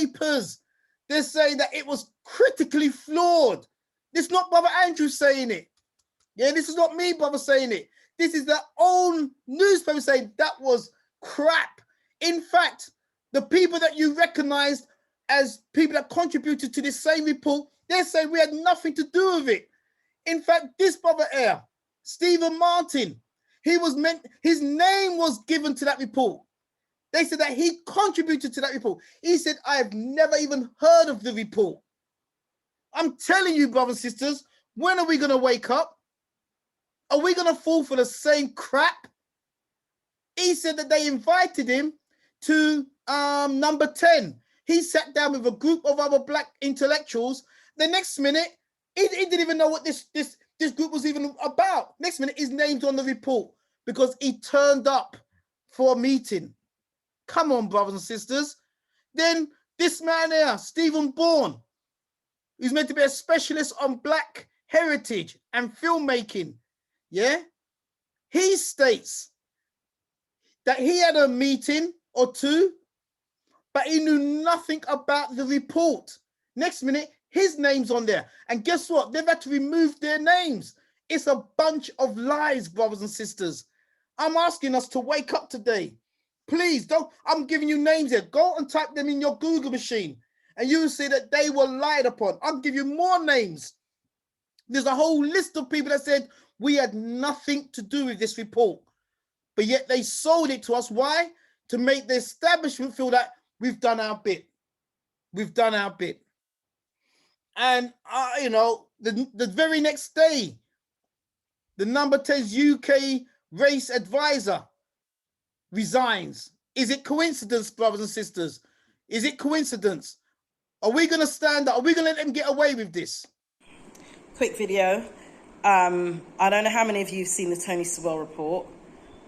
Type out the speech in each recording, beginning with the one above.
papers. They're saying that it was critically flawed. This is not Brother Andrew saying it. Yeah, this is not me, brother, saying it. This is their own newspaper saying that was crap. In fact, the people that you recognized as people that contributed to this same report, they're saying we had nothing to do with it. In fact, this brother here, Stephen Martin, his name was given to that report. They said that he contributed to that report. He said, I have never even heard of the report. I'm telling you, brothers and sisters, when are we going to wake up? Are we going to fall for the same crap? He said that they invited him to number 10. He sat down with a group of other black intellectuals. The next minute, he didn't even know what this group was even about. Next minute, his name's on the report because he turned up for a meeting. Come on, brothers and sisters. Then this man here, Stephen Bourne, who's meant to be a specialist on black heritage and filmmaking, yeah? He states that he had a meeting or two, but he knew nothing about the report. Next minute, his name's on there. And guess what? They've had to remove their names. It's a bunch of lies, brothers and sisters. I'm asking us to wake up today. Please don't, I'm giving you names here. Go and type them in your Google machine and you will see that they were lied upon. I'll give you more names. There's a whole list of people that said we had nothing to do with this report, but yet they sold it to us. Why? To make the establishment feel that we've done our bit. We've done our bit. And, you know, the very next day, the number 10 UK race advisor resigns. Is it coincidence, brothers and sisters? Is it coincidence? Are we going to stand up? Are we going to let them get away with this? Quick video. I don't know how many of you have seen the Tony Sewell report.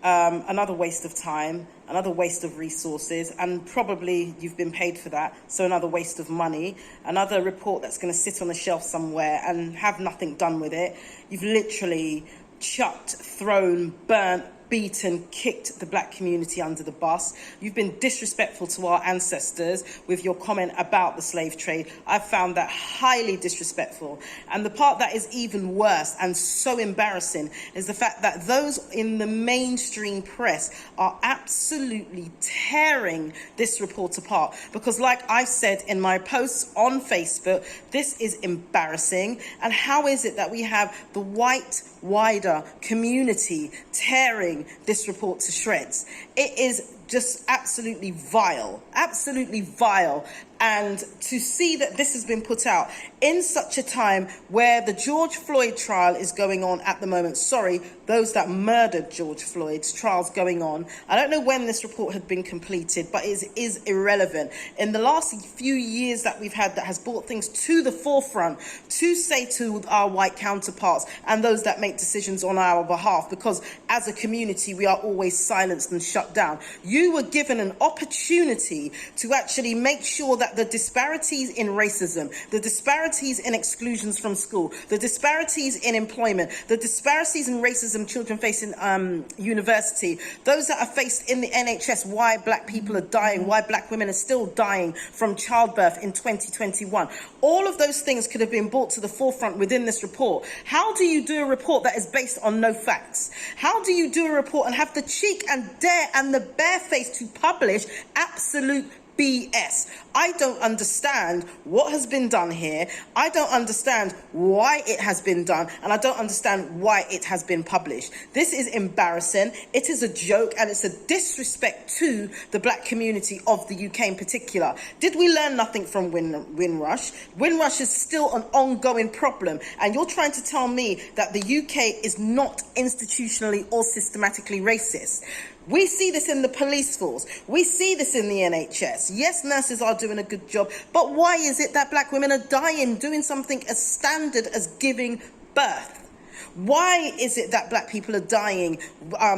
Another waste of time, another waste of resources, and probably you've been paid for that, so another waste of money, another report that's going to sit on the shelf somewhere and have nothing done with it. You've literally chucked, thrown, burnt, beaten, kicked the black community under the bus. You've been disrespectful to our ancestors with your comment about the slave trade. I found that highly disrespectful. And the part that is even worse and so embarrassing is the fact that those in the mainstream press are absolutely tearing this report apart. Because like I said in my posts on Facebook, this is embarrassing. And how is it that we have the white, wider community tearing this report to shreds? It is just absolutely vile, absolutely vile. And to see that this has been put out in such a time where the George Floyd trial is going on at the moment. Sorry, those that murdered George Floyd's trial's going on. I don't know when this report had been completed, but it is irrelevant. In the last few years that we've had that has brought things to the forefront to say to our white counterparts and those that make decisions on our behalf, because as a community, we are always silenced and shut down. You were given an opportunity to actually make sure that the disparities in racism, the disparities in exclusions from school, the disparities in employment, the disparities in racism children face in university, those that are faced in the NHS, why black people are dying, why black women are still dying from childbirth in 2021. All of those things could have been brought to the forefront within this report. How do you do a report that is based on no facts? How do you do a report and have the cheek and dare and the bare face to publish absolute BS? I don't understand what has been done here. I don't understand why it has been done, and I don't understand why it has been published. This is embarrassing. It is a joke, and it's a disrespect to the black community of the UK in particular. Did we learn nothing from Windrush? Windrush is still an ongoing problem, and you're trying to tell me that the UK is not institutionally or systematically racist. We see this in the police force. We see this in the NHS. Yes, nurses are doing a good job, but why is it that black women are dying doing something as standard as giving birth? Why is it that black people are dying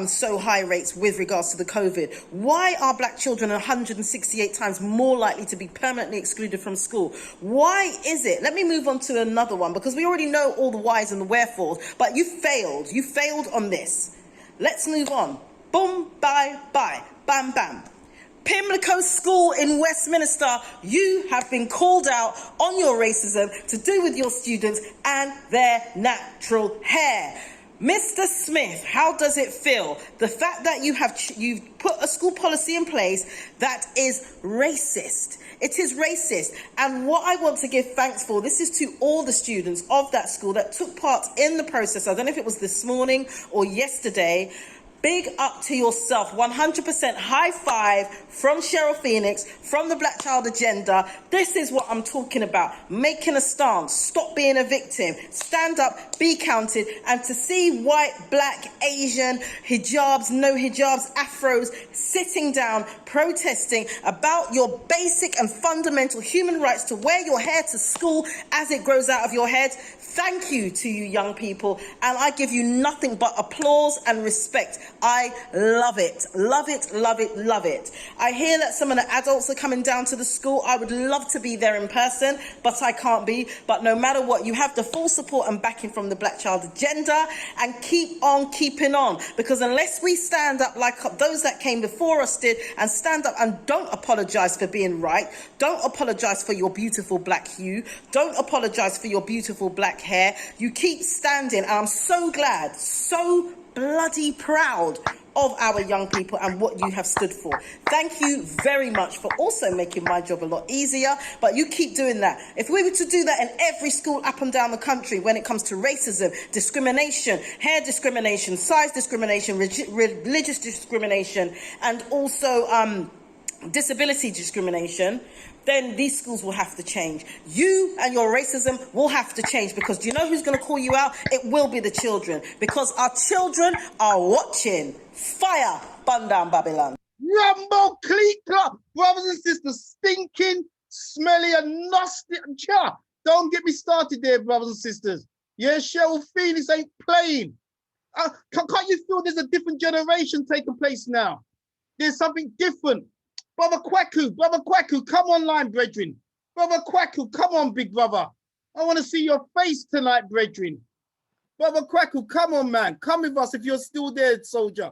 so high rates with regards to the COVID? Why are black children 168 times more likely to be permanently excluded from school? Why is it? Let me move on to another one, because we already know all the whys and the wherefores, but you failed. You failed on this. Let's move on. Boom, bye, bye, bam, bam. Pimlico School in Westminster, you have been called out on your racism to do with your students and their natural hair. Mr. Smith, how does it feel? The fact that you've put a school policy in place that is racist. It is racist. And what I want to give thanks for, this is to all the students of that school that took part in the process. I don't know if it was this morning or yesterday. Big up to yourself. 100% high five from Cheryl Phoenix, from the Black Child Agenda. This is what I'm talking about. Making a stance. Stop being a victim. Stand up, be counted. And to see white, black, Asian, hijabs, no hijabs, afros, sitting down, protesting about your basic and fundamental human rights to wear your hair to school as it grows out of your head. Thank you to you young people, and I give you nothing but applause and respect. I love it, love it, love it, love it. I hear that some of the adults are coming down to the school. I would love to be there in person, but I can't be. But no matter what, you have the full support and backing from the Black Child Agenda, and keep on keeping on, because unless we stand up like those that came before us did, and stand up and don't apologise for being right, don't apologise for your beautiful black hue, don't apologise for your beautiful black hair, you keep standing. And I'm so glad, so bloody proud of our young people and what you have stood for. Thank you very much for also making my job a lot easier, but you keep doing that. If we were to do that in every school up and down the country when it comes to racism, discrimination, hair discrimination, size discrimination, religious discrimination, and also disability discrimination, then these schools will have to change. You and your racism will have to change, because do you know who's going to call you out? It will be the children, because our children are watching. Fire, burn down Babylon. Rumble, click, clop, brothers and sisters, stinking, smelly, and nasty. Don't get me started there, brothers and sisters. Yeah, Cheryl Phoenix ain't playing. Can't you feel there's a different generation taking place now? There's something different. Brother Kwaku, come online, brethren. Brother Kwaku, come on, big brother. I want to see your face tonight, brethren. Brother Kwaku, come on, man. Come with us if you're still there, soldier.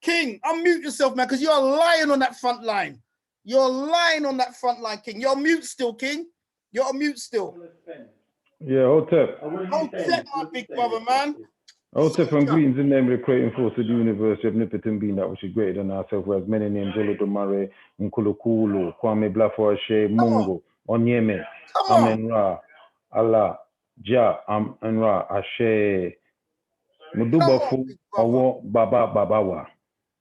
King, unmute yourself, man, because you're lying on that front line. You're lying on that front line, King. You're mute still, King. You're on mute still. Yeah, Hotep. Hotep, my big brother, man. Hotep and greetings in the name of the creating force of the University of Nipiton, being that which is greater than ourselves, who has many names: Olodumare, Nkulukulu, Kwame Blafo, Mungo, Onyeme, Amen Ra, Allah, Ja, Amen Ra, Ashe, Mudubafu, Awo, Baba, Babawa.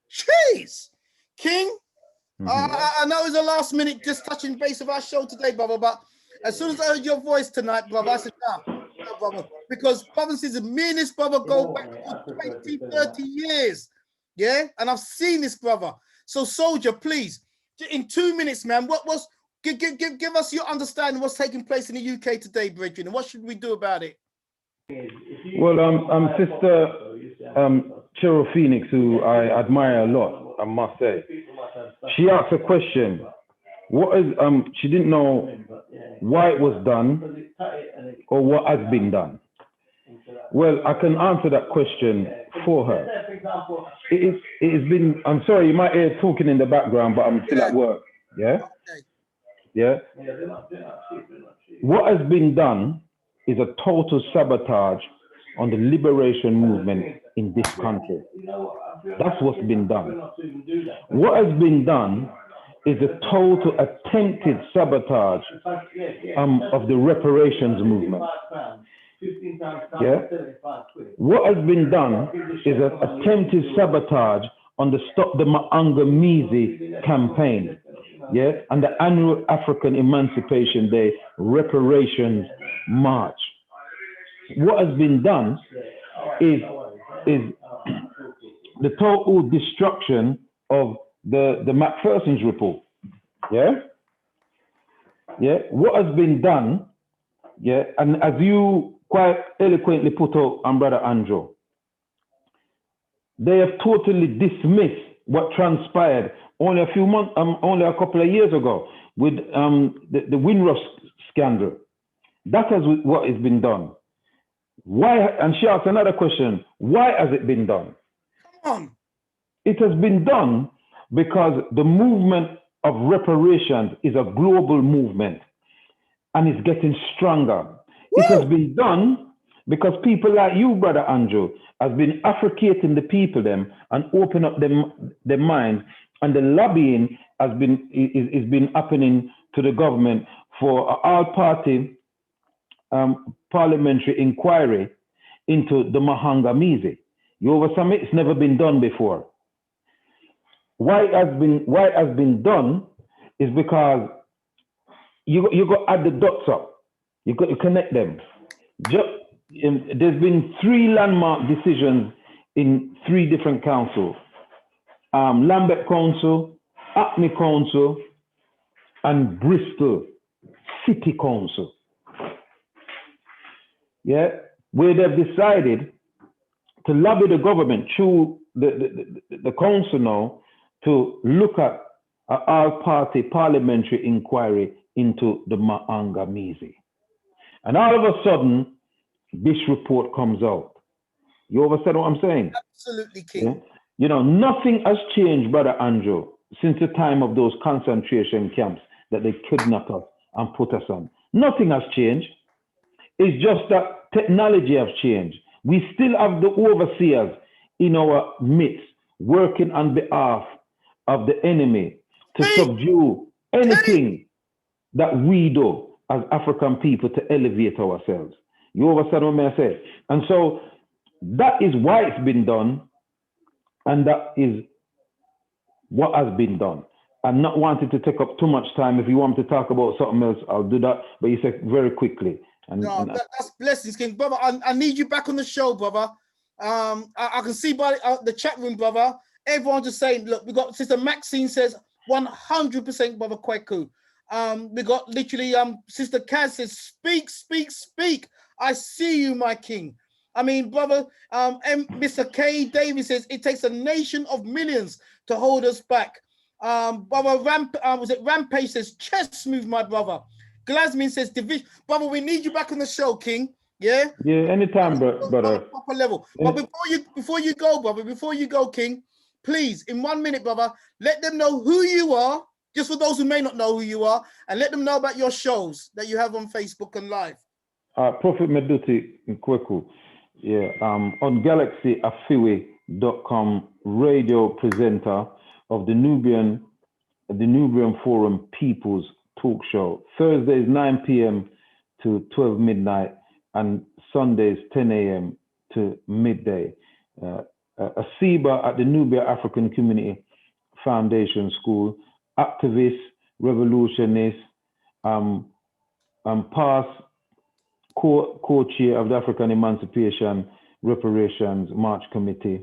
Jeez, King. I know it's a last minute just touching base of our show today, brother, but as soon as I heard your voice tonight, brother, I said, no, brother, because brothers is the meanest brother go back for 20, 30 years. Yeah, and I've seen this, brother. So, soldier, please, in 2 minutes, man, give us your understanding what's taking place in the UK today, brethren, and what should we do about it? Well, Sister Cheryl Phoenix, who I admire a lot, I must say, she asked a question. What is she didn't know why it was done or what has been done. Well, I can answer that question for her. It has been, I'm sorry, you might hear talking in the background, but I'm still at work. Yeah? Yeah? What has been done is a total sabotage on the liberation movement in this country. That's what's been done. What has been done is a total attempted sabotage of the reparations movement. Yeah? What has been done is an attempted sabotage on the Stop the Maangamizi campaign. Yeah? And the annual African Emancipation Day reparations march. What has been done is the total destruction of the Macpherson's report. Yeah? Yeah? What has been done, yeah, and as you quite eloquently put out, Brother Andrew, they have totally dismissed what transpired only a few months, only a couple of years ago with the Windrush scandal. That is what has been done. Why? And she asked another question. Why has it been done? Come on. It has been done because the movement of reparations is a global movement and it's getting stronger. It has been done because people like you, Brother Andrew, has been Africating the people them and open up their minds, and the lobbying has been happening to the government for an all-party parliamentary inquiry into the Mahanga Mizi. You oversum it? It's never been done before. Why it has been done is because you got to add the dots up. You got to connect them. There's been 3 landmark decisions in 3 different councils: Lambeth Council, Hackney Council, and Bristol City Council. Yeah, where they've decided to lobby the government through the council now to look at an all-party parliamentary inquiry into the Mahanga Mizi. And all of a sudden, this report comes out. You understand what I'm saying? Absolutely, King. Yeah? You know, nothing has changed, Brother Andrew, since the time of those concentration camps that they kidnapped us and put us on. Nothing has changed. It's just that technology has changed. We still have the overseers in our midst working on behalf of the enemy to subdue anything that we do as African people to elevate ourselves. You understand what I say? And so that is why it's been done, and that is what has been done. I'm not wanting to take up too much time. If you want me to talk about something else, I'll do that. But you said very quickly. That's blessings, King. Brother, I need you back on the show, brother. I can see by the chat room, brother. Everyone just saying, look, we got Sister Maxine says 100%, Brother Kweku. We got literally Sister Kaz says, speak, speak, speak. I see you, my king. I mean, brother, Mr. K. Davis says it takes a nation of millions to hold us back. Brother Rampage says chest move, my brother. Glasmin says division. Brother, we need you back on the show, King. Yeah? Yeah, anytime, brother. Proper level. Yeah. But before you go, brother, before you go, King, please, in 1 minute, brother, let them know who you are, just for those who may not know who you are, and let them know about your shows that you have on Facebook and live. Prophet Meduti Kweku. Yeah, on GalaxyAfiwe.com, radio presenter of the Nubian Forum People's Talk Show. Thursdays 9 p.m. to 12 midnight, and Sundays 10 a.m. to midday. A SIBA at the Nubia African Community Foundation School, activist, revolutionist, past co-chair of the African Emancipation Reparations March Committee,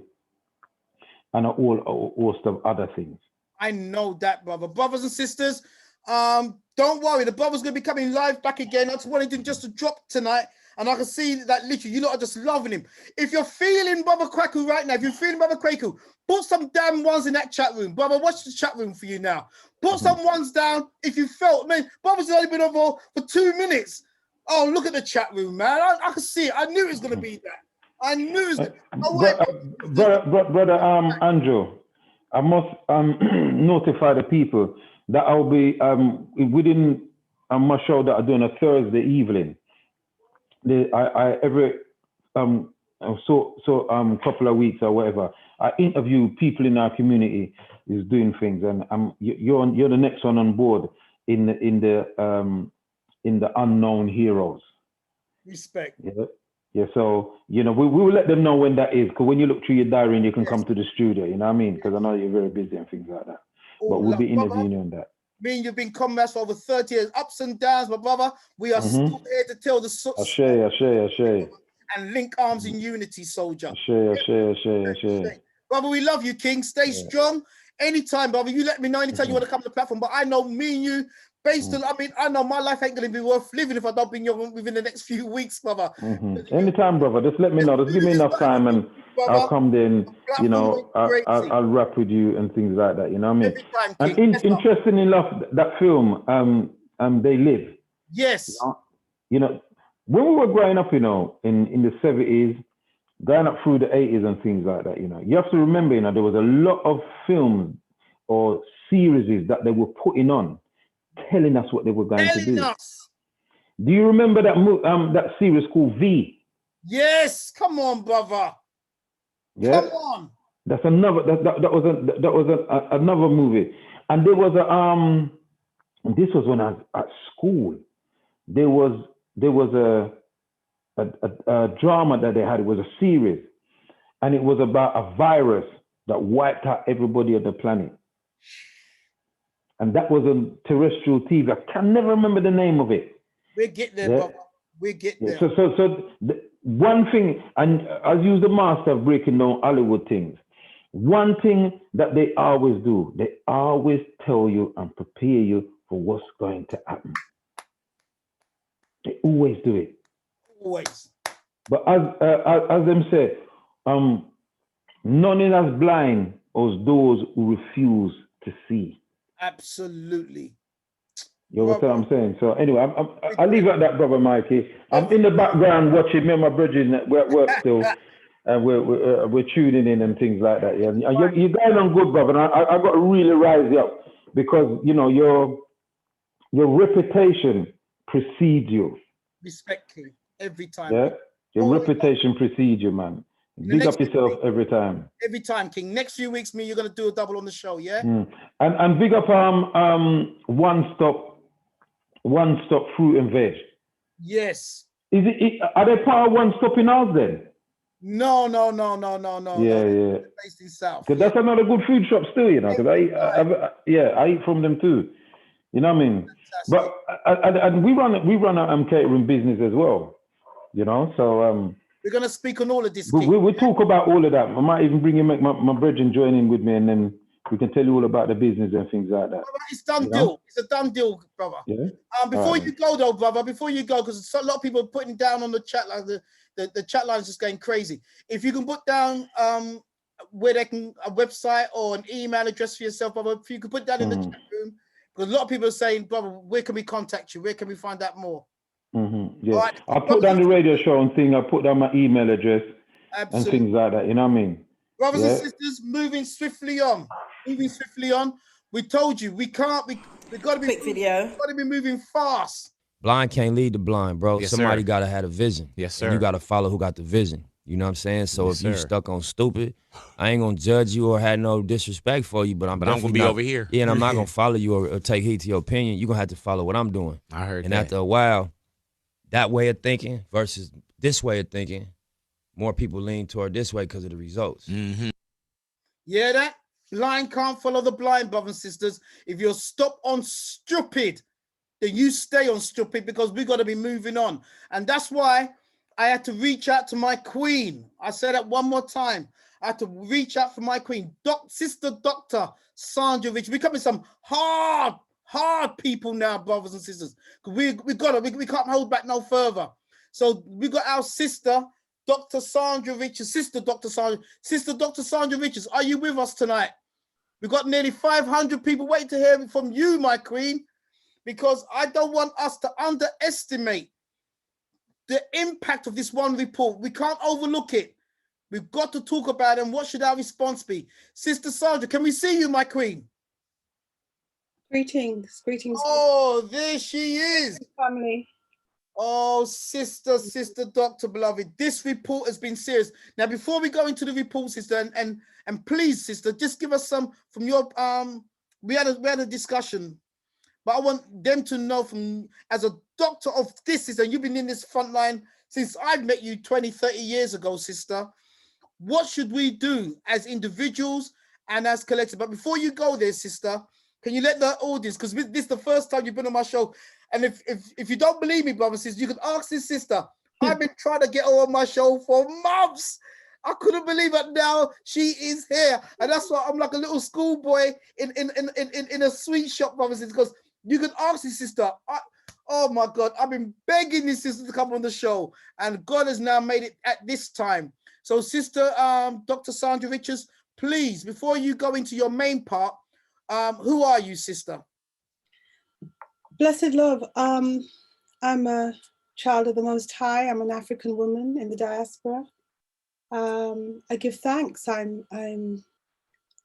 and a whole host of other things. I know that, brother. Brothers and sisters, don't worry. The brother's going to be coming live back again. I just wanted him just to drop tonight, and I can see that literally you lot are just loving him. If you're feeling Brother Kwaku right now, if you're feeling Brother Kwaku, put some damn ones in that chat room. Brother, watch the chat room for you now. Put some ones down if you felt, man, brother's only been on for 2 minutes. Oh, look at the chat room, man. I could see it. I knew it was going to be that. I knew it was Brother Andrew, I must notify the people that I'll be within my show that I do on a Thursday evening. Every couple of weeks or whatever, I interview people in our community who's doing things, and you're the next one on board in the unknown heroes. Respect. Yeah. So we will let them know when that is, because when you look through your diary and you can come to the studio, you know what I mean? Because I know you're very busy and things like that. But we'll be interviewing you on that. Me and you've been comrades for over 30 years, ups and downs, my brother. We are still here to tell the Ashay. And link arms in unity, soldier. Ashay. Brother, we love you, King. Stay strong. Anytime, brother. You let me know anytime you want to come to the platform. But I know me and you, based on, I know my life ain't going to be worth living if I don't bring you within the next few weeks, brother. Anytime, brother. Just let me know. Just give me enough time, and brother, I'll come in. I'll rap with you and things like that. You know what I mean? And interesting enough, that film, They Live. Yes. You know, when we were growing up, in the 70s, going up through the 80s and things like that, you have to remember, there was a lot of films or series that they were putting on, telling us what they were going to do. Us. Do you remember that series called V? Yes, come on, brother. Yeah, come on. That's another. That was another movie, and there was and this was when I was at school. There was a drama that they had. It was a series, and it was about a virus that wiped out everybody on the planet. And that was on terrestrial TV. I can never remember the name of it. We'll get there, brother. We'll get there. So one thing, and as you the master of breaking down Hollywood things, one thing that they always do, they always tell you and prepare you for what's going to happen. They always do it. Always. But as them say, none is as blind as those who refuse to see. Absolutely. You know what I'm saying? So anyway, I'll leave it at that, brother Mikey. I'm in the background watching me and my brethren at work still, and we're tuning in and things like that. Yeah, you're going on good, brother. And I got to really rise you up because you know your reputation precedes you. Respect, King, every time. Yeah, your reputation precedes you, man. Big up yourself every time. Every time, King. Next few weeks, you're gonna do a double on the show, yeah? And big up one stop fruit and veg. Yes. Are they part of One Stop in ours then? No. Yeah. Based in South. Because that's another good food shop still, you know. Because I eat from them too. You know what I mean? Fantastic. But and we run a catering business as well. You know, so we're gonna speak on all of this. We'll talk about all of that. I might even bring my brethren join in with me, and then we can tell you all about the business and things like that. It's done deal. It's a done deal, brother. Yeah. Before you go though, brother, because a lot of people are putting down on the chat line, the chat line is just going crazy. If you can put down where they can a website or an email address for yourself, brother, if you can put that in the chat room, because a lot of people are saying, brother, where can we contact you? Where can we find out more? Yeah. Right. I'll put down the radio show and thing. I'll put down my email address and things like that. You know what I mean? Brothers and sisters, moving swiftly on. We told you we got to be quick video. Got to be moving fast. Blind can't lead the blind, bro. Yes, Somebody got to have a vision. Yes, sir. And you got to follow who got the vision. You know what I'm saying? So yes, if you stuck on stupid, I ain't going to judge you or have no disrespect for you, but I'm going to be over here. Yeah, and I'm not going to follow you or take heed to your opinion. You're going to have to follow what I'm doing. I heard and that. And after a while, that way of thinking versus this way of thinking, more people lean toward this way because of the results. Mm-hmm. Yeah, that blind can't follow the blind, brothers and sisters. If you're stuck on stupid, then you stay on stupid because we got to be moving on. And that's why I had to reach out to my queen. I say that one more time. I had to reach out for my queen, Sister Dr. Sandra Rich. We're becoming some hard people now, brothers and sisters. We can't hold back no further. So we got our sister, Dr. Sandra Richards, Sister Dr. Sandra Richards. Are you with us tonight? We've got nearly 500 people waiting to hear from you, my queen, because I don't want us to underestimate the impact of this one report. We can't overlook it. We've got to talk about it, and what should our response be? Sister Sandra, can we see you, my queen? Greetings. Oh, there she is. Family. Oh, sister doctor, beloved. This report has been serious. Now, before we go into the report, sister, and please, sister, just give us some from your we had a discussion, but I want them to know from as a doctor of this, sister, you've been in this front line since I've met you 20, 30 years ago, sister. What should we do as individuals and as collectives? But before you go there, sister, can you let the audience, because this is the first time you've been on my show, and if you don't believe me, brothers and sisters, you can ask this sister. I've been trying to get her on my show for months. I couldn't believe it. Now she is here, and that's why I'm like a little schoolboy in a sweet shop, brothers and sisters, because you can ask this sister. Oh my God, I've been begging this sister to come on the show, and God has now made it at this time. So, sister, Dr. Sandra Richards, please, before you go into your main part, who are you, sister? Blessed love. I'm a child of the Most High. I'm an African woman in the diaspora. I give thanks. I'm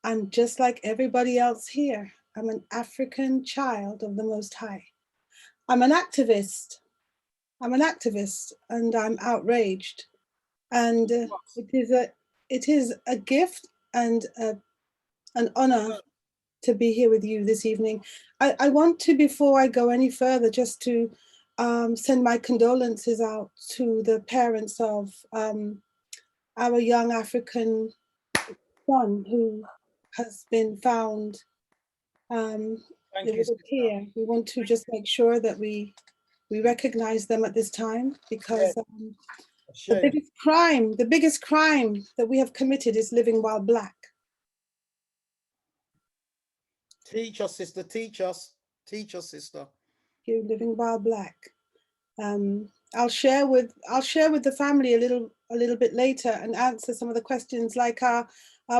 I'm just like everybody else here. I'm an African child of the Most High. I'm an activist. I'm an activist, and I'm outraged. And it is a gift and an honor to be here with you this evening. I want to, before I go any further, just to send my condolences out to the parents of our young African son who has been found Thank you, with a sister. tear. We want to just make sure that we recognize them at this time, because Shame. the biggest crime that we have committed is living while Black. Teach us, sister. Teach us. Teach us, sister. You living while Black. I'll share with the family a little bit later and answer some of the questions, like our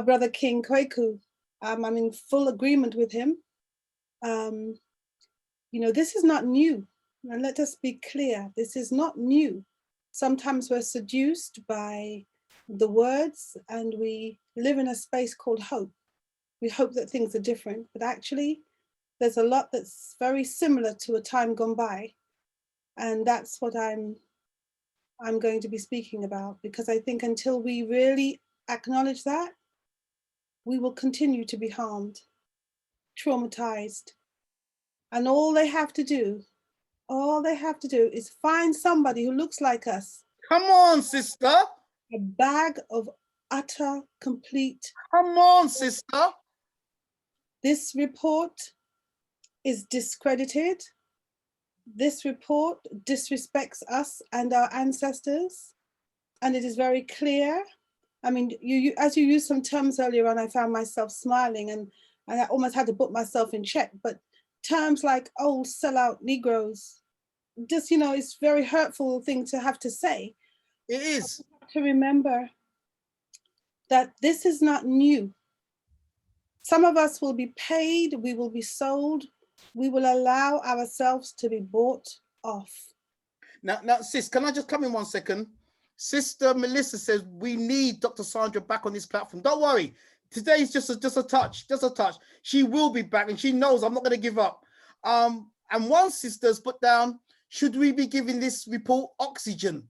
brother King Kweku. I'm in full agreement with him. You know, this is not new. And let us be clear, this is not new. Sometimes we're seduced by the words and we live in a space called hope. We hope that things are different, but actually there's a lot that's very similar to a time gone by. And that's what I'm going to be speaking about, because I think until we really acknowledge that, we will continue to be harmed, traumatized. And all they have to do is find somebody who looks like us. Come on, sister. A bag of utter, complete. Come on, sister. This report is discredited. This report disrespects us and our ancestors. And it is very clear. I mean, as you used some terms earlier on, I found myself smiling and I almost had to put myself in check. But terms like old sellout Negroes, just, you know, it's a very hurtful thing to have to say. It is. To remember that this is not new. Some of us will be paid, we will be sold, we will allow ourselves to be bought off. Now, sis, can I just come in 1 second? Sister Melissa says we need Dr. Sandra back on this platform. Don't worry. Today's just a touch. She will be back, and she knows I'm not going to give up. And one sister's put down, should we be giving this report oxygen?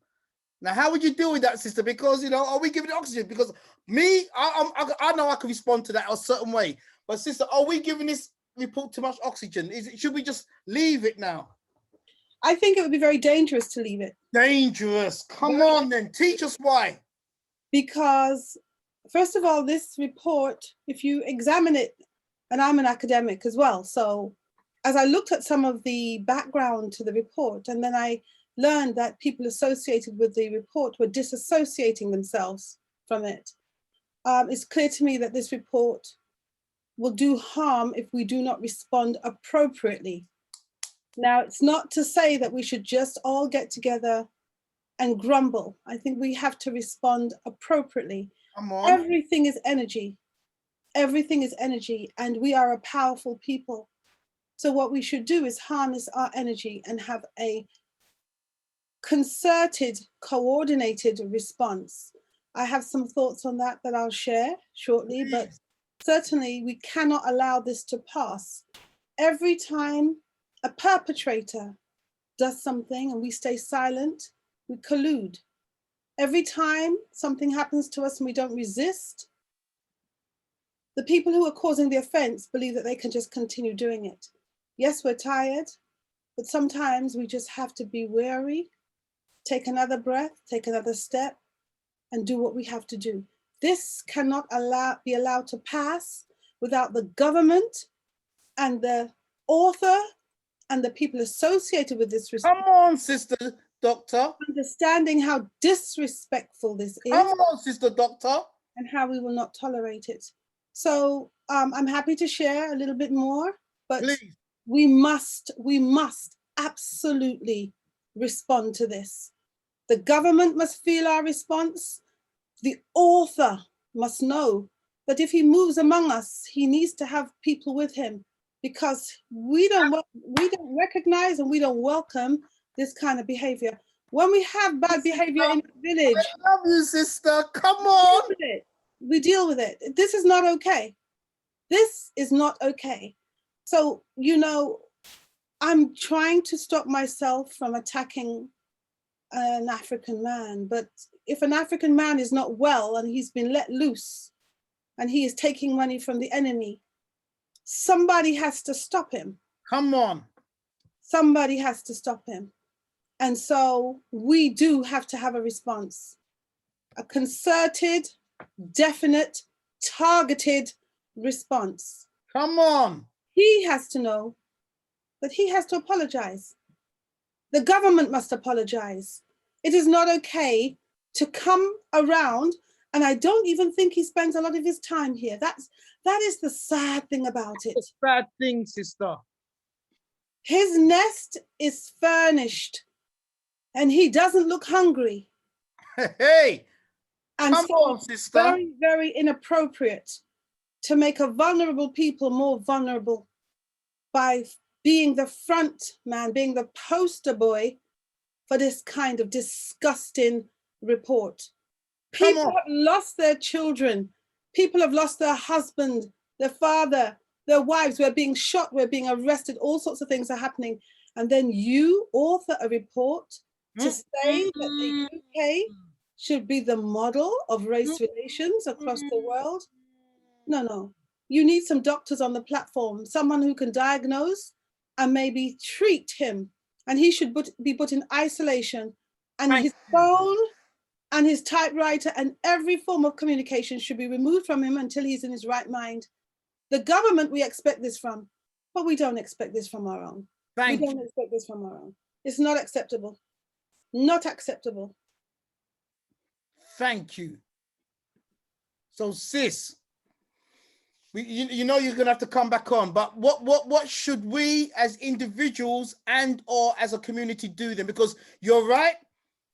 Now, how would you deal with that, sister? Because, you know, are we giving it oxygen? Because me, I know I can respond to that a certain way. But sister, are we giving this report too much oxygen? Should we just leave it now? I think it would be very dangerous to leave it. Dangerous. Come on then, teach us why. Because first of all, this report, if you examine it, and I'm an academic as well, so as I looked at some of the background to the report, and then I learned that people associated with the report were disassociating themselves from it, it's clear to me that this report will do harm if we do not respond appropriately. Now, it's not to say that we should just all get together and grumble. I think we have to respond appropriately. Come on. Everything is energy. Everything is energy, and we are a powerful people. So what we should do is harness our energy and have a concerted, coordinated response. I have some thoughts on that I'll share shortly, but certainly we cannot allow this to pass. Every time a perpetrator does something and we stay silent, we collude. Every time something happens to us and we don't resist, the people who are causing the offense believe that they can just continue doing it. Yes, we're tired, but sometimes we just have to be wary, take another breath, take another step, and do what we have to do. This cannot be allowed to pass without the government and the author and the people associated with this. Come on, sister doctor. Understanding how disrespectful this is. Come on, sister doctor. And how we will not tolerate it. So I'm happy to share a little bit more, but please, we must absolutely respond to this. The government must feel our response. The author must know that if he moves among us, he needs to have people with him, because we don't recognize and we don't welcome this kind of behavior. When we have bad behavior in the village, I love you, sister. Come on. we deal with it. This is not okay. This is not okay. So, you know, I'm trying to stop myself from attacking an African man, but if an African man is not well and he's been let loose and he is taking money from the enemy, somebody has to stop him. Come on. Somebody has to stop him. And so we do have to have a response, a concerted, definite, targeted response. Come on. He has to know that he has to apologize. The government must apologize. It is not okay to come around, and I don't even think he spends a lot of his time here. That is the sad thing about it. It's a bad thing, sister. His nest is furnished and he doesn't look hungry. Hey, And come so on, it's sister. very, very inappropriate to make a vulnerable people more vulnerable by being the front man, being the poster boy for this kind of disgusting report. People have lost their children. People have lost their husband, their father, their wives. We're being shot, we're being arrested, all sorts of things are happening. And then you author a report to say that the UK should be the model of race relations across the world. No, no. You need some doctors on the platform, someone who can diagnose and maybe treat him. And he should be put in isolation. And his phone and his typewriter and every form of communication should be removed from him until he's in his right mind. The government, we expect this from, but we don't expect this from our own. We don't expect this from our own. It's not acceptable. Not acceptable. Thank you. So, sis, you know you're gonna have to come back on, but what should we as individuals and or as a community do then? Because you're right,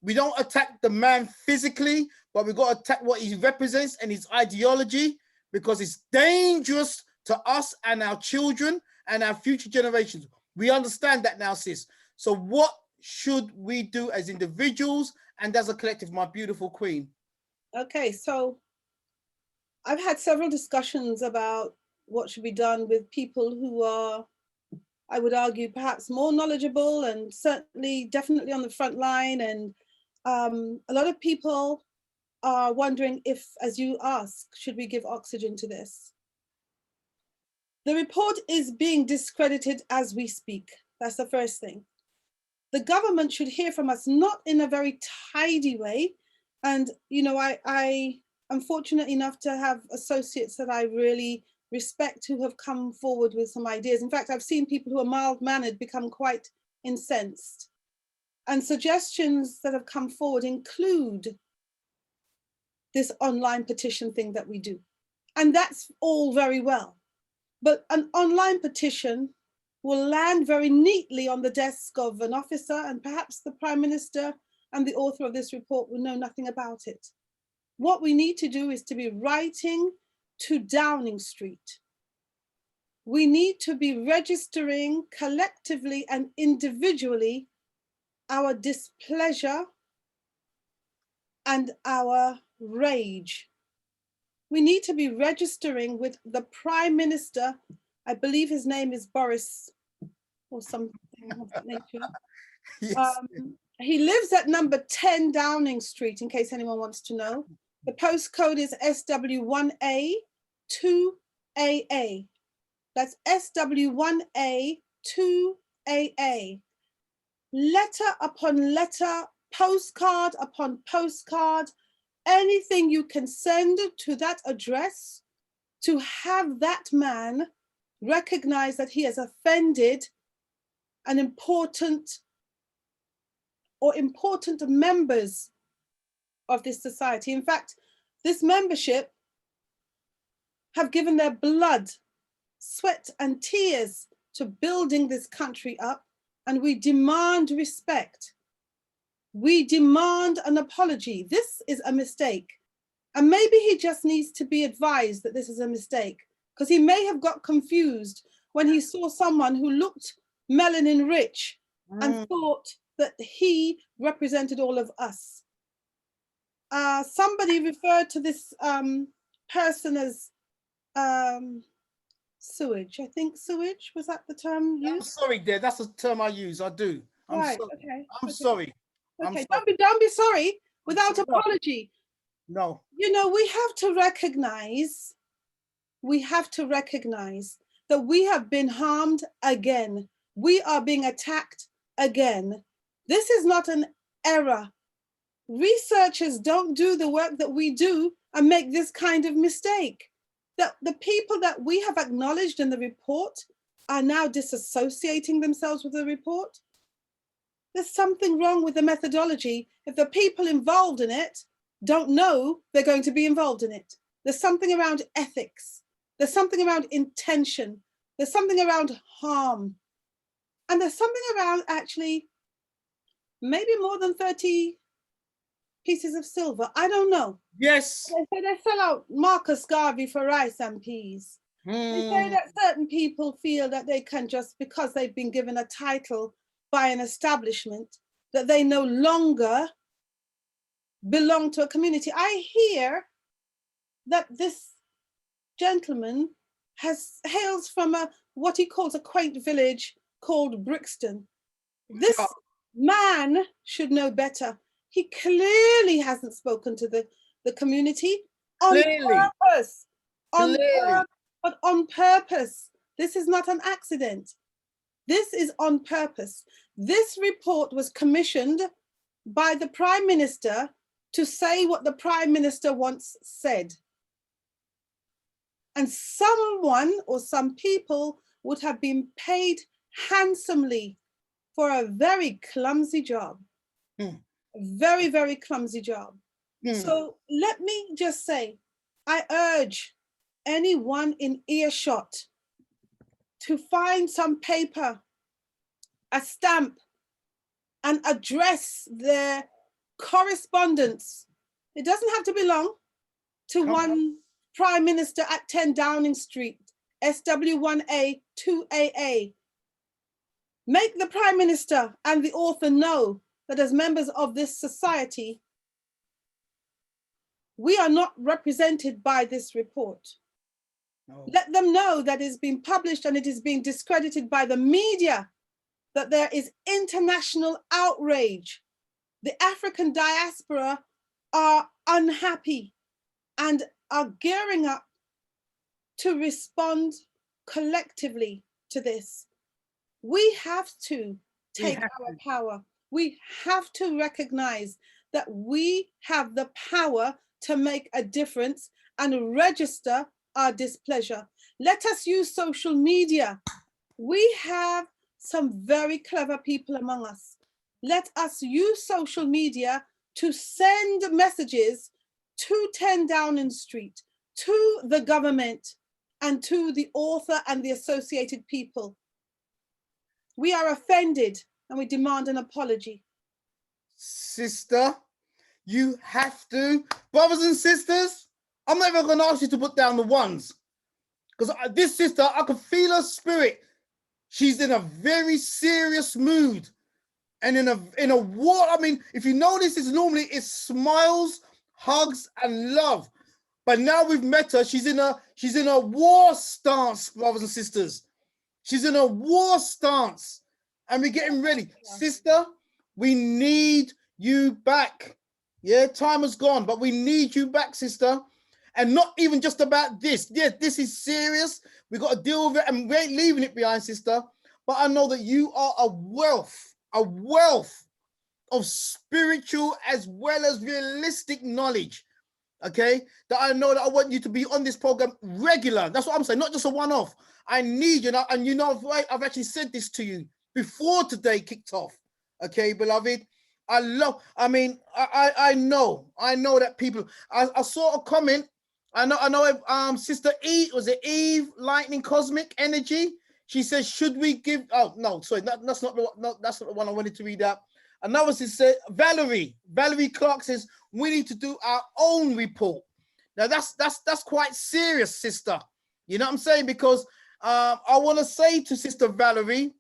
we don't attack the man physically, but we got to attack what he represents and his ideology, because it's dangerous to us and our children and our future generations. We understand that now, sis. So what should we do as individuals and as a collective, my beautiful queen? Okay, so I've had several discussions about what should be done with people who are, I would argue, perhaps more knowledgeable and certainly definitely on the front line. And a lot of people are wondering if, as you ask, should we give oxygen to this? The report is being discredited as we speak. That's the first thing. The government should hear from us, not in a very tidy way. And, you know, I am fortunate enough to have associates that I really respect who have come forward with some ideas. In fact, I've seen people who are mild-mannered become quite incensed. And suggestions that have come forward include this online petition thing that we do. And that's all very well. But an online petition will land very neatly on the desk of an officer, and perhaps the Prime Minister and the author of this report will know nothing about it. What we need to do is to be writing to Downing Street. We need to be registering collectively and individually our displeasure and our rage. We need to be registering with the Prime Minister. I believe his name is Boris or something of that nature. Yes. He lives at number 10 Downing Street, in case anyone wants to know. The postcode is SW1A 2AA. That's SW1A 2AA. Letter upon letter, postcard upon postcard, anything you can send to that address to have that man recognize that he has offended an important members of this society. In fact, this membership have given their blood, sweat, and tears to building this country up, and we demand respect. We demand an apology. This is a mistake. And maybe he just needs to be advised that this is a mistake, because he may have got confused when he saw someone who looked melanin rich and thought that he represented all of us. Somebody referred to this person as sewage. I think sewage, was that the term I'm used? sorry, dear. That's the term I use. I do. I'm Right, sorry. okay. I'm okay. sorry. I'm Okay, sorry. don't be sorry without sorry. No. apology. No. You know, we have to recognize that we have been harmed again. We are being attacked again. This is not an error. Researchers don't do the work that we do and make this kind of mistake. That the people that we have acknowledged in the report are now disassociating themselves with the report. There's something wrong with the methodology if the people involved in it don't know they're going to be involved in it. There's something around ethics. There's something around intention. There's something around harm. And there's something around actually maybe more than 30 pieces of silver. I don't know. Yes. They say they sell out Marcus Garvey for rice and peas. They say that certain people feel that they can, just because they've been given a title by an establishment, that they no longer belong to a community. I hear that this gentleman hails from what he calls a quaint village called Brixton. This man should know better. He clearly hasn't spoken to the community on purpose. But on purpose. This is not an accident. This is on purpose. This report was commissioned by the Prime Minister to say what the Prime Minister once said. And someone or some people would have been paid handsomely for a very clumsy job. A very, very clumsy job. So let me just say, I urge anyone in earshot to find some paper, a stamp, and address their correspondence. It doesn't have to be long, to one Prime Minister at 10 Downing Street, SW1A 2AA. Make the Prime Minister and the author know that as members of this society, we are not represented by this report. No. Let them know that it's been published and it is being discredited by the media, that there is international outrage. The African diaspora are unhappy and are gearing up to respond collectively to this. We have to take our power. We have to recognize that we have the power to make a difference and register our displeasure. Let us use social media. We have some very clever people among us. Let us use social media to send messages to 10 Downing Street, to the government, and to the author and the associated people. We are offended and we demand an apology. Sister, you have to. Brothers and sisters, I'm not even going to ask you to put down the ones. Because this sister, I can feel her spirit. She's in a very serious mood. And in a war, I mean, if you notice, it's smiles, hugs, and love. But now we've met her, she's in a war stance, brothers and sisters. She's in a war stance. And we're getting ready. Sister, we need you back. Yeah, time has gone, but we need you back, sister. And not even just about this. Yeah, this is serious. We got to deal with it, and we ain't leaving it behind, sister. But I know that you are a wealth of spiritual as well as realistic knowledge. Okay, that I know that I want you to be on this program regular. That's what I'm saying, not just a one-off. I need you now, and you know, I've actually said this to you before today kicked off. Okay, beloved. I know that people. I saw a comment. I know. Sister E, was it Eve Lightning Cosmic Energy? She says, "Should we give?" Oh no, sorry, that's not the one I wanted to read out. Another says, Valerie Clark says, "We need to do our own report." Now that's quite serious, sister. You know what I'm saying? Because I want to say to Sister Valerie,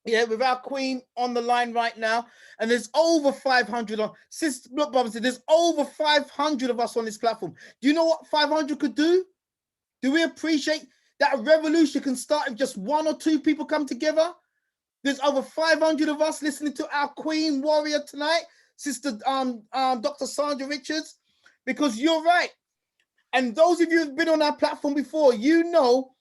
yeah, with our queen on the line right now, and there's over 500 on sister. Look, brother, there's over 500 of us on this platform. Do you know what 500 could do? Do we appreciate that a revolution can start if just 1 or 2 people come together? There's over 500 of us listening to our Queen Warrior tonight, Sister Dr. Sandra Richards, because you're right. And those of you who've been on our platform before, you know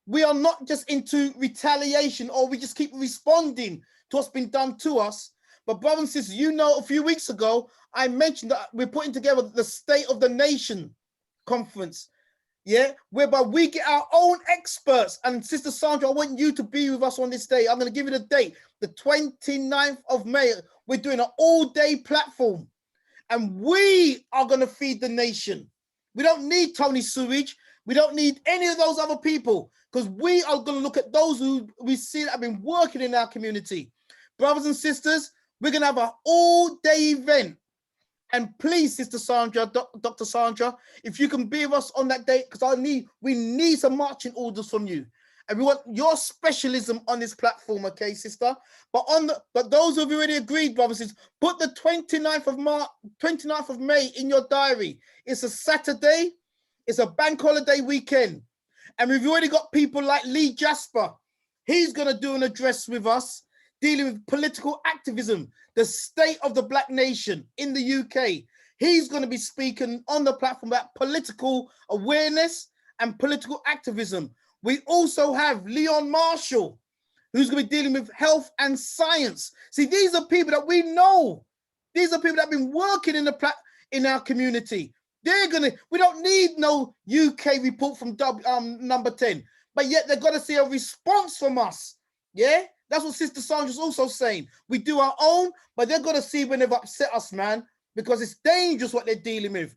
we are not just into retaliation or we just keep responding to what's been done to us. But brothers and sisters, you know, a few weeks ago, I mentioned that we're putting together the State of the Nation conference, yeah, whereby we get our own experts. And Sister Sandra, I want you to be with us on this day. I'm going to give you the date, the 29th of May. We're doing an all-day platform, and we are going to feed the nation. We don't need Tony Sewage. We don't need any of those other people, because we are going to look at those who we see that have been working in our community. Brothers and sisters, we're going to have an all-day event. And please, Sister Sandra, Dr. Sandra, if you can be with us on that date, because we need some marching orders from you. And we want your specialism on this platform, okay, sister? But those who've already agreed, brothers and sisters, put the 29th of May in your diary. It's a Saturday. It's a bank holiday weekend. And we've already got people like Lee Jasper. He's going to do an address with us dealing with political activism, the state of the Black nation in the UK. He's going to be speaking on the platform about political awareness and political activism. We also have Leon Marshall, who's going to be dealing with health and science. See, these are people that we know. These are people that have been working in our community. We don't need no UK report from number 10, but yet they're going to see a response from us. Yeah, that's what Sister Sandra's also saying. We do our own, but they're going to see when they've upset us, man, because it's dangerous what they're dealing with.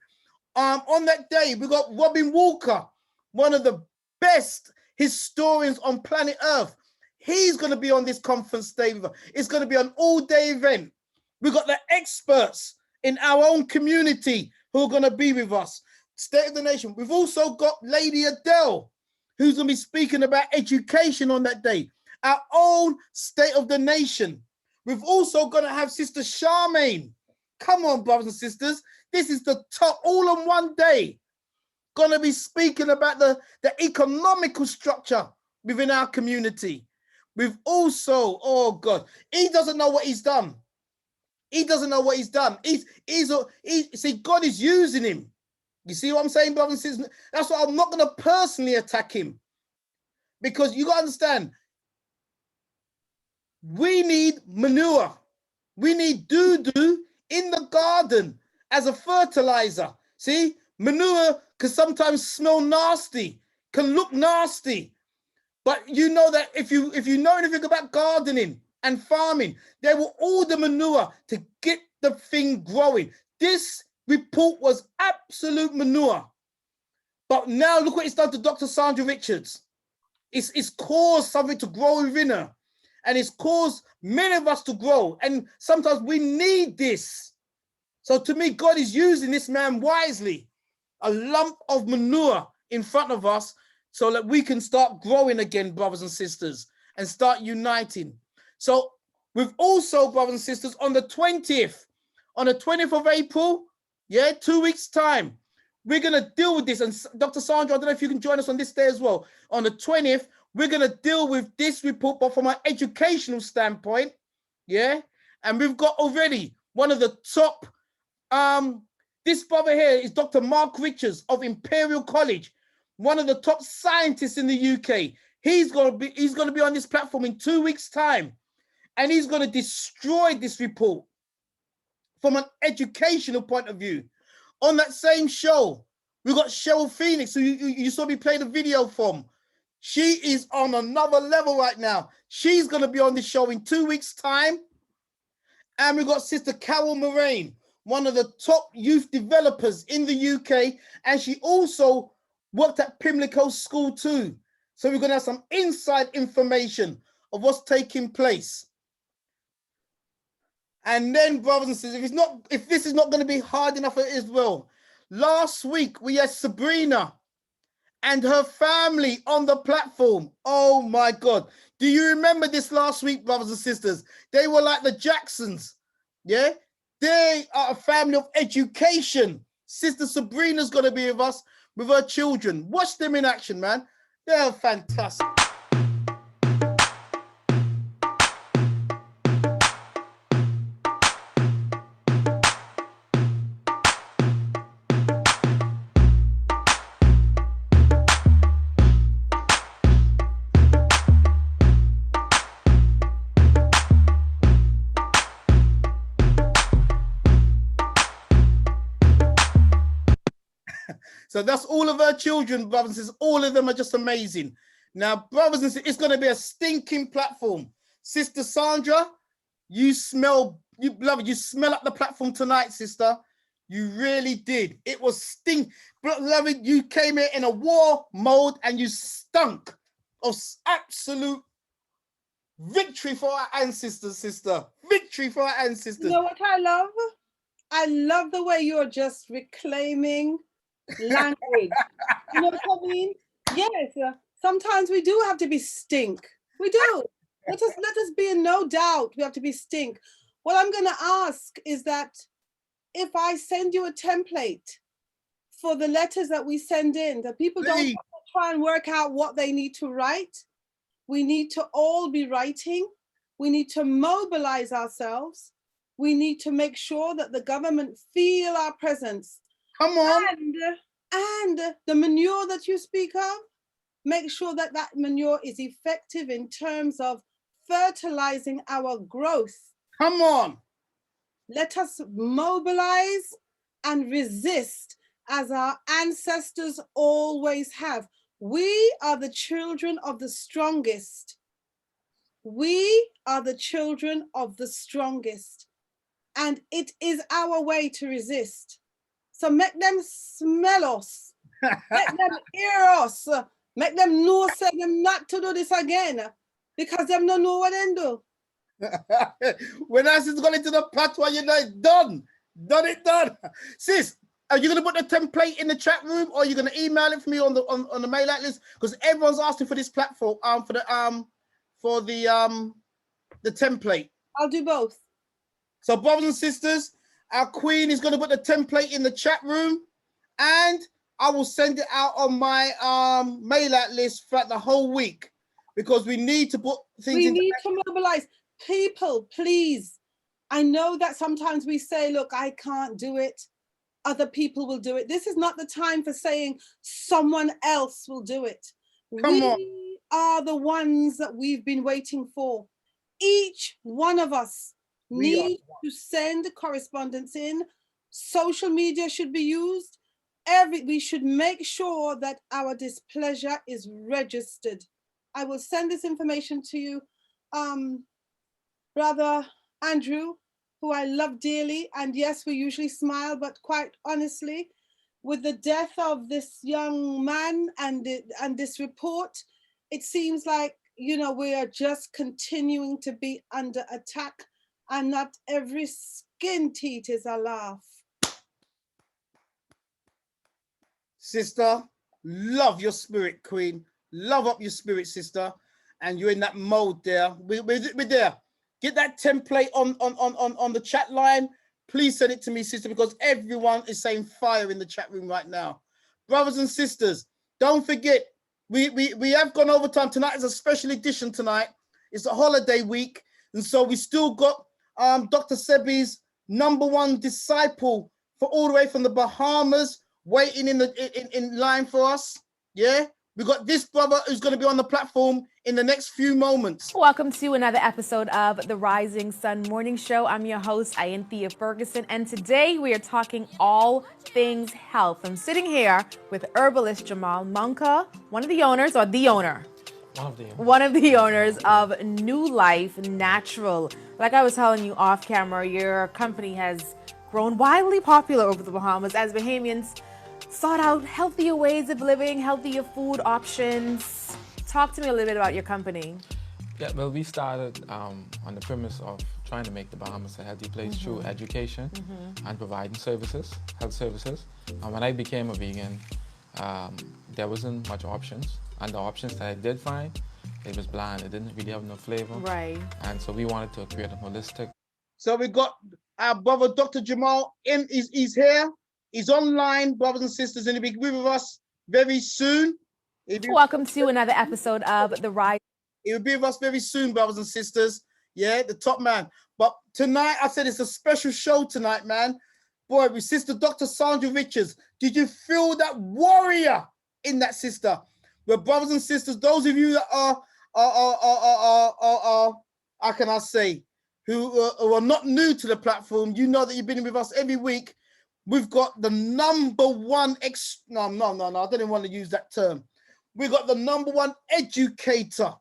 On that day, we got Robin Walker, one of the best historians on planet Earth. He's going to be on this conference day. It's going to be an all-day event. We've got the experts in our own community who are going to be with us. State of the Nation. We've also got Lady Adele, who's going to be speaking about education on that day. Our own State of the Nation. We've also got to have Sister Charmaine. Come on, brothers and sisters. This is the top, all on one day. Going to be speaking about the economical structure within our community. We've also, oh God, he doesn't know what he's done. He doesn't know what he's done. See, God is using him. You see what I'm saying, brothers and sisters? That's why I'm not going to personally attack him. Because you got to understand, we need manure. We need doo-doo in the garden as a fertilizer. See, manure can sometimes smell nasty, can look nasty. But you know that if you know anything about gardening and farming, they will order manure to get the thing growing. This report was absolute manure. But now look what it's done to Dr. Sandra Richards. It's caused something to grow within her. And it's caused many of us to grow. And sometimes we need this. So to me, God is using this man wisely. A lump of manure in front of us so that we can start growing again, brothers and sisters, and start uniting. So we've also, brothers and sisters, on the 20th of April, 2 weeks' time, we're going to deal with this. And Dr. Sandra, I don't know if you can join us on this day as well. On the 20th, we're going to deal with this report, but from an educational standpoint, yeah? And we've got already one of the top, this brother here is Dr. Mark Richards of Imperial College, one of the top scientists in the UK. He's going to be on this platform in 2 weeks' time, and he's going to destroy this report from an educational point of view. On that same show, we've got Cheryl Phoenix, who you saw me play the video from. She is on another level right now. She's going to be on this show in 2 weeks' time. And we've got Sister Carol Moraine, one of the top youth developers in the UK. And she also worked at Pimlico School too. So we're going to have some inside information of what's taking place. And then, brothers and sisters, if this is not going to be hard enough for Israel, last week we had Sabrina and her family on the platform. Oh my God. Do you remember this last week, brothers and sisters? They were like the Jacksons. Yeah. They are a family of education. Sister Sabrina's going to be with us. with her children. Watch them in action, man. They're fantastic. So that's all of her children, brothers and sisters. All of them are just amazing. Now, brothers and sisters, it's going to be a stinking platform. Sister Sandra, you smell up the platform tonight, sister. You really did. It was stink. Beloved, you came here in a war mode and you stunk of absolute victory for our ancestors, sister. Victory for our ancestors. You know what I love? I love the way you're just reclaiming language. You know what I mean? Yes. Sometimes we do have to be stink. We do. Let us be in no doubt. We have to be stink. What I'm going to ask is that if I send you a template for the letters that we send in, that people don't have to try and work out what they need to write. We need to all be writing. We need to mobilize ourselves. We need to make sure that the government feel our presence. Come on. And the manure that you speak of, make sure that that manure is effective in terms of fertilizing our growth. Come on. Let us mobilize and resist as our ancestors always have. We are the children of the strongest. We are the children of the strongest. And it is our way to resist. So make them smell us, make them hear us, make them know say them not to do this again, because them don't know what they do. When I sis got into the patois, you know it's done. Done. Sis, are you gonna put the template in the chat room, or are you gonna email it for me on the mail out list? Because everyone's asking for this platform, for the template. I'll do both. So brothers and sisters, our queen is going to put the template in the chat room, and I will send it out on my mail out list throughout the whole week, because we need to put things We need to mobilize people, please. I know that sometimes we say, look, I can't do it. Other people will do it. This is not the time for saying someone else will do it. We are the ones that we've been waiting for. Each one of us need to send correspondence in. Social media should be used. We should make sure that our displeasure is registered. I will send this information to you, Brother Andrew, who I love dearly. And yes, we usually smile, but quite honestly, with the death of this young man and this report, it seems like, you know, we are just continuing to be under attack. And not every skin teeth is a laugh. Sister, love your spirit, queen. Love up your spirit, sister. And you're in that mode there. We're there. Get that template on the chat line. Please send it to me, sister, because everyone is saying fire in the chat room right now. Brothers and sisters, don't forget, we have gone over time. Tonight is a special edition tonight. It's a holiday week. And so we still got Dr. Sebi's #1 disciple for all the way from the Bahamas waiting in line for us. Yeah, we got this brother who's going to be on the platform in the next few moments. Welcome to another episode of the Rising Sun Morning Show. I'm your host, Ianthea Ferguson, and today we are talking all things health. I'm sitting here with herbalist Jamaal Monka, one of the owners of New Life Natural. Like I was telling you off camera, your company has grown wildly popular over the Bahamas as Bahamians sought out healthier ways of living, healthier food options. Talk to me a little bit about your company. Yeah, well, we started on the premise of trying to make the Bahamas a healthy place through education and providing services, health services. And when I became a vegan, there wasn't much options. And the options that I did find, it was bland. It didn't really have no flavor. Right. And so we wanted to create a holistic. So we got our brother, Dr. Jamaal, he's here. He's online, brothers and sisters, and he'll be with us very soon. Welcome to another episode of The Rise. He will be with us very soon, brothers and sisters. Yeah, the top man. But tonight, I said it's a special show tonight, man. Boy, with Sister Dr. Sandra Richards, did you feel that warrior in that sister? Well, brothers and sisters, those of you that are how can I say, who are not new to the platform, you know that you've been with us every week. We've got the number one no, I don't even want to use that term. We've got the number one educator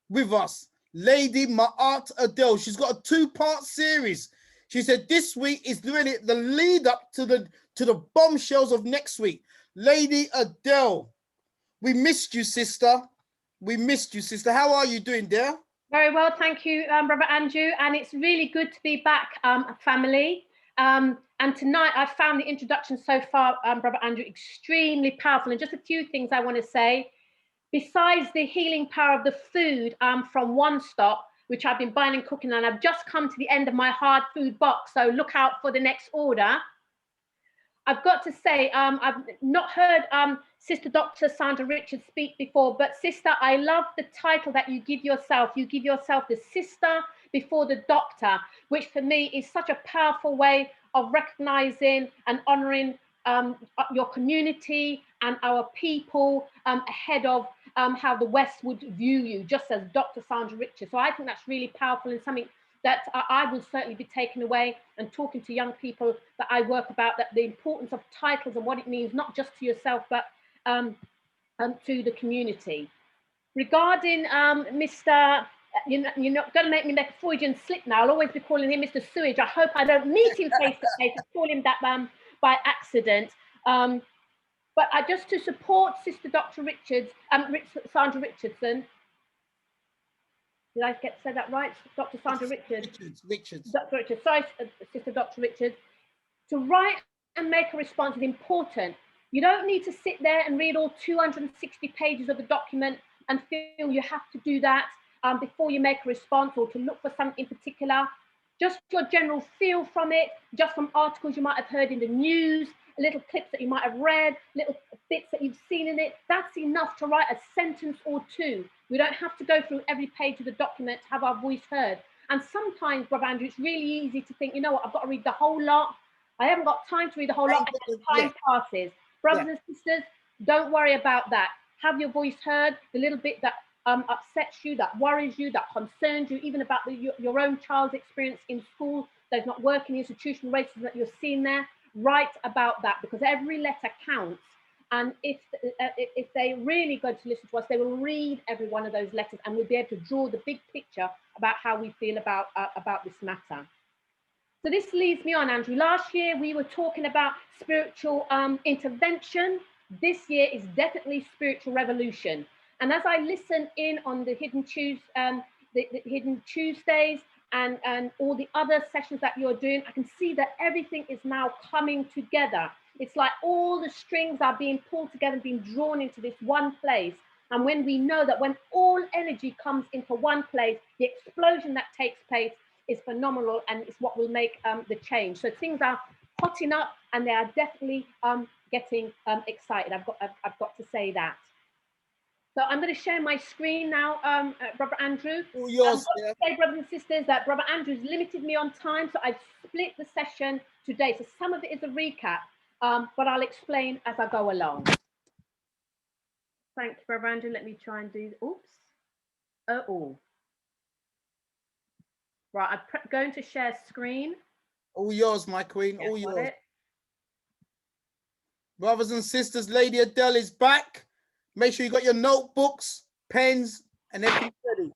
with us, Lady Ma'at Adele. She's got a 2-part series. She said this week is really the lead up to the bombshells of next week. Lady Adele, we missed you, sister. We missed you, sister. How are you doing, dear? Very well, thank you, Brother Andrew. And it's really good to be back, family. And tonight I found the introduction so far, Brother Andrew, extremely powerful. And just a few things I want to say. Besides the healing power of the food from One Stop, which I've been buying and cooking, and I've just come to the end of my hard food box, so look out for the next order. I've got to say, I've not heard Sister Dr. Sandra Richards speak before, but sister, I love the title that you give yourself. You give yourself the sister before the doctor, which for me is such a powerful way of recognizing and honoring your community and our people ahead of how the West would view you, just as Dr. Sandra Richards. So I think that's really powerful and something that I will certainly be taken away and talking to young people that I work about, that the importance of titles and what it means, not just to yourself, but to the community. Regarding Mr. You're not going to make me make a Freudian slip now. I'll always be calling him Mr. Sewage. I hope I don't meet him face to face and call him that by accident. But just to support Sister Dr. Richards, Sandra Richardson. Did I say that right? Dr. Sandra Richards. Richards. Dr. Richards. Sorry, Sister Dr. Richards. To write and make a response is important. You don't need to sit there and read all 260 pages of the document and feel you have to do that before you make a response, or to look for something in particular. Just your general feel from it, just from articles you might have heard in the news, little clips that you might have read, little bits that you've seen in it. That's enough to write a sentence or two. We don't have to go through every page of the document to have our voice heard. And sometimes, Brother Andrew, it's really easy to think, you know what, I've got to read the whole lot. I haven't got time to read the whole lot, and time passes. Brothers and sisters, don't worry about that. Have your voice heard, the little bit that upsets you, that worries you, that concerns you, even about your own child's experience in school, they're not working, institutional racism that you're seeing there. Write about that, because every letter counts. And if they really go to listen to us, they will read every one of those letters and we'll be able to draw the big picture about how we feel about this matter. So this leads me on, Andrew. Last year we were talking about spiritual intervention. This year is definitely spiritual revolution. And as I listen in on the Hidden Tuesdays and all the other sessions that you're doing, I can see that everything is now coming together. It's like all the strings are being pulled together and being drawn into this one place. And when we know that when all energy comes into one place, the explosion that takes place is phenomenal, and it's what will make the change. So things are hotting up and they are definitely getting excited. I've got to say that. So I'm going to share my screen now, Brother Andrew. Oh, yours, I've got to say, brothers and sisters, that Brother Andrew's limited me on time, so I've split the session today. So some of it is a recap, but I'll explain as I go along. Thank you, Brother Andrew. Let me try and do, oops. Oh. Right, I'm going to share screen. All yours, my queen, Yeah, all yours. it. Brothers and sisters, Lady Adele is back. Make sure you got your notebooks, pens, and everything ready.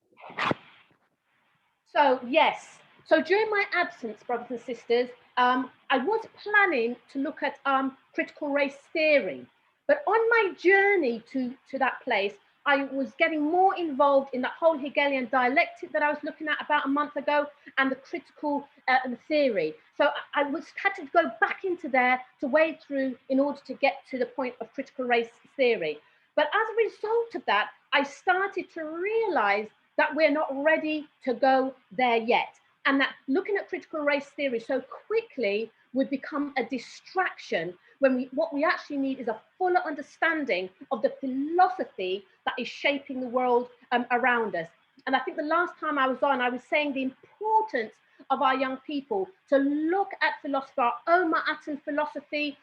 So, yes. So during my absence, brothers and sisters, I was planning to look at critical race theory. But on my journey to that place, I was getting more involved in that whole Hegelian dialectic that I was looking at about a month ago, and the critical theory. So I had to go back into there to wade through in order to get to the point of critical race theory. But as a result of that, I started to realize that we're not ready to go there yet. And that looking at critical race theory so quickly would become a distraction when what we actually need is a fuller understanding of the philosophy that is shaping the world around us. And I think the last time I was on, I was saying the importance of our young people to look at philosophy, our own Ma'atan philosophy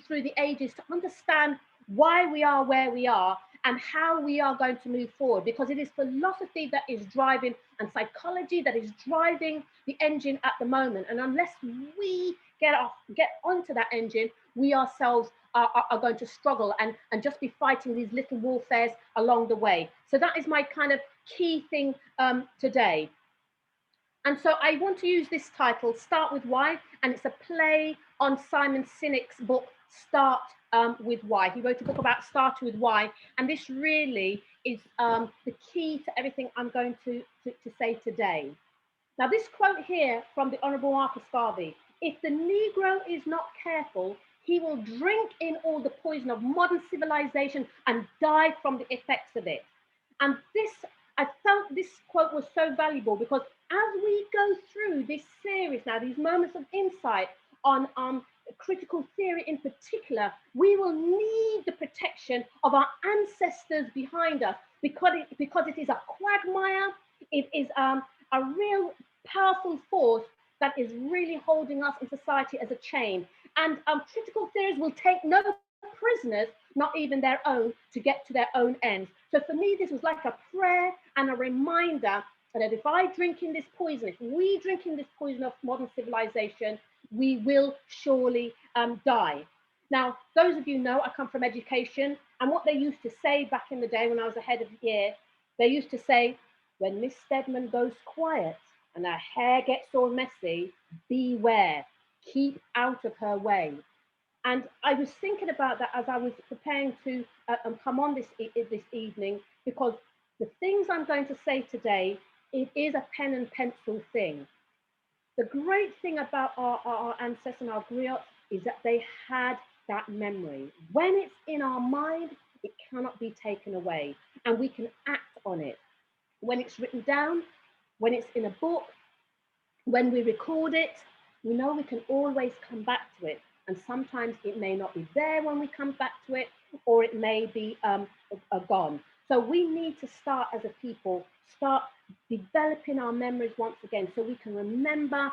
through the ages, to understand why we are where we are and how we are going to move forward, because it is philosophy that is driving and psychology that is driving the engine at the moment. And unless we get onto that engine, we ourselves are going to struggle and just be fighting these little warfares along the way. So that is my kind of key thing today. And so I want to use this title, Start With Why, and it's a play on Simon Sinek's book, Start With Why. He wrote a book about starting with why, and this really is the key to everything I'm going to say today. Now, this quote here from the Honourable Marcus Garvey: "If the Negro is not careful, he will drink in all the poison of modern civilization and die from the effects of it." And this, I felt this quote was so valuable, because as we go through this series now, these moments of insight on critical theory in particular, we will need the protection of our ancestors behind us, because it is a quagmire, it is a real powerful force that is really holding us in society as a chain. And critical theories will take no prisoners, not even their own, to get to their own ends. So for me, this was like a prayer and a reminder that if I drink in this poison, if we drink in this poison of modern civilization, we will surely die. Now, those of you know I come from education, and what they used to say back in the day when I was ahead of the year, they used to say, when Miss Stedman goes quiet and her hair gets all messy, beware, keep out of her way. And I was thinking about that as I was preparing to come on this evening, because the things I'm going to say today, it is a pen and pencil thing. The great thing about our ancestors and our griots is that they had that memory. When it's in our mind, it cannot be taken away, and we can act on it. When it's written down, when it's in a book, when we record it, we know we can always come back to it. And sometimes it may not be there when we come back to it, or it may be gone. So we need to start as a people, start developing our memories once again, so we can remember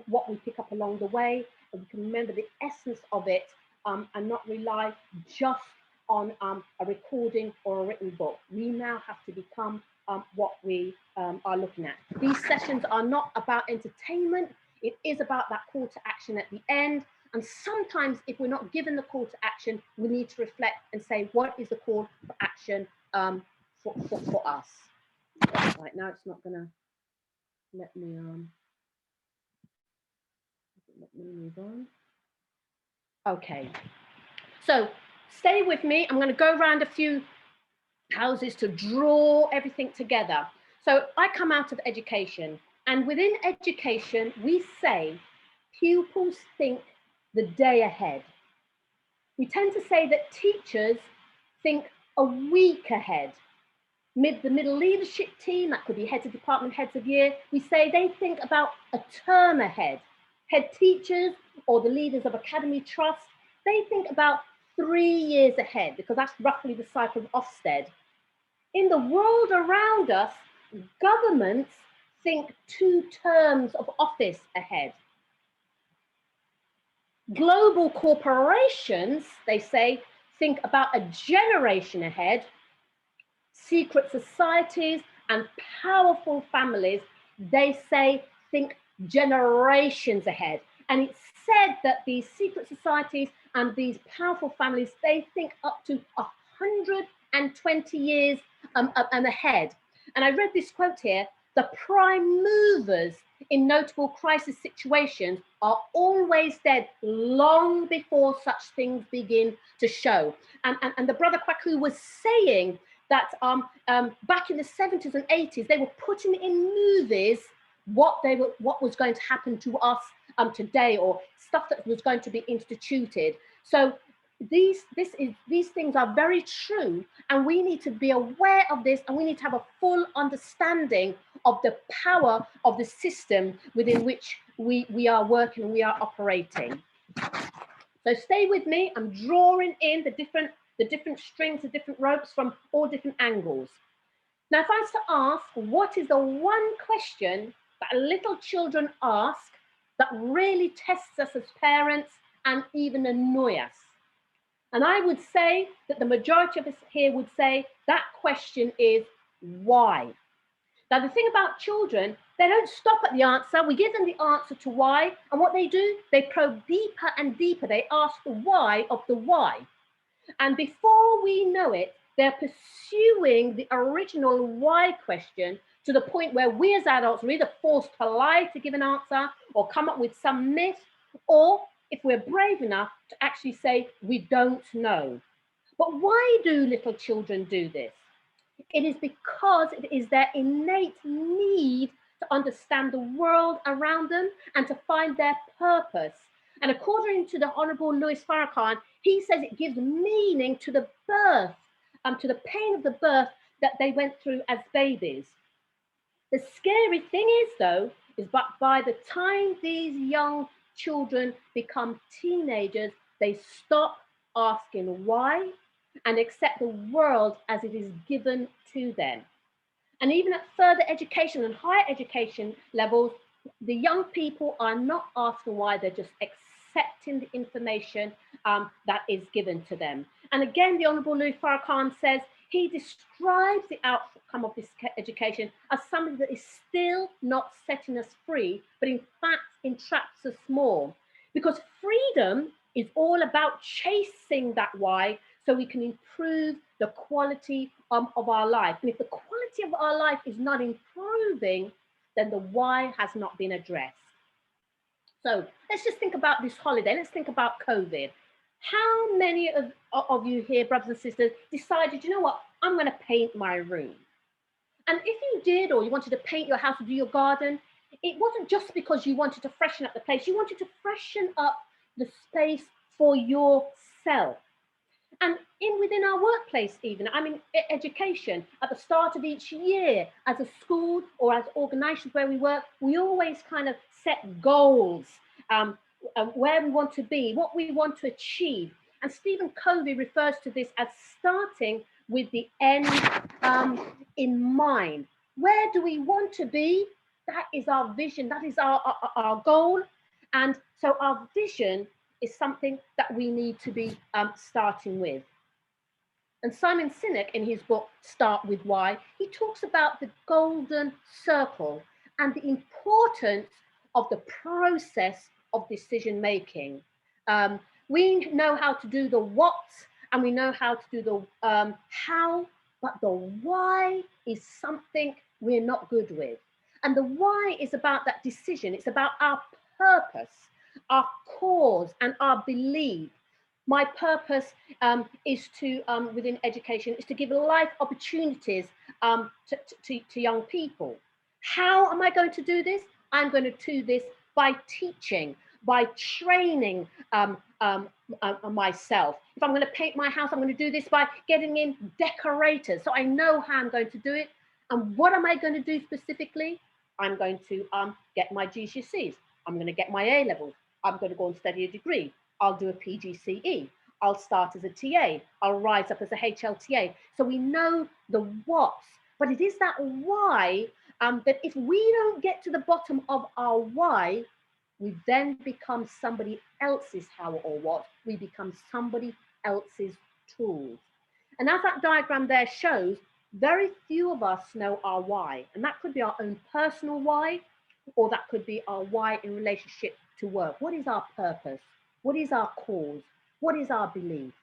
what we pick up along the way, and we can remember the essence of it, and not rely just on a recording or a written book. We now have to become what we are looking at. These sessions are not about entertainment. It is about that call to action at the end. And sometimes if we're not given the call to action, we need to reflect and say, what is the call for action for us? Right, now it's not gonna let me move on. Okay, so stay with me. I'm gonna go around a few houses to draw everything together. So I come out of education, and within education, we say pupils think the day ahead. We tend to say that teachers think a week ahead. The middle leadership team, that could be heads of department, heads of year, we say they think about a term ahead. Head teachers or the leaders of academy trusts, they think about 3 years ahead, because that's roughly the cycle of Ofsted. In the world around us, governments think 2 terms of office ahead. Global corporations, they say, think about a generation ahead. Secret societies and powerful families, they say, think generations ahead. And it's said that these secret societies and these powerful families, they think up to 120 years and ahead. And I read this quote here: the prime movers in notable crisis situations are always dead long before such things begin to show. And the brother Kwaku was saying that back in the 70s and 80s, they were putting in movies what was going to happen to us today, or stuff that was going to be instituted. So these things are very true, and we need to be aware of this, and we need to have a full understanding of the power of the system within which we are working, we are operating. So stay with me. I'm drawing in the different strings, the different ropes from all different angles. Now, if I was to ask, what is the one question that little children ask that really tests us as parents and even annoy us? And I would say that the majority of us here would say that question is why. Now, the thing about children, they don't stop at the answer. We give them the answer to why. And what they do, they probe deeper and deeper. They ask the why of the why. And before we know it, they're pursuing the original why question to the point where we as adults are either forced to lie to give an answer or come up with some myth, or if we're brave enough to actually say, we don't know. But why do little children do this? It is because it is their innate need to understand the world around them and to find their purpose. And according to the Honorable Louis Farrakhan, he says it gives meaning to the birth, to the pain of the birth that they went through as babies. The scary thing is, though, is but by the time these young children become teenagers, they stop asking why and accept the world as it is given to them. And even at further education and higher education levels, the young people are not asking why, they're just accepting the information that is given to them. And again, the Honorable Louis Farrakhan says he describes the outcome of this education as something that is still not setting us free, but in fact entraps us more. Because freedom is all about chasing that why, so we can improve the quality of our life. And if the quality of our life is not improving, then the why has not been addressed. So let's just think about this holiday. Let's think about COVID. How many of you here, brothers and sisters, decided, you know what, I'm going to paint my room? And if you did, or you wanted to paint your house or do your garden, it wasn't just because you wanted to freshen up the place. You wanted to freshen up the space for yourself. And within our workplace even, I mean, education, at the start of each year, as a school or as organizations where we work, we always kind of set goals, where we want to be, what we want to achieve. And Stephen Covey refers to this as starting with the end in mind. Where do we want to be? That is our vision, that is our goal. And so our vision is something that we need to be starting with. And Simon Sinek, in his book, Start With Why, he talks about the golden circle and the importance of the process of decision making. We know how to do the what, and we know how to do the how, but the why is something we're not good with. And the why is about that decision. It's about our purpose, our cause, and our belief. My purpose is to, within education, is to give life opportunities to young people. How am I going to do this? I'm going to do this by teaching, by training myself. If I'm going to paint my house, I'm going to do this by getting in decorators, so I know how I'm going to do it. And what am I going to do specifically? I'm going to get my GCSEs. I'm going to get my A levels. I'm going to go and study a degree. I'll do a PGCE. I'll start as a TA. I'll rise up as a HLTA. So we know the what's, but it is that why that if we don't get to the bottom of our why, we then become somebody else's how or what. We become somebody else's tools. And as that diagram there shows, very few of us know our why. And that could be our own personal why, or that could be our why in relationship to work. What is our purpose? What is our cause? What is our belief?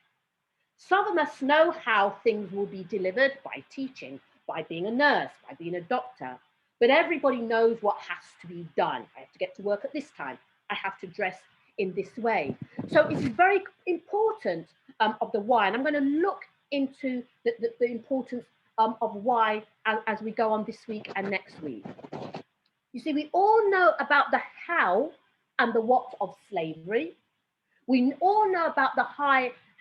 Some of us know how things will be delivered by teaching, by being a nurse, by being a doctor. But everybody knows what has to be done. I have to get to work at this time. I have to dress in this way. So it's very important of the why. And I'm going to look into the importance of why as we go on this week and next week. You see, we all know about the how and the what of slavery. We all know about the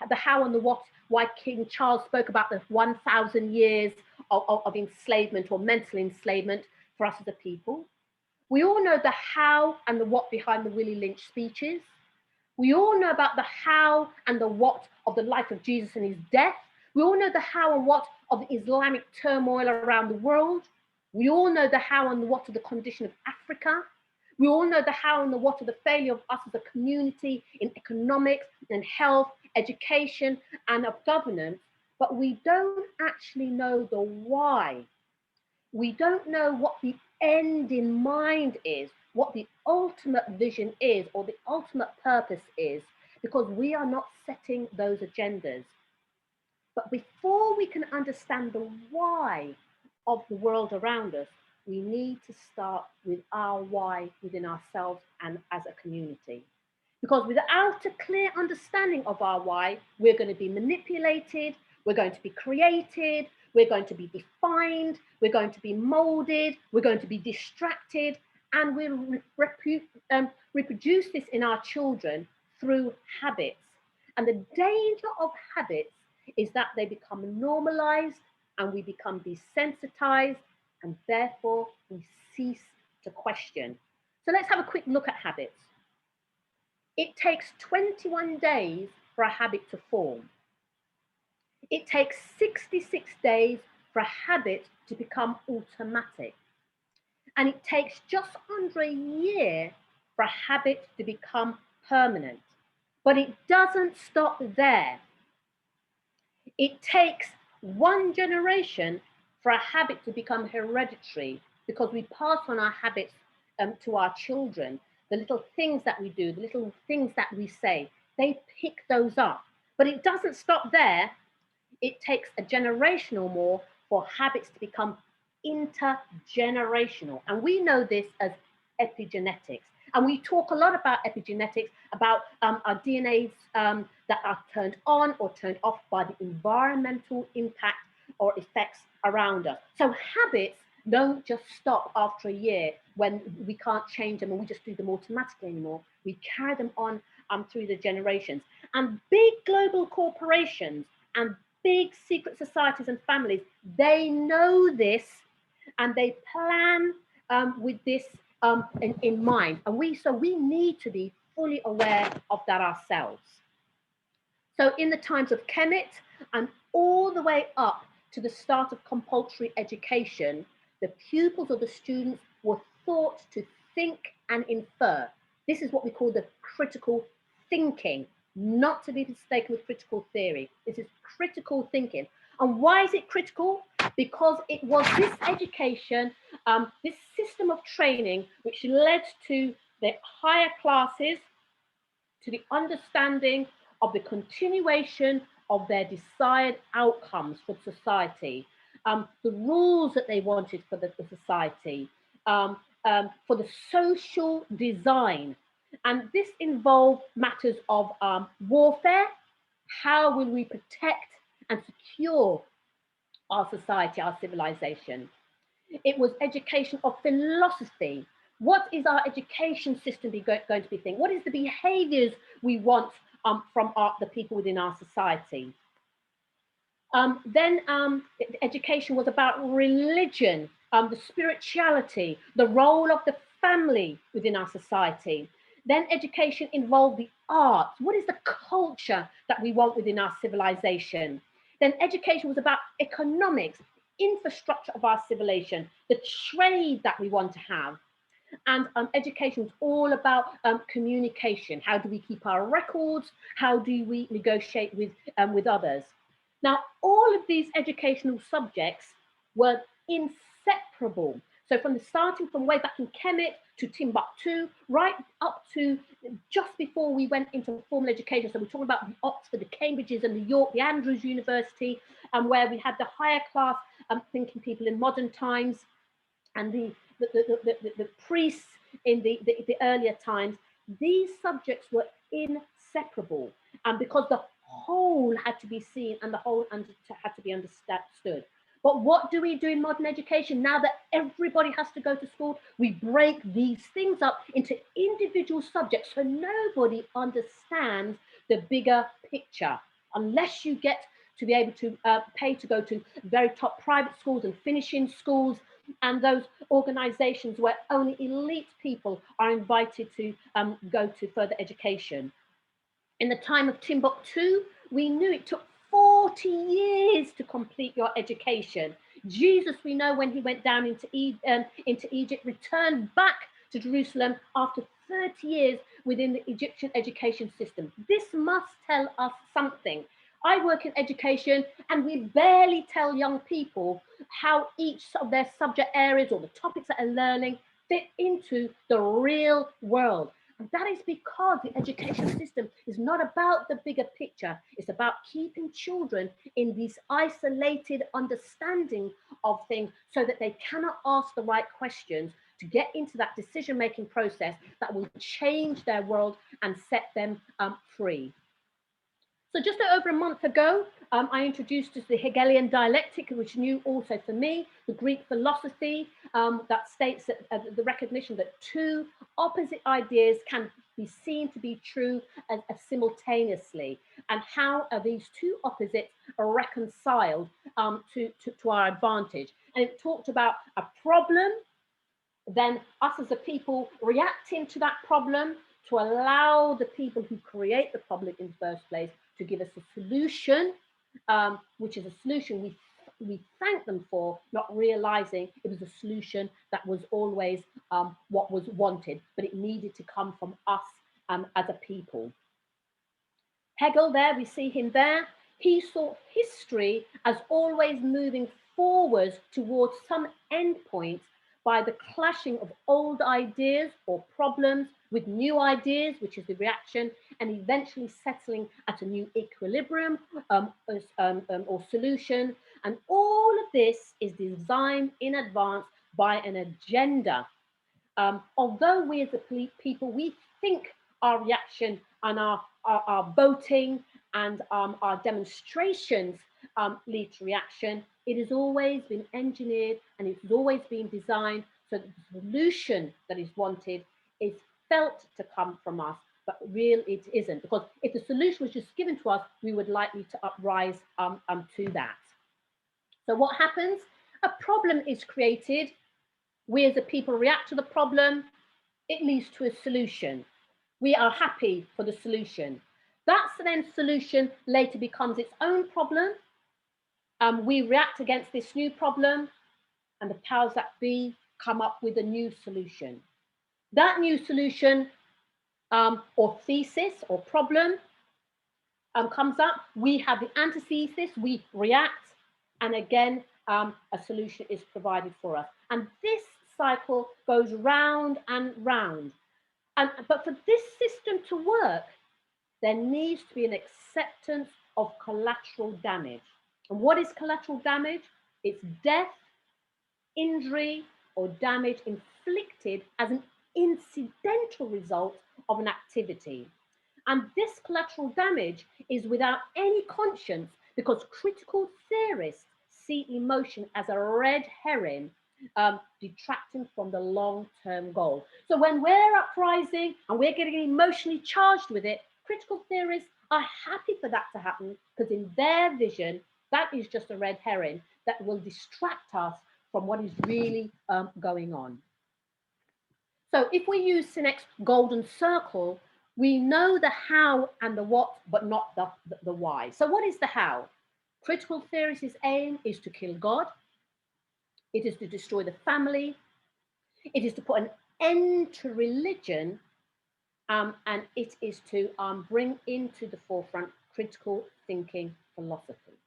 the how and the what, why King Charles spoke about the 1,000 years of enslavement or mental enslavement for us as a people. We all know the how and the what behind the Willie Lynch speeches. We all know about the how and the what of the life of Jesus and his death. We all know the how and what of the Islamic turmoil around the world. We all know the how and the what of the condition of Africa. We all know the how and the what of the failure of us as a community in economics and health, education, and of governance, but we don't actually know the why. We don't know what the end in mind is, what the ultimate vision is, or the ultimate purpose is, because we are not setting those agendas. But before we can understand the why of the world around us, we need to start with our why within ourselves and as a community. Because without a clear understanding of our why, we're going to be manipulated, we're going to be created, we're going to be defined, we're going to be molded, we're going to be distracted, and we'll reproduce this in our children through habits. And the danger of habits is that they become normalized and we become desensitized, and therefore we cease to question. So let's have a quick look at habits. It takes 21 days for a habit to form. It takes 66 days for a habit to become automatic. And it takes just under a year for a habit to become permanent. But it doesn't stop there. It takes one generation for a habit to become hereditary, because we pass on our habits to our children. The little things that we do, the little things that we say, they pick those up. But it doesn't stop there. It takes a generation or more for habits to become intergenerational. And we know this as epigenetics. And we talk a lot about epigenetics, about our DNAs that are turned on or turned off by the environmental impact or effects around us. So habits don't just stop after a year when we can't change them and we just do them automatically anymore. We carry them on through the generations. And big global corporations and big secret societies and families, they know this and they plan with this in mind. And so we need to be fully aware of that ourselves. So in the times of Kemet and all the way up to the start of compulsory education, the pupils or the students were taught to think and infer. This is what we call the critical thinking, not to be mistaken with critical theory. This is critical thinking. And why is it critical? Because it was this education, this system of training, which led to the higher classes, to the understanding of the continuation of their desired outcomes for society, the rules that they wanted for the society, for the social design. And this involved matters of warfare. How will we protect and secure our society, our civilization? It was education of philosophy. What is our education system going to be thinking? What is the behaviors we want from the people within our society? Then education was about religion, the spirituality, the role of the family within our society. Then education involved the arts. What is the culture that we want within our civilization? Then education was about economics, infrastructure of our civilization, the trade that we want to have. And education was all about communication. How do we keep our records? How do we negotiate with others? Now, all of these educational subjects were inseparable. So starting from way back in Kemet to Timbuktu, right up to just before we went into formal education. So we're talking about the Oxford, the Cambridges and the York, the Andrews University, where we had the higher class thinking people in modern times, and the priests in the earlier times. These subjects were inseparable, and because the whole had to be seen and the whole had to be understood. But what do we do in modern education? Now that everybody has to go to school, we break these things up into individual subjects so nobody understands the bigger picture. unless you get to be able to pay to go to very top private schools and finishing schools, and those organizations where only elite people are invited to go to further education. In the time of Timbuktu, we knew it took 40 years to complete your education. Jesus, we know when he went down into Egypt, returned back to Jerusalem after 30 years within the Egyptian education system. This must tell us something. I work in education, and we barely tell young people how each of their subject areas or the topics that they're learning fit into the real world. And that is because the education system is not about the bigger picture. It's about keeping children in this isolated understanding of things so that they cannot ask the right questions to get into that decision-making process that will change their world and set them free. So just over a month ago, I introduced the Hegelian dialectic, which new also for me, the Greek philosophy that states that the recognition that two opposite ideas can be seen to be true as simultaneously, and how are these two opposites are reconciled to our advantage. And it talked about a problem, then us as a people reacting to that problem to allow the people who create the problem in the first place to give us a solution, which is a solution we thank them for, not realizing it was a solution that was always what was wanted, but it needed to come from us as a people. Hegel there, we see him there, he saw history as always moving forwards towards some endpoint by the clashing of old ideas or problems with new ideas, which is the reaction, and eventually settling at a new equilibrium or solution. And all of this is designed in advance by an agenda. Although we as a people, we think our reaction and our voting and our demonstrations lead to reaction, it has always been engineered and it's always been designed so that the solution that is wanted is felt to come from us, but real it isn't. Because if the solution was just given to us, we would likely to uprise to that. So what happens? A problem is created. We as a people react to the problem. It leads to a solution. We are happy for the solution. That then solution later becomes its own problem. We react against this new problem, and the powers that be come up with a new solution. That new solution or thesis or problem comes up. We have the antithesis, we react, and again, a solution is provided for us. And this cycle goes round and round. But for this system to work, there needs to be an acceptance of collateral damage. And what is collateral damage? It's death, injury, or damage inflicted as an incidental result of an activity. And this collateral damage is without any conscience, because critical theorists see emotion as a red herring, detracting from the long-term goal. So when we're uprising and we're getting emotionally charged with it, critical theorists are happy for that to happen, because in their vision, that is just a red herring that will distract us from what is really going on. So if we use Sinek's golden circle, we know the how and the what, but not the why. So what is the how? Critical theorists' aim is to kill God. It is to destroy the family. It is to put an end to religion. And it is to bring into the forefront critical thinking philosophy.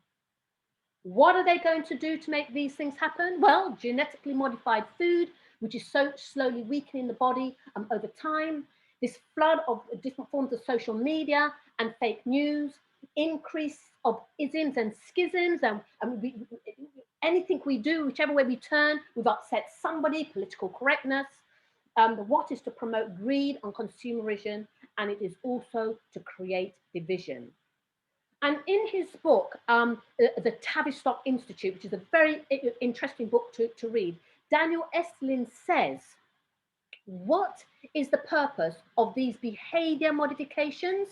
What are they going to do to make these things happen? Well, genetically modified food, which is so slowly weakening the body over time, this flood of different forms of social media and fake news, increase of isms and schisms, and anything we do, whichever way we turn, we've upset somebody, political correctness. The what is to promote greed and consumerism, and it is also to create division. And in his book, the Tavistock Institute, which is a very interesting book to read, Daniel Estlin says, what is the purpose of these behavior modifications?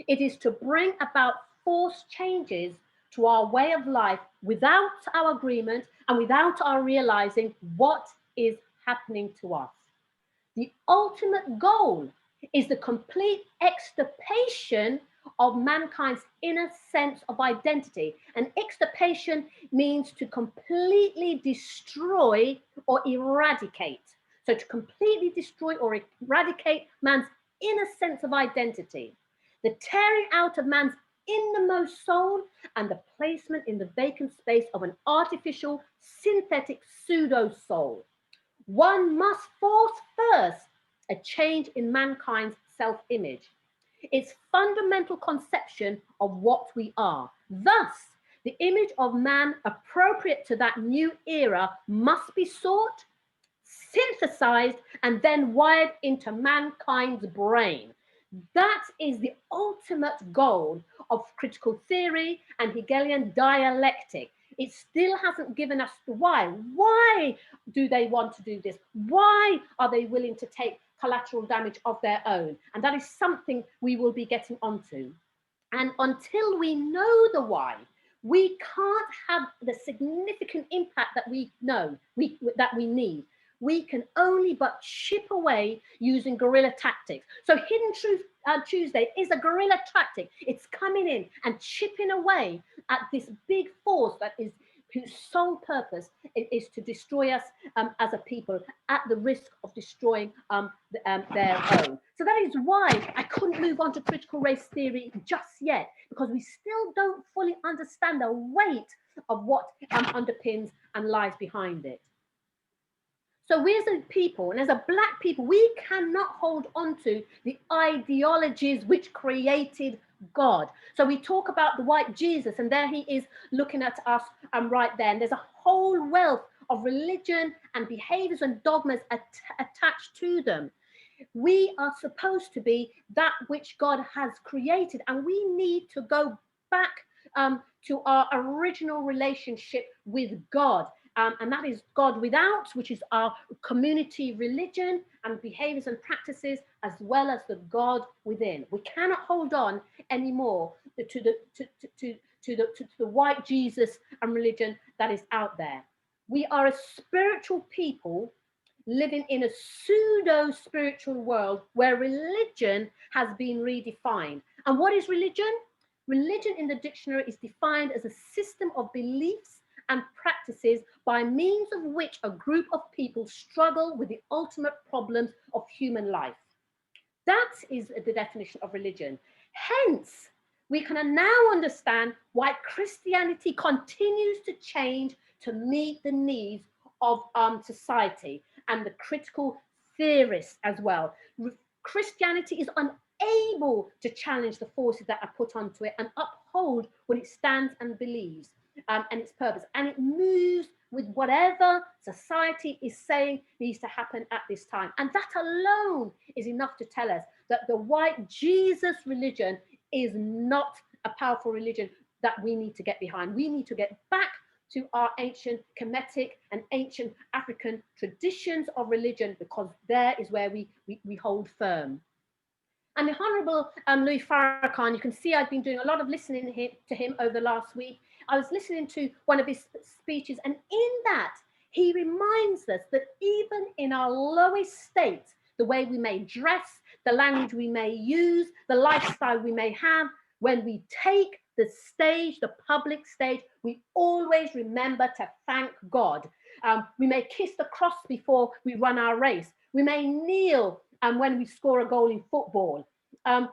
It is to bring about force changes to our way of life without our agreement and without our realizing what is happening to us. The ultimate goal is the complete extirpation of mankind's inner sense of identity. And extirpation means to completely destroy or eradicate. So to completely destroy or eradicate man's inner sense of identity, the tearing out of man's innermost soul and the placement in the vacant space of an artificial, synthetic pseudo soul. One must force first a change in mankind's self-image, its fundamental conception of what we are. Thus, the image of man appropriate to that new era must be sought, synthesized, and then wired into mankind's brain. That is the ultimate goal of critical theory and Hegelian dialectic. It still hasn't given us the why. Why do they want to do this? Why are they willing to take collateral damage of their own? And that is something we will be getting onto. And until we know the why, we can't have the significant impact that we know that we need. We can only but chip away using guerrilla tactics. So Hidden Truth Tuesday is a guerrilla tactic. It's coming in and chipping away at this big force that is whose sole purpose is to destroy us as a people at the risk of destroying their own. So that is why I couldn't move on to critical race theory just yet, because we still don't fully understand the weight of what underpins and lies behind it. So we as a people, and as a Black people, we cannot hold on to the ideologies which created God. So we talk about the white Jesus, and there he is looking at us right there. And there's a whole wealth of religion and behaviors and dogmas attached to them. We are supposed to be that which God has created, and we need to go back to our original relationship with God. And that is God without, which is our community religion and behaviors and practices, as well as the God within. We cannot hold on anymore to the white Jesus and religion that is out there. We are a spiritual people living in a pseudo-spiritual world where religion has been redefined. And what is religion? Religion in the dictionary is defined as a system of beliefs and practices by means of which a group of people struggle with the ultimate problems of human life. That is the definition of religion. Hence, we can now understand why Christianity continues to change to meet the needs of society and the critical theorists as well. Christianity is unable to challenge the forces that are put onto it and uphold what it stands and believes. And its purpose, and it moves with whatever society is saying needs to happen at this time. And that alone is enough to tell us that the white Jesus religion is not a powerful religion that we need to get behind. We need to get back to our ancient Kemetic and ancient African traditions of religion, because there is where we hold firm. And the Honourable Louis Farrakhan, you can see I've been doing a lot of listening to him over the last week. I was listening to one of his speeches, and in that, he reminds us that even in our lowest state, the way we may dress, the language we may use, the lifestyle we may have, when we take the stage, the public stage, we always remember to thank God. We may kiss the cross before we run our race. We may kneel when we score a goal in football.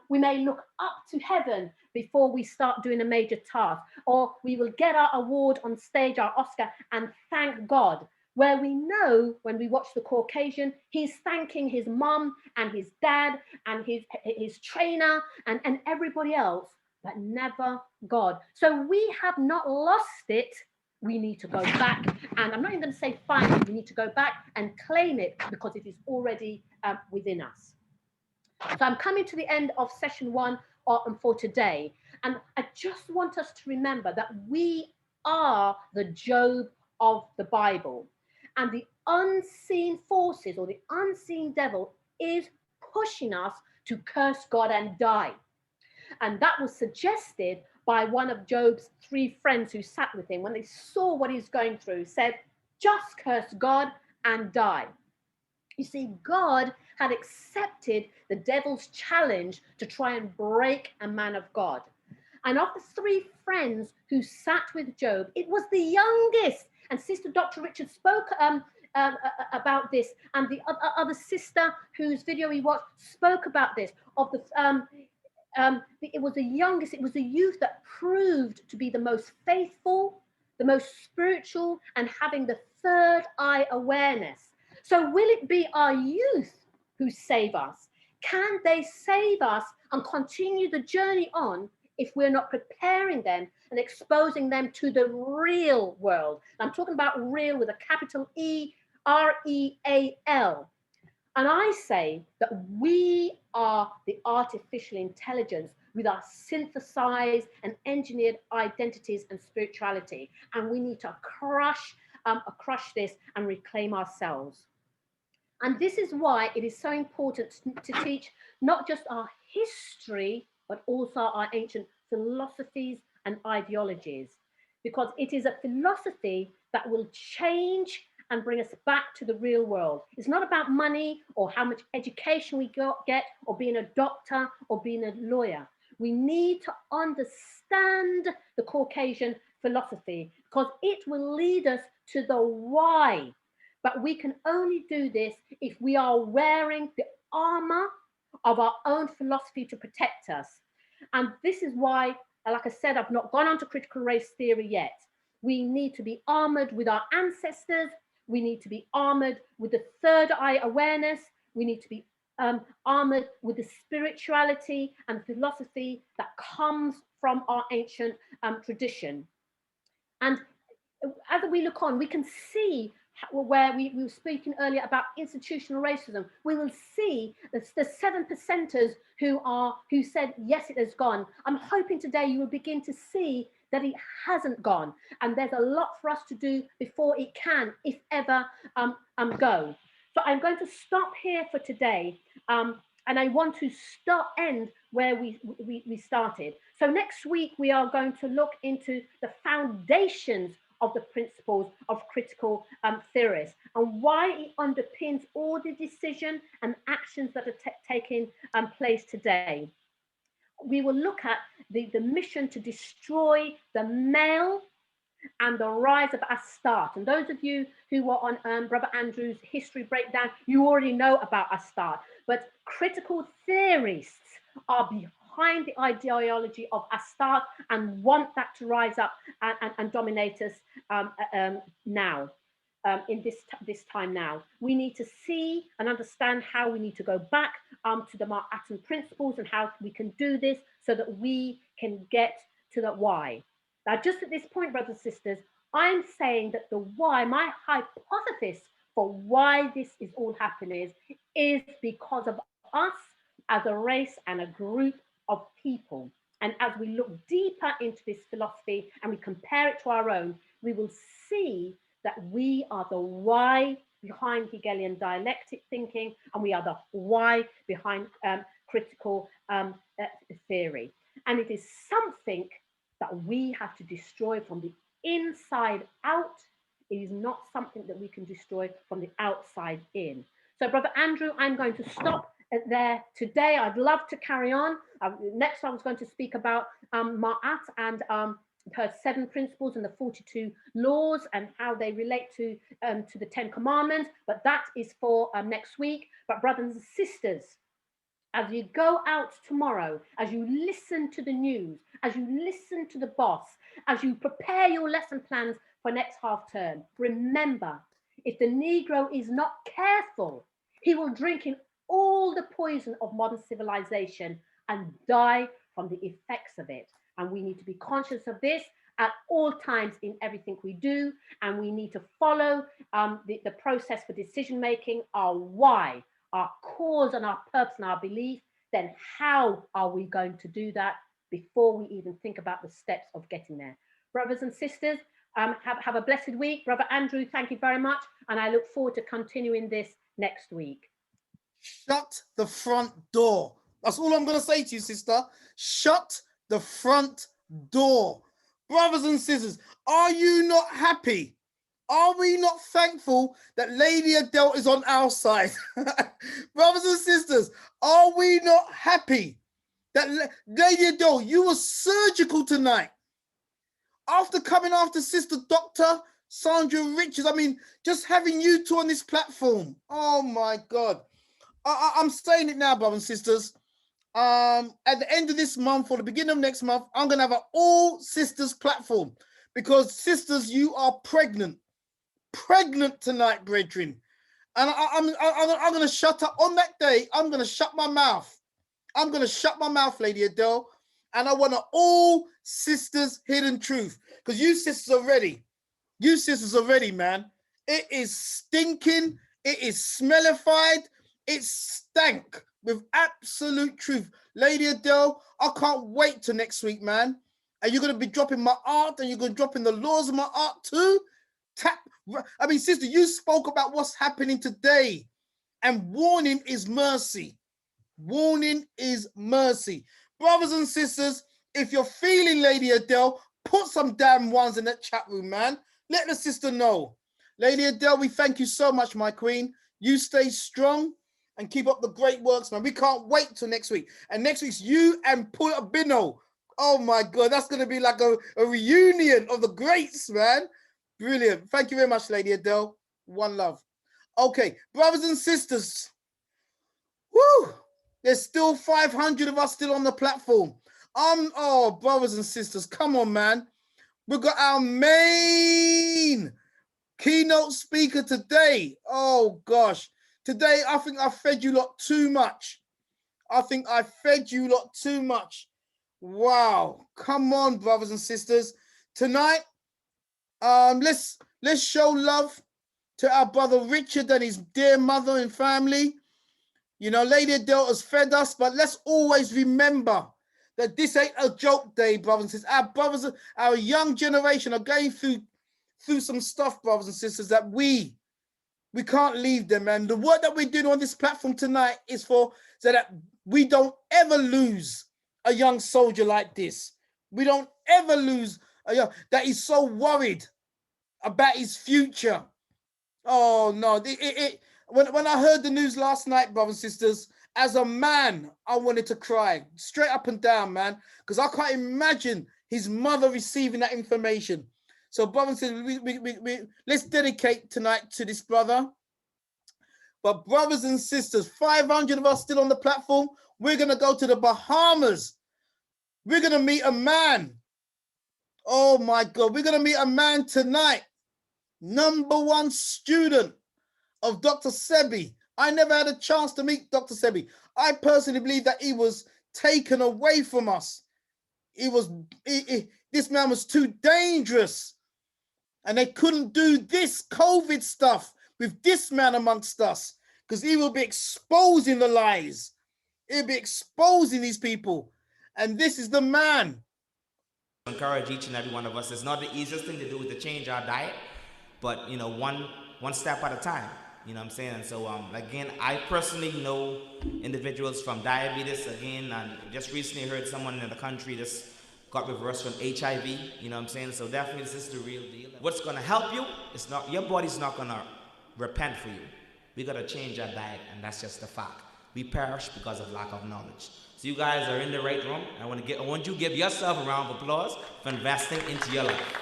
We may look up to heaven before we start doing a major task, or we will get our award on stage, our Oscar, and thank God. Where we know when we watch the Caucasian, he's thanking his mom and his dad and his trainer and everybody else, but never God. So we have not lost it. We need to go back, and I'm not even going to say find it. We need to go back and claim it, because it is already within us. So I'm coming to the end of session 1 for today, and I just want us to remember that we are the Job of the Bible, and the unseen forces or the unseen devil is pushing us to curse God and die. And that was suggested by one of Job's 3 friends who sat with him, when they saw what he's going through, said, just curse God and die. You see, God had accepted the devil's challenge to try and break a man of God. And of the 3 friends who sat with Job, it was the youngest. And Sister Dr. Richard spoke about this, and the other sister whose video we watched spoke about this. It was the youngest, it was the youth that proved to be the most faithful, the most spiritual, and having the third eye awareness. So will it be our youth who save us? Can they save us and continue the journey on if we're not preparing them and exposing them to the real world? I'm talking about real with a capital E, R-E-A-L. And I say that we are the artificial intelligence with our synthesized and engineered identities and spirituality. And we need to crush this and reclaim ourselves. And this is why it is so important to teach not just our history, but also our ancient philosophies and ideologies, because it is a philosophy that will change and bring us back to the real world. It's not about money or how much education we get or being a doctor or being a lawyer. We need to understand the Caucasian philosophy because it will lead us to the why. But we can only do this if we are wearing the armor of our own philosophy to protect us. And this is why, like I said, I've not gone on to critical race theory yet. We need to be armored with our ancestors. We need to be armored with the third eye awareness. We need to be armored with the spirituality and philosophy that comes from our ancient tradition. And as we look on, we can see where we were speaking earlier about institutional racism. We will see the 7%ers who said, yes, it has gone. I'm hoping today you will begin to see that it hasn't gone. And there's a lot for us to do before it can, if ever, go. So I'm going to stop here for today. And I want to end where we started. So next week, we are going to look into the foundations of the principles of critical theorists and why it underpins all the decisions and actions that are taking place today. We will look at the mission to destroy the male and the rise of Astarte. And those of you who were on Brother Andrew's history breakdown, you already know about Astarte. But critical theorists are behind the ideology of Astarte and want that to rise up and dominate us now. In this time now, we need to see and understand how we need to go back to the Mark-Atom principles and how we can do this so that we can get to the why. Now, just at this point, brothers and sisters, I'm saying that the why, my hypothesis for why this is all happening is because of us as a race and a group of people. And as we look deeper into this philosophy and we compare it to our own, we will see that we are the why behind Hegelian dialectic thinking, and we are the why behind critical theory. And it is something that we have to destroy from the inside out. It is not something that we can destroy from the outside in. So, Brother Andrew, I'm going to stop there today. I'd love to carry on. Next, I was going to speak about Ma'at and her 7 principles and the 42 laws and how they relate to the 10 commandments, but that is for next week. But brothers and sisters, as you go out tomorrow, as you listen to the news, as you listen to the boss, as you prepare your lesson plans for next half term, remember, if the Negro is not careful, he will drink in all the poison of modern civilization and die from the effects of it. And we need to be conscious of this at all times in everything we do. And we need to follow the process for decision making, our why, our cause and our purpose and our belief. Then how are we going to do that before we even think about the steps of getting there? Brothers and sisters, have a blessed week. Brother Andrew, thank you very much. And I look forward to continuing this next week. Shut the front door. That's all I'm going to say to you, sister. Shut the front door. Brothers and sisters, are you not happy? Are we not thankful that Lady Adele is on our side? Brothers and sisters, are we not happy that Lady Adele, you were surgical tonight? After coming after Sister Dr. Sandra Richards, I mean, just having you two on this platform. Oh my God. I'm saying it now, brothers and sisters. At the end of this month or the beginning of next month, I'm going to have an all sisters platform because sisters, you are pregnant tonight, brethren. And I'm going to shut up on that day. I'm going to shut my mouth. I'm going to shut my mouth, Lady Adele. And I want an all sisters hidden truth because you sisters are ready. You sisters are ready, man. It is stinking. It is smellified. It stank with absolute truth. Lady Adele, I can't wait till next week, man. And you're going to be dropping my art and you're going to drop in the laws of my art too. I mean, sister, you spoke about what's happening today. And warning is mercy. Warning is mercy. Brothers and sisters, if you're feeling Lady Adele, put some damn ones in that chat room, man. Let the sister know. Lady Adele, we thank you so much, my queen. You stay strong and keep up the great works, man. We can't wait till next week. And next week's you and Bino. Oh my God, that's going to be like a reunion of the greats, man. Brilliant. Thank you very much, Lady Adele. One love. Okay, brothers and sisters. Woo! There's still 500 of us still on the platform. Oh, brothers and sisters, come on, man. We've got our main keynote speaker today. Oh, gosh. Today, I think I fed you lot too much. Wow. Come on, brothers and sisters. Tonight, let's show love to our brother Richard and his dear mother and family. You know, Lady Adele has fed us, but let's always remember that this ain't a joke day, brothers and sisters. Our brothers, our young generation are going through some stuff, brothers and sisters, that we can't leave them. And the work that we're doing on this platform tonight is so that we don't ever lose a young soldier like this. We don't ever lose a young that is so worried about his future. Oh no! When I heard the news last night, brothers and sisters, as a man, I wanted to cry straight up and down, man, because I can't imagine his mother receiving that information. So, brothers and sisters, let's dedicate tonight to this brother. But brothers and sisters, 500 of us still on the platform. We're gonna go to the Bahamas. We're gonna meet a man. Oh my God, we're gonna meet a man tonight. #1 student of Dr. Sebi. I never had a chance to meet Dr. Sebi. I personally believe that he was taken away from us. This man was too dangerous. And they couldn't do this COVID stuff with this man amongst us because he will be exposing the lies. He'll be exposing these people. And this is the man. Encourage each and every one of us. It's not the easiest thing to do is to change our diet, but, you know, one step at a time. You know what I'm saying? And so, again, I personally know individuals from diabetes, again, and just recently heard someone in the country just got reversed from HIV, you know what I'm saying? So definitely this is the real deal. What's gonna help you, it's not, your body's not gonna repent for you. We gotta change our diet, and that's just a fact. We perish because of lack of knowledge. So you guys are in the right room. I want you to give yourself a round of applause for investing into your life.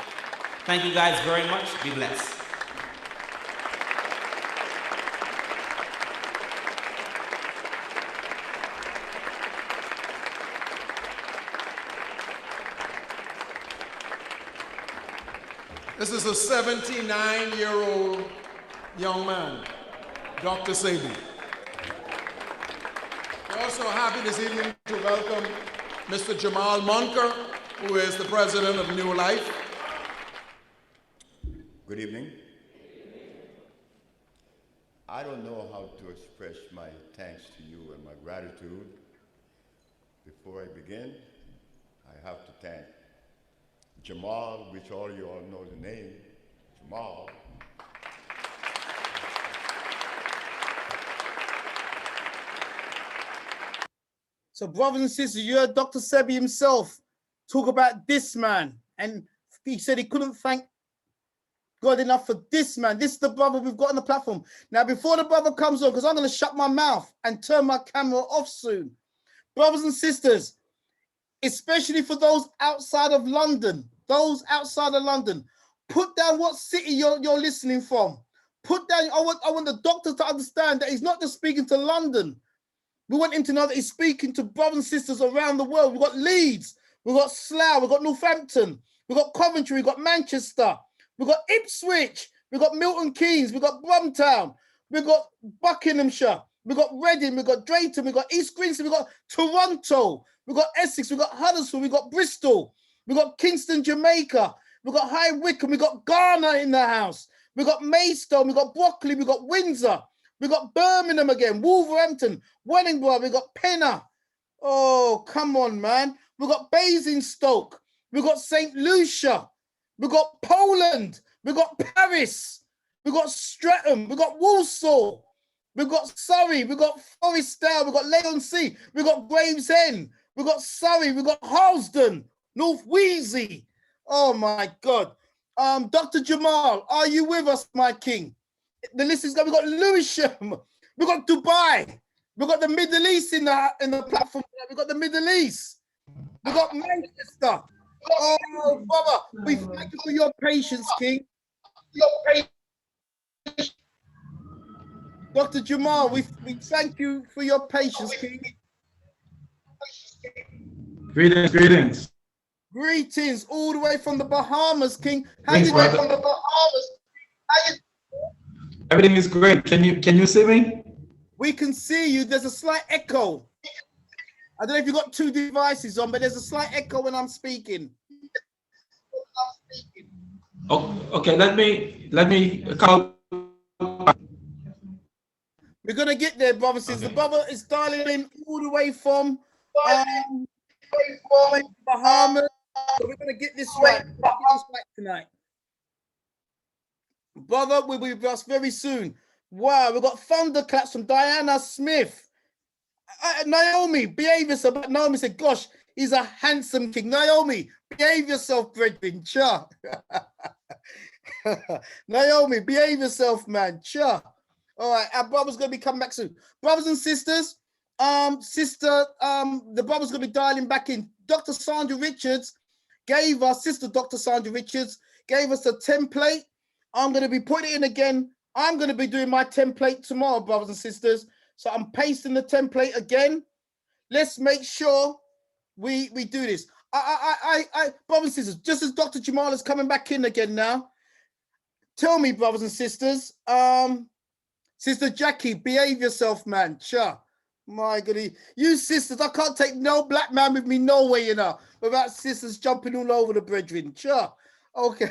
Thank you guys very much. Be blessed. This is a 79-year-old young man, Dr. Sebi. We're also happy this evening to welcome Mr. Jamaal Munker, who is the president of New Life. Good evening. I don't know how to express my thanks to you and my gratitude. Before I begin, I have to thank Jamaal, which all you all know the name, Jamaal. So brothers and sisters, you heard Dr. Sebi himself. talk about this man. And he said he couldn't thank God enough for this man. This is the brother we've got on the platform. Now, before the brother comes on, because I'm going to shut my mouth and turn my camera off soon. Brothers and sisters, especially for those outside of London, put down what city you're listening from. Put down, I want the doctor to understand that he's not just speaking to London. We want him to know that he's speaking to brothers and sisters around the world. We've got Leeds, we've got Slough, we've got Northampton, we've got Coventry, we've got Manchester, we've got Ipswich, we've got Milton Keynes, we've got Brumtown, we've got Buckinghamshire, we've got Reading, we've got Drayton, we've got East Grinstead, we've got Toronto, we've got Essex, we've got Huddersfield, we've got Bristol, we've got Kingston, Jamaica, we've got High Wycombe, we've got Ghana in the house, we've got Maidstone, we've got Brockley, we've got Windsor, we've got Birmingham again, Wolverhampton, Wellingborough, we've got Penna. Oh, come on, man. We've got Basingstoke, we've got St. Lucia, we've got Poland, we've got Paris, we've got Streatham, we've got Walsall, we've got Surrey, we've got Forestdale, we've got Leigh-on-Sea, we've got Gravesend, we've got Surrey, we've got Harlesden, North Wheezy. Oh my God. Dr. Jamaal, are you with us, my king? The list is going. We've got Lewisham, we've got Dubai, we've got the Middle East in the platform. We've got the Middle East, we've got Manchester. Oh, brother, we thank you for your patience, King. Dr. Jamaal, we thank you for your patience, King. Greetings, greetings. Greetings all the way from the Bahamas, King. Thanks, brother. Everything is great. Can you see me? We can see you. There's a slight echo. I don't know if you've got two devices on, but there's a slight echo when I'm speaking. Oh, okay, let me call. We're gonna get there, brother. Since the brother is dialing in all the way from Bahamas, so we're gonna get this right. Tonight, brother. We'll be with us very soon. Wow, we've got thunderclaps from Diana Smith. Naomi, behave yourself. But Naomi said, "Gosh, he's a handsome king." Naomi, behave yourself, brethren. Cha. Naomi, behave yourself, man. Cha. All right, our brother's gonna be coming back soon. Brothers and sisters, the brother's gonna be dialing back in. Dr. Sandra Richards gave us, Sister Dr. Sandra Richards gave us a template. I'm gonna be putting it in again. I'm gonna be doing my template tomorrow, brothers and sisters. So I'm pasting the template again. Let's make sure we do this. Brothers and sisters, just as Dr. Jamaal is coming back in again now, tell me, brothers and sisters, Sister Jackie, behave yourself, man. Sure. My goodness. You sisters, I can't take no black man with me no way, you know, without sisters jumping all over the brethren. Sure. Okay.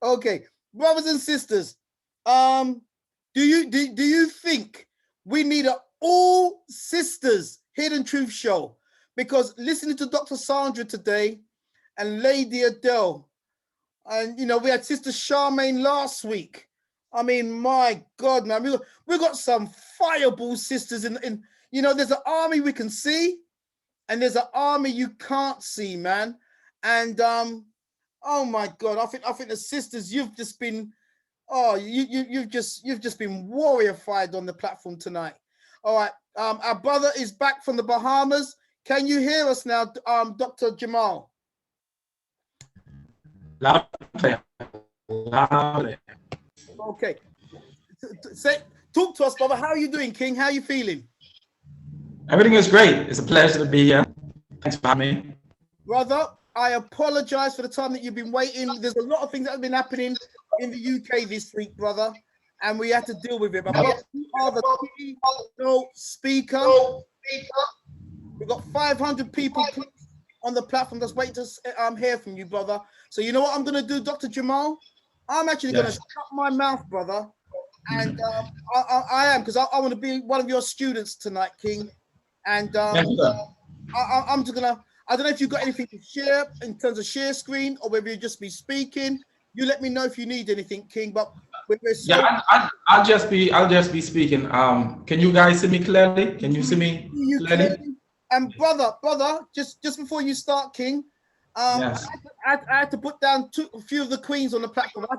Okay. Brothers and sisters, do you think we need an all sisters Hidden Truth show? Because listening to Dr. Sandra today and Lady Adele, and you know, we had Sister Charmaine last week. I mean, my God, man, we got some fireball sisters in, you know, there's an army we can see and there's an army you can't see, man. And oh my God, I think the sisters, you've just been, oh, you've just been warriorified on the platform tonight. All right, our brother is back from the Bahamas. Can you hear us now, Dr. Jamaal? Loud and clear. Loud. Okay. Talk to us, brother. How are you doing, King? How are you feeling? Everything is great. It's a pleasure to be here. Thanks for having me. Brother, I apologize for the time that you've been waiting. There's a lot of things that have been happening in the UK this week, brother, and we had to deal with it. But you are the keynote speaker. We've got 500 people on the platform that's waiting to hear from you, brother. So you know what I'm going to do, Dr. Jamaal? I'm actually going to shut my mouth, brother. And I am, because I want to be one of your students tonight, King. And I'm just going to, I don't know if you've got anything to share in terms of share screen or whether you just be speaking. You let me know if you need anything, King. But I'll just be speaking. Can you guys see me clearly? Can you see me clearly? And brother, just before you start, King, Yes. I had to put down a few of the queens on the platform. I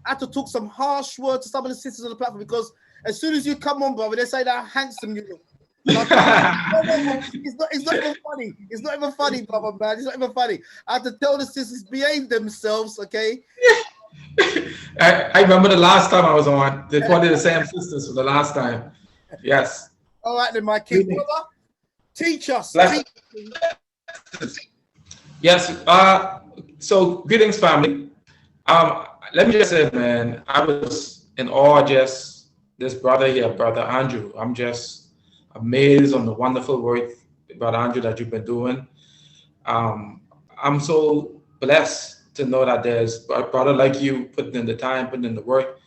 had to talk some harsh words to some of the sisters on the platform because as soon as you come on, brother, they say how handsome you look. No, it's not even funny. It's not even funny, brother, man. It's not even funny. I have to tell the sisters behave themselves, okay? I remember the last time I was on. They're probably the same sisters for the last time. Yes. All right then, my king, brother. Teach us. Yes. So greetings, family. Let me just say, man, I was in awe just this brother here, Brother Andrew. I'm just amazed on the wonderful work, Brother Andrew, that you've been doing. I'm so blessed to know that there's a brother like you putting in the time, putting in the work.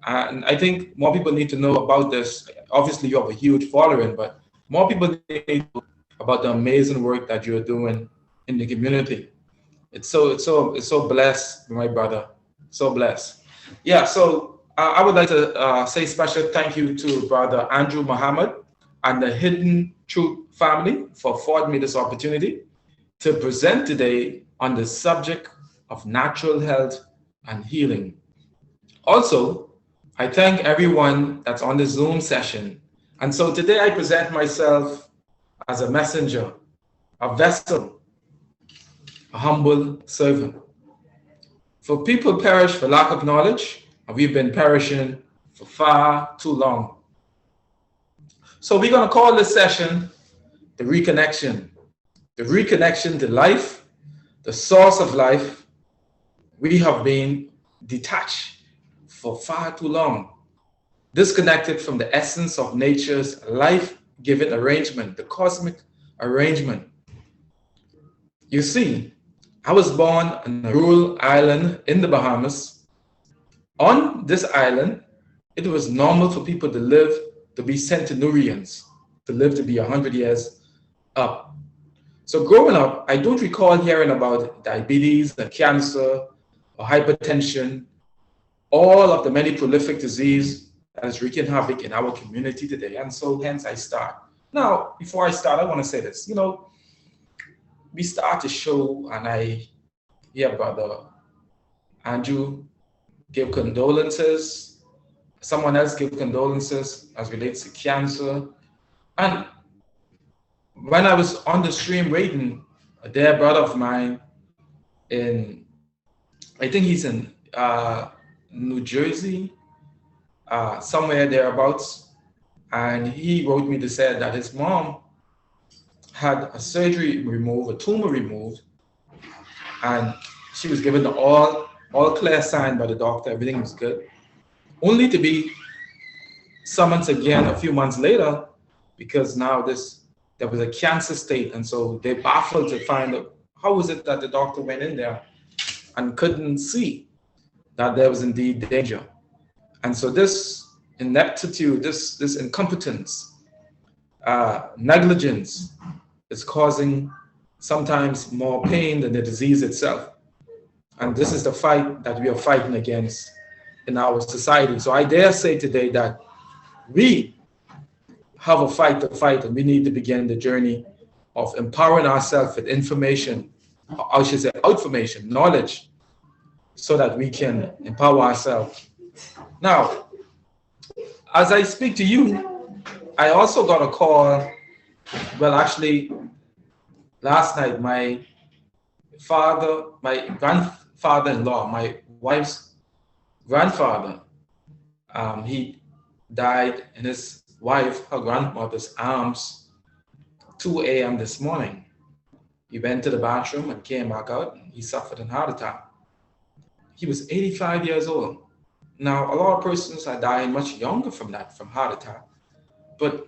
And I think more people need to know about this. Obviously, you have a huge following, but more people need to know about the amazing work that you're doing in the community. It's so blessed, my brother. So blessed. Yeah. So I would like to say special thank you to Brother Andrew Muhammad and the Hidden Truth family for affording me this opportunity to present today on the subject of natural health and healing. Also, I thank everyone that's on the Zoom session. And so today I present myself as a messenger, a vessel, a humble servant. For people perish for lack of knowledge, and we've been perishing for far too long. So we're going to call this session the Reconnection. The reconnection to life, the source of life. We have been detached for far too long, disconnected from the essence of nature's life-giving arrangement, the cosmic arrangement. You see, I was born on a rural island in the Bahamas. On this island, it was normal for people to live to be centenarians, to live to be 100 years up. So growing up, I don't recall hearing about diabetes, or cancer, or hypertension, all of the many prolific disease that is wreaking havoc in our community today. And so hence I start. Now, before I start, I want to say this. We start the show and I hear Brother Andrew give condolences, someone else give condolences as relates to cancer. And when I was on the stream waiting, a dear brother of mine I think he's in New Jersey, somewhere thereabouts, and he wrote me to say that his mom had a surgery removed, a tumor removed, and she was given the all clear sign by the doctor, everything was good, only to be summoned again a few months later because now there was a cancer state, and so they baffled to find out how was it that the doctor went in there and couldn't see that there was indeed danger. And so this ineptitude, this incompetence, negligence is causing sometimes more pain than the disease itself. And this is the fight that we are fighting against in our society. So I dare say today that we have a fight to fight, and we need to begin the journey of empowering ourselves with information, or I should say outformation, knowledge, so that we can empower ourselves. Now, as I speak to you, I also got a call. Well, actually, last night, my grandfather-in-law, my wife's grandfather, he died in his wife, her grandmother's arms, 2 a.m. this morning. He went to the bathroom and came back out, and he suffered a heart attack. He was 85 years old. Now, a lot of persons are dying much younger from heart attack. But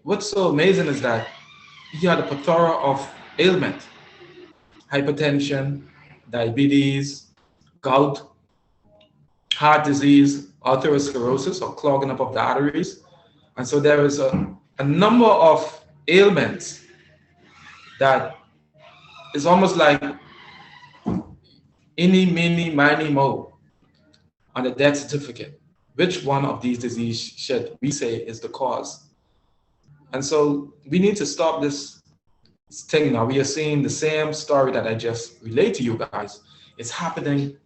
what's so amazing is that he had a plethora of ailment, hypertension, diabetes, gout, heart disease, arteriosclerosis, or clogging up of the arteries. And so there is a number of ailments that is almost like any, mini, miny, mo on the death certificate. Which one of these diseases should we say is the cause? And so we need to stop this thing now. We are seeing the same story that I just relayed to you guys. It's happening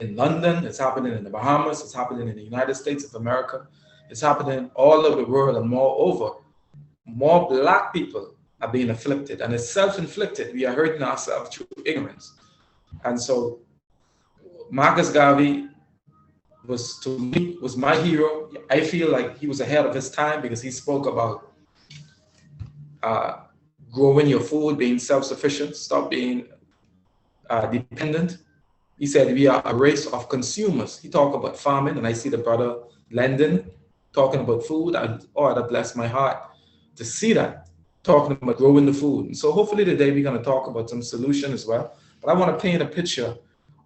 in London, it's happening in the Bahamas, it's happening in the United States of America, it's happening all over the world, and moreover, more Black people are being afflicted, and it's self-inflicted. We are hurting ourselves through ignorance. And so Marcus Garvey was, to me, was my hero. I feel like he was ahead of his time because he spoke about growing your food, being self-sufficient, stop being dependent. He said we are a race of consumers. He talked about farming, and I see the brother Landon talking about food, and oh, that blessed my heart to see that, talking about growing the food. And so hopefully today we're going to talk about some solution as well. But I want to paint a picture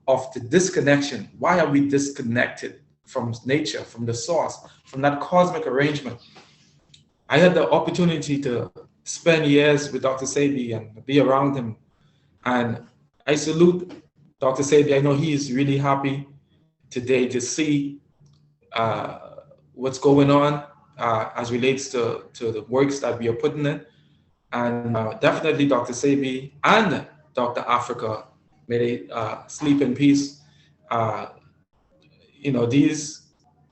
of the disconnection. Why are we disconnected from nature, from the source, from that cosmic arrangement? I had the opportunity to spend years with Dr. Sebi and be around him. And I salute Dr. Sebi. I know he is really happy today to see what's going on as relates to the works that we are putting in. And definitely Dr. Sebi and Dr. Africa, may they sleep in peace. You know, these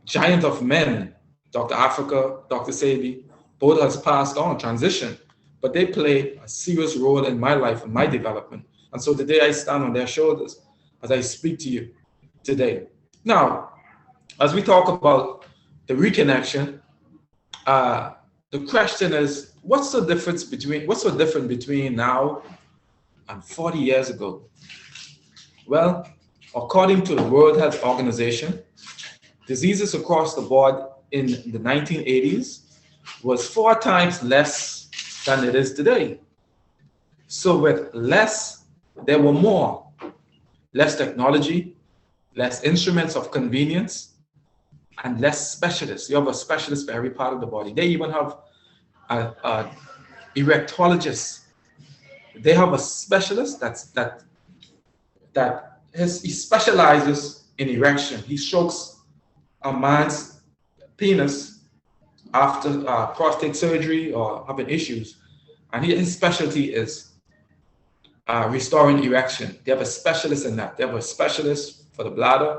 giant of men, Dr. Africa, Dr. Sebi, both has passed on, transition, but they play a serious role in my life and my development. And so today I stand on their shoulders as I speak to you today. Now, as we talk about the reconnection, the question is, what's so different between now and 40 years ago? Well, according to the World Health Organization, diseases across the board in the 1980s was 4 times less than it is today. So with less, there were more. Less technology, less instruments of convenience, and less specialists. You have a specialist for every part of the body. They even have an erectologist. They have a specialist he specializes in erection. He strokes a man's penis after prostate surgery or having issues, and his specialty is restoring erection. They have a specialist in that. They have a specialist for the bladder,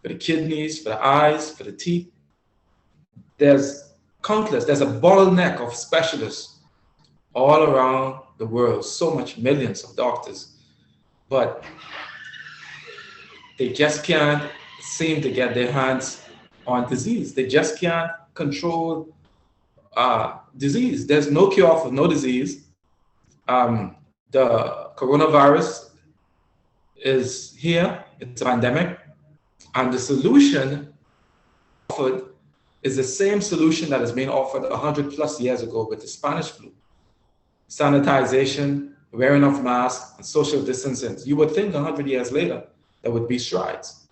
for the kidneys, for the eyes, for the teeth. There's countless, there's a bottleneck of specialists all around the world, so much, millions of doctors, but they just can't seem to get their hands on disease. They just can't control disease. There's no cure for no disease. The coronavirus is here, it's a pandemic, and the solution offered is the same solution that has been offered 100+ years ago with the Spanish flu. Sanitization, wearing of masks, and social distancing. You would think 100 years later, there would be strides.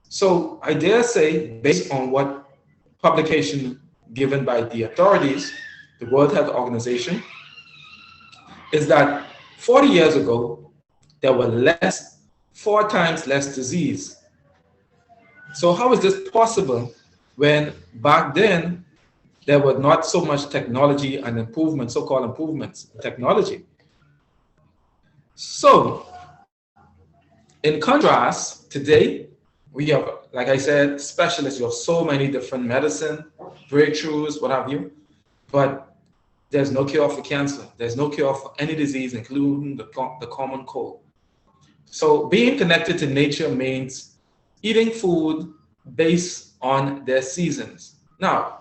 So I dare say, based on what publication given by the authorities, the World Health Organization, is that 40 years ago, there were 4 times less disease. So how is this possible when back then there was not so much technology and improvement, so-called improvements in technology? So in contrast, today, we have, like I said, specialists. You have so many different medicine, breakthroughs, what have you, but there's no cure for cancer. There's no cure for any disease, including the common cold. So being connected to nature means eating food based on their seasons. Now,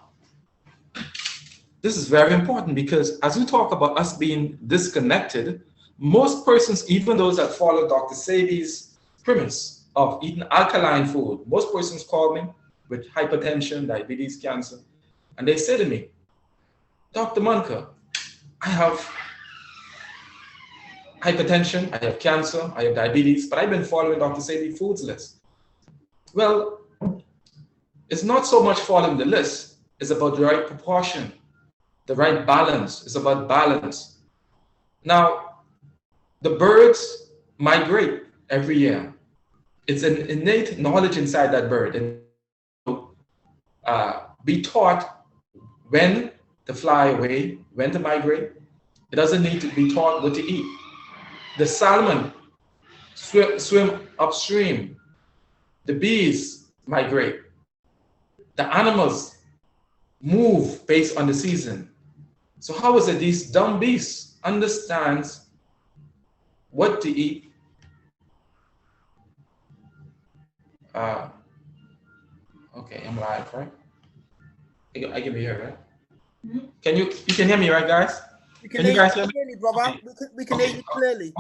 this is very important because as we talk about us being disconnected, most persons, even those that follow Dr. Sebi's premise of eating alkaline food, most persons call me with hypertension, diabetes, cancer, and they say to me, Dr. Munker, I have hypertension, I have cancer, I have diabetes, but I've been following Dr. Sebi foods list. Well, it's not so much following the list, it's about the right proportion, the right balance. It's about balance. Now, the birds migrate every year. It's an innate knowledge inside that bird. And be taught when to fly away, when to migrate. It doesn't need to be taught what to eat. The salmon swim upstream. The bees migrate. The animals move based on the season. So how is it these dumb beasts understands what to eat? Okay, I'm live, right? I can be here, right? Mm-hmm. You can hear me, right, guys? Can you guys hear me? Clearly, brother. Okay. We can hear you clearly.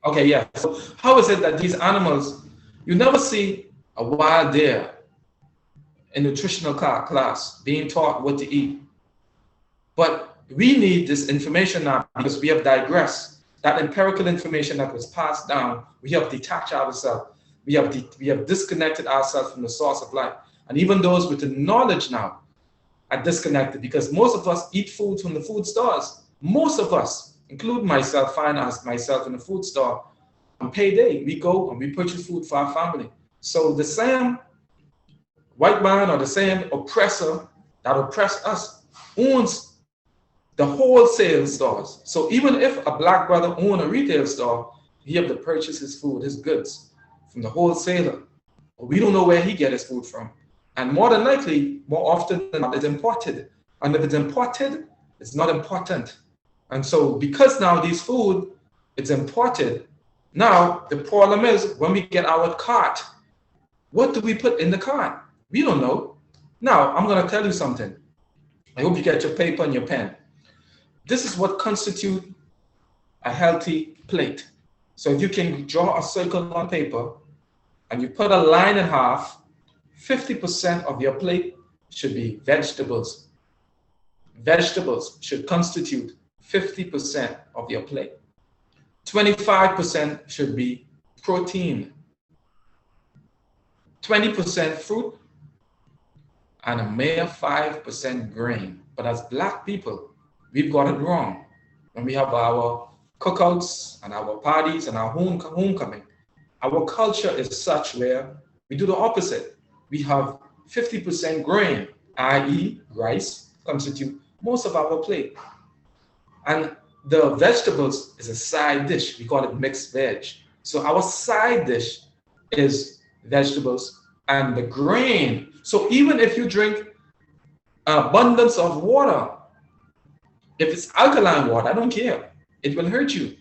Okay, yeah. So how is it that these animals, you never see a wild deer in nutritional class being taught what to eat? But we need this information now because we have digressed. That empirical information that was passed down, we have detached ourselves. We have disconnected ourselves from the source of life. And even those with the knowledge now are disconnected because most of us eat food from the food stores. Most of us, including myself, find myself in the food store on payday. We go and we purchase food for our family. So the same white man or the same oppressor that oppressed us owns the wholesale stores. So even if a black brother owns a retail store, he have to purchase his food, his goods from the wholesaler. But we don't know where he gets his food from. And more than likely, more often than not, it's imported. And if it's imported, it's not important. And so because now this food, it's imported, now the problem is when we get our cart, what do we put in the cart? We don't know. Now, I'm going to tell you something. I hope you get your paper and your pen. This is what constitutes a healthy plate. So if you can draw a circle on paper and you put a line in half, 50% of your plate should be vegetables. Vegetables should constitute 50% of your plate. 25% should be protein. 20% fruit, and a mere 5% grain. But as black people, we've got it wrong. When we have our cookouts and our parties and our homecoming, our culture is such where we do the opposite. We have 50% grain, i.e. rice, constitute most of our plate. And the vegetables is a side dish. We call it mixed veg. So our side dish is vegetables and the grain. So even if you drink abundance of water, if it's alkaline water, I don't care. It will hurt you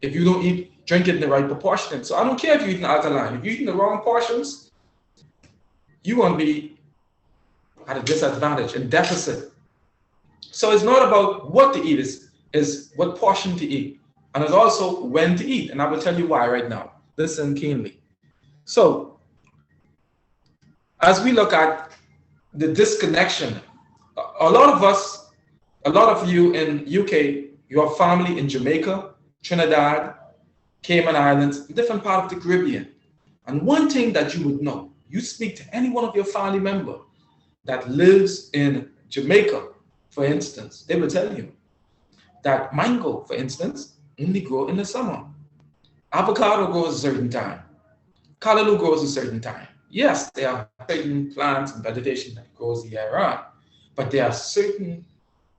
if you don't drink it in the right proportion. So I don't care if you're eating alkaline. If you're eating the wrong portions, you won't be at a disadvantage and deficit. So it's not about what to eat, is what portion to eat. And it's also when to eat. And I will tell you why right now. Listen keenly. So as we look at the disconnection, a lot of you in UK, your family in Jamaica, Trinidad, Cayman Islands, different part of the Caribbean. And one thing that you would know, you speak to any one of your family member that lives in Jamaica, for instance, they will tell you that mango, for instance, only grow in the summer. Avocado grows a certain time. Callaloo grows a certain time. Yes, there are certain plants and vegetation that grows year round, but there are certain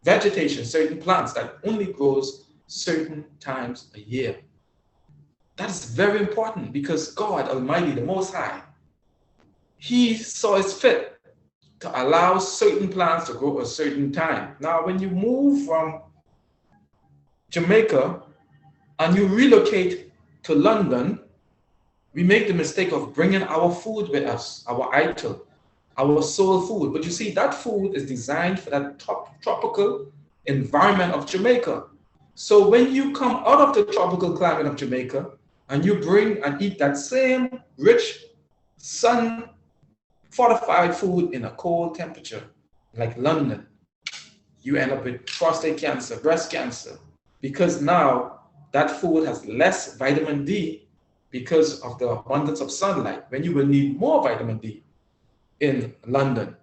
vegetation, certain plants that only grows certain times a year. That is very important because God Almighty, the Most High, He saw it fit to allow certain plants to grow a certain time. Now, when you move from Jamaica and you relocate to London, we make the mistake of bringing our food with us, our idol, our soul food. But you see, that food is designed for that tropical environment of Jamaica. So when you come out of the tropical climate of Jamaica and you bring and eat that same rich, sun-fortified food in a cold temperature, like London, you end up with prostate cancer, breast cancer, because now that food has less vitamin D because of the abundance of sunlight, when you will need more vitamin D in London.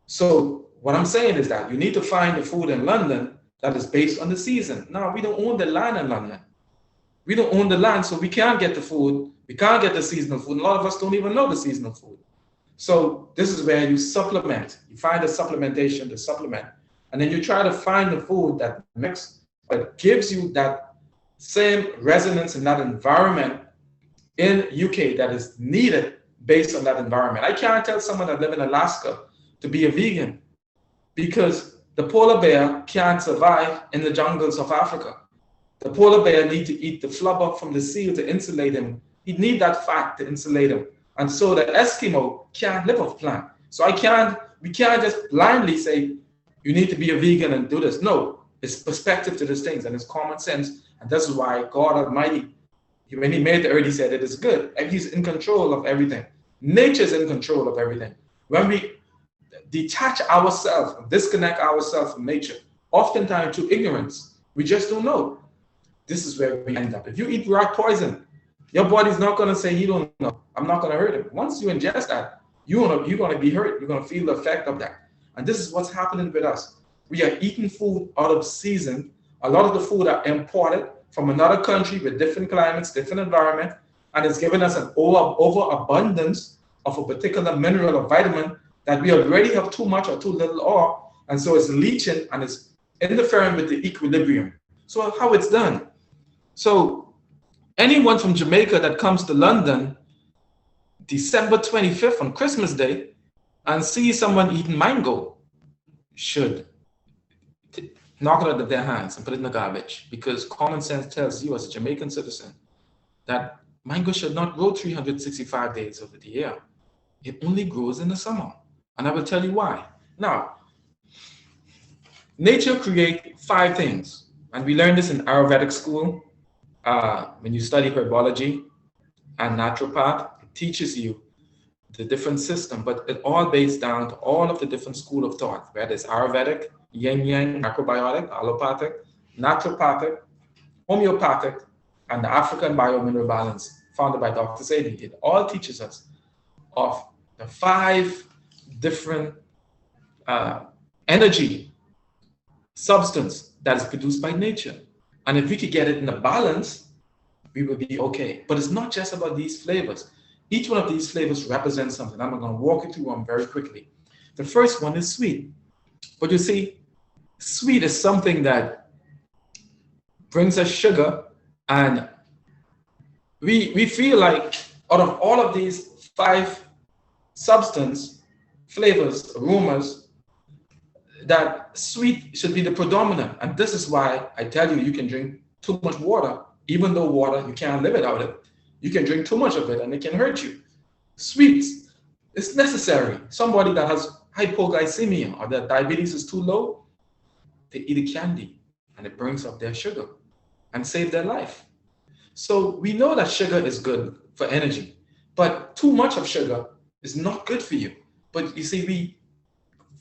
So what I'm saying is that you need to find the food in London that is based on the season. Now, we don't own the land in London. We don't own the land, so we can't get the food. We can't get the seasonal food. And a lot of us don't even know the seasonal food. So this is where you supplement. You find the supplementation to supplement and then you try to find the food that gives you that same resonance in that environment in UK that is needed based on that environment. I can't tell someone that live in Alaska to be a vegan because the polar bear can't survive in the jungles of Africa. The polar bear needs to eat the flubber from the seal to insulate him. He needs that fat to insulate him. And so the Eskimo can't live off plant. So we can't just blindly say, you need to be a vegan and do this. No, it's perspective to these things and it's common sense. And this is why God Almighty, when he made the earth, he said it is good. And he's in control of everything. Nature's in control of everything. When we detach ourselves, disconnect ourselves from nature, oftentimes through ignorance, we just don't know. This is where we end up. If you eat rat poison, your body's not going to say, you don't know, I'm not going to hurt him. Once you ingest that, you're going to be hurt. You're going to feel the effect of that. And this is what's happening with us. We are eating food out of season. A lot of the food are imported from another country with different climates, different environment, and it's giving us an overabundance of a particular mineral or vitamin that we already have too much or too little of, and so it's leaching and it's interfering with the equilibrium. So how it's done? So anyone from Jamaica that comes to London December 25th on Christmas Day and sees someone eating mango should knock it out of their hands and put it in the garbage, because common sense tells you as a Jamaican citizen that mango should not grow 365 days of the year. It only grows in the summer. And I will tell you why. Now, nature creates 5 things. And we learned this in Ayurvedic school. When you study herbology and naturopath, it teaches you the different system, but it all based down to all of the different school of thought, whether it's Ayurvedic, yin-yang, macrobiotic, allopathic, naturopathic, homeopathic, and the African biomineral balance founded by Dr. Sadie. It all teaches us of the 5 different energy substance that is produced by nature. And if we could get it in a balance, we will be okay. But it's not just about these flavors. Each one of these flavors represents something. I'm going to walk you through them very quickly. The first one is sweet. But you see, sweet is something that brings us sugar, and we feel like out of all of these 5 substance, flavors, aromas, that sweet should be the predominant. And this is why I tell you, you can drink too much water, even though water, you can't live without it. You can drink too much of it and it can hurt you. Sweets, it's necessary. Somebody that has hypoglycemia or their diabetes is too low, they eat a candy and it brings up their sugar and save their life. So we know that sugar is good for energy, but too much of sugar is not good for you. But you see,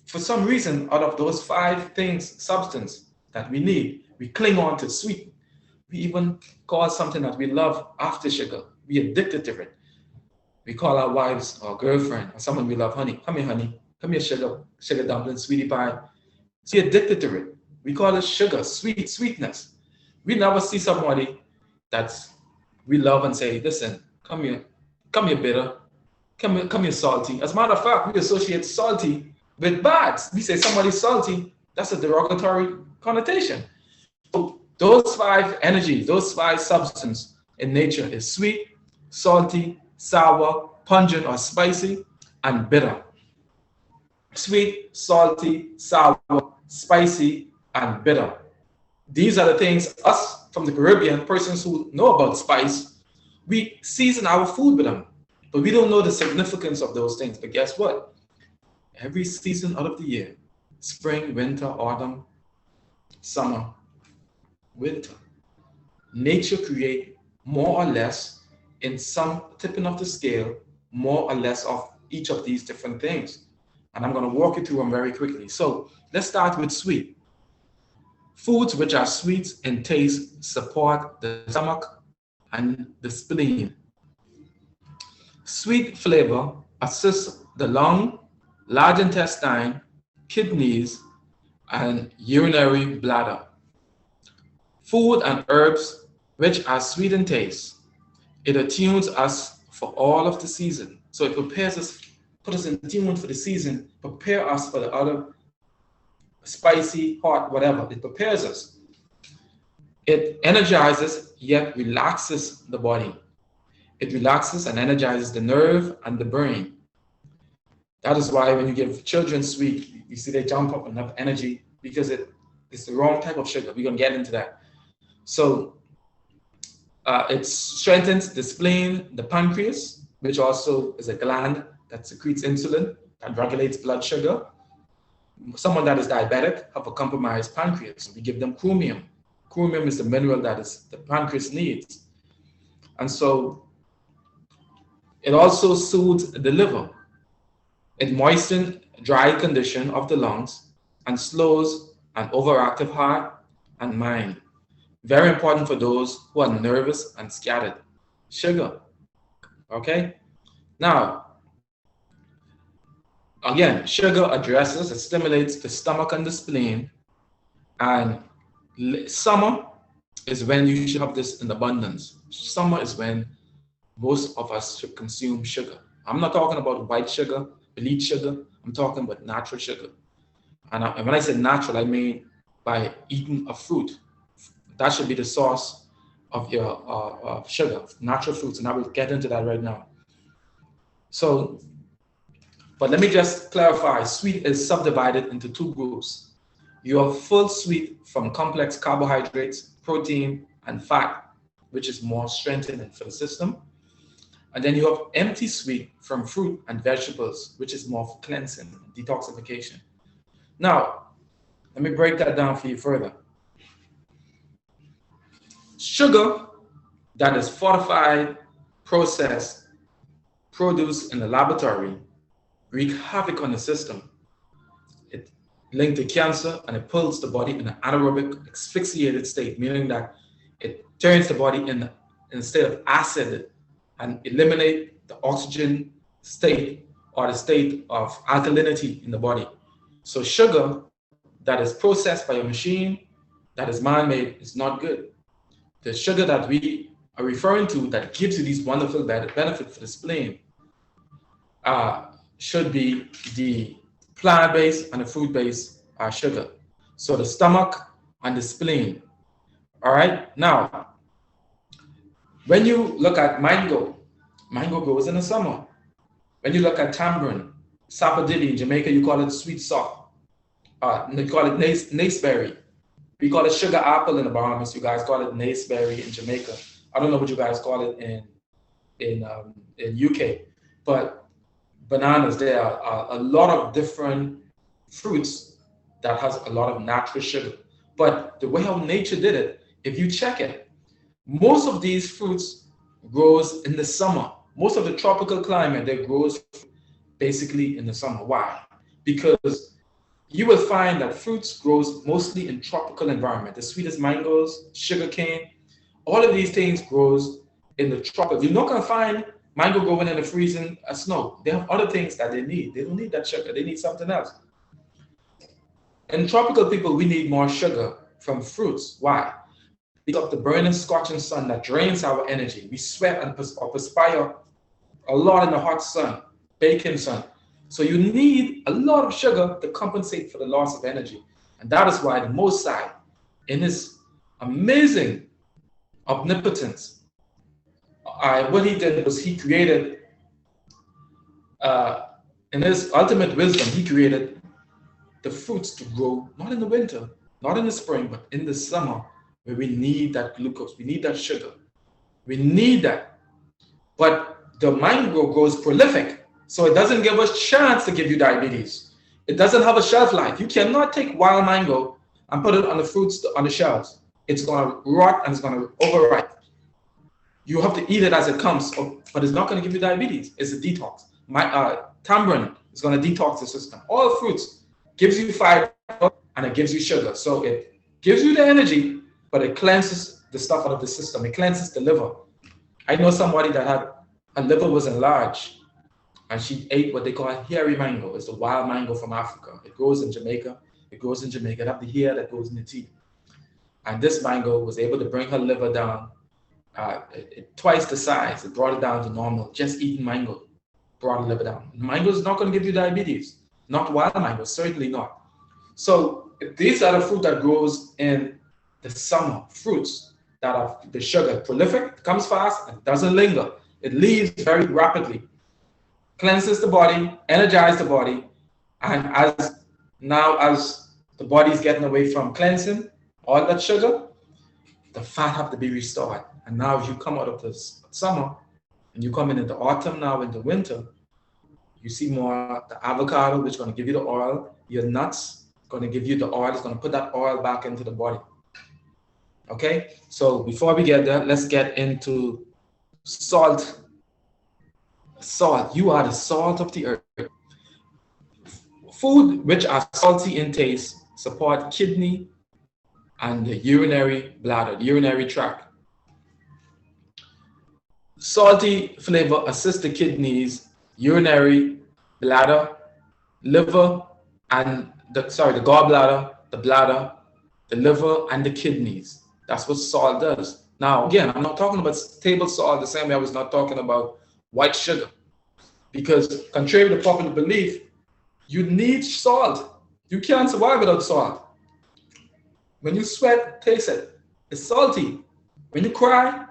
for some reason, out of those 5 things, substance that we need, we cling on to sweet. We even call something that we love after sugar. We addicted to it. We call our wives or girlfriend or someone we love, honey, come here, honey. Come here, sugar dumpling, sweetie pie. So we're addicted to it. We call it sugar, sweetness. We never see somebody that we love and say, listen, come here bitter, come here salty. As a matter of fact, we associate salty with bad. We say somebody's salty, that's a derogatory connotation. So those 5 energies, those 5 substances in nature is sweet, salty, sour, pungent or spicy, and bitter. Sweet, salty, sour, spicy, and bitter. These are the things, us from the Caribbean, persons who know about spice, we season our food with them, but we don't know the significance of those things. But guess what? Every season out of the year, spring, winter, autumn, summer, winter, nature create more or less in some tipping of the scale, more or less of each of these different things. And I'm going to walk you through them very quickly. So let's start with sweet. Foods which are sweet in taste support the stomach and the spleen. Sweet flavor assists the lung, large intestine, kidneys, and urinary bladder. Food and herbs which are sweet in taste. It attunes us for all of the season. So it prepares us, put us in tune for the season, prepare us for the other spicy, hot, whatever. It prepares us. It energizes yet relaxes the body. It relaxes and energizes the nerve and the brain. That is why when you give children sweet, you see they jump up and have energy because it's the wrong type of sugar. We're going to get into that. So it strengthens the spleen, the pancreas, which also is a gland that secretes insulin and regulates blood sugar. Someone that is diabetic have a compromised pancreas. We give them chromium. Chromium is the mineral that the pancreas needs. And so it also soothes the liver. It moistens dry condition of the lungs and slows an overactive heart and mind. Very important for those who are nervous and scattered. Sugar, okay? Now, again, sugar addresses, it stimulates the stomach and the spleen. And summer is when you should have this in abundance. Summer is when most of us should consume sugar. I'm not talking about white sugar, bleach sugar. I'm talking about natural sugar. And when I say natural, I mean by eating a fruit. That should be the source of your sugar, natural fruits. And I will get into that right now. So, but let me just clarify, sweet is subdivided into two groups. You have full sweet from complex carbohydrates, protein, and fat, which is more strengthening for the system. And then you have empty sweet from fruit and vegetables, which is more for cleansing, detoxification. Now, let me break that down for you further. Sugar that is fortified, processed, produced in the laboratory, wreak havoc on the system. It linked to cancer and it pulls the body in an anaerobic asphyxiated state, meaning that it turns the body in a state of acid and eliminate the oxygen state or the state of alkalinity in the body. So sugar that is processed by a machine, that is man-made, is not good. The sugar that we are referring to that gives you these wonderful benefits for the spleen should be the plant-based and the fruit-based sugar. So the stomach and the spleen. All right. Now, when you look at mango grows in the summer. When you look at tamarind, sapodilli in Jamaica, you call it sweet sock. They call it naceberry. We call it sugar apple in the Bahamas. You guys call it naceberry in Jamaica. I don't know what you guys call it in UK, but bananas, there are a lot of different fruits that has a lot of natural sugar. But the way how nature did it, if you check it, most of these fruits grows in the summer. Most of the tropical climate, they grows basically in the summer. Why? Because you will find that fruits grows mostly in tropical environment. The sweetest mangoes, sugarcane, all of these things grows in the tropics. You're not gonna find mango growing in the freezing snow. They have other things that they need. They don't need that sugar. They need something else. In tropical people, we need more sugar from fruits. Why? Because of the burning, scorching sun that drains our energy. We sweat and perspire a lot in the hot sun, baking sun. So you need a lot of sugar to compensate for the loss of energy. And that is why the Mosai, in his amazing omnipotence, what he did was he created, in his ultimate wisdom, he created the fruits to grow, not in the winter, not in the spring, but in the summer, where we need that glucose, we need that sugar. We need that. But the mango grows prolific, so it doesn't give us chance to give you diabetes. It doesn't have a shelf life. You cannot take wild mango and put it on the fruits on the shelves. It's going to rot and it's going to overripe. You have to eat it as it comes, but it's not going to give you diabetes. It's a detox. Tamarind is going to detox the system. All fruits gives you fiber and it gives you sugar. So it gives you the energy, but it cleanses the stuff out of the system. It cleanses the liver. I know somebody that had her liver was enlarged and she ate what they call hairy mango. It's the wild mango from Africa. It grows in Jamaica. It grows in Jamaica. It have the hair that goes in the teeth. And this mango was able to bring her liver down twice the size. It brought it down to normal. Just eating mango brought the liver down. Mango is not going to give you diabetes. Not wild mango, certainly not. So these are the fruit that grows in the summer. Fruits that are the sugar prolific, comes fast, and doesn't linger. It leaves very rapidly, cleanses the body, energizes the body, and as the body is getting away from cleansing all that sugar, the fat have to be restored. And now if you come out of this summer and you come in the autumn now in the winter, you see more the avocado, which is going to give you the oil, your nuts, going to give you the oil, it's going to put that oil back into the body. Okay, so before we get there, let's get into salt. Salt, you are the salt of the earth. Food which are salty in taste support kidney and the urinary bladder, the urinary tract. Salty flavor assists the kidneys, urinary bladder, liver, and the gallbladder, the bladder, the liver, and the kidneys. That's what salt does. Now, again, I'm not talking about table salt the same way I was not talking about white sugar, because contrary to popular belief, you need salt. You can't survive without salt. When you sweat, taste it. It's salty. When you cry,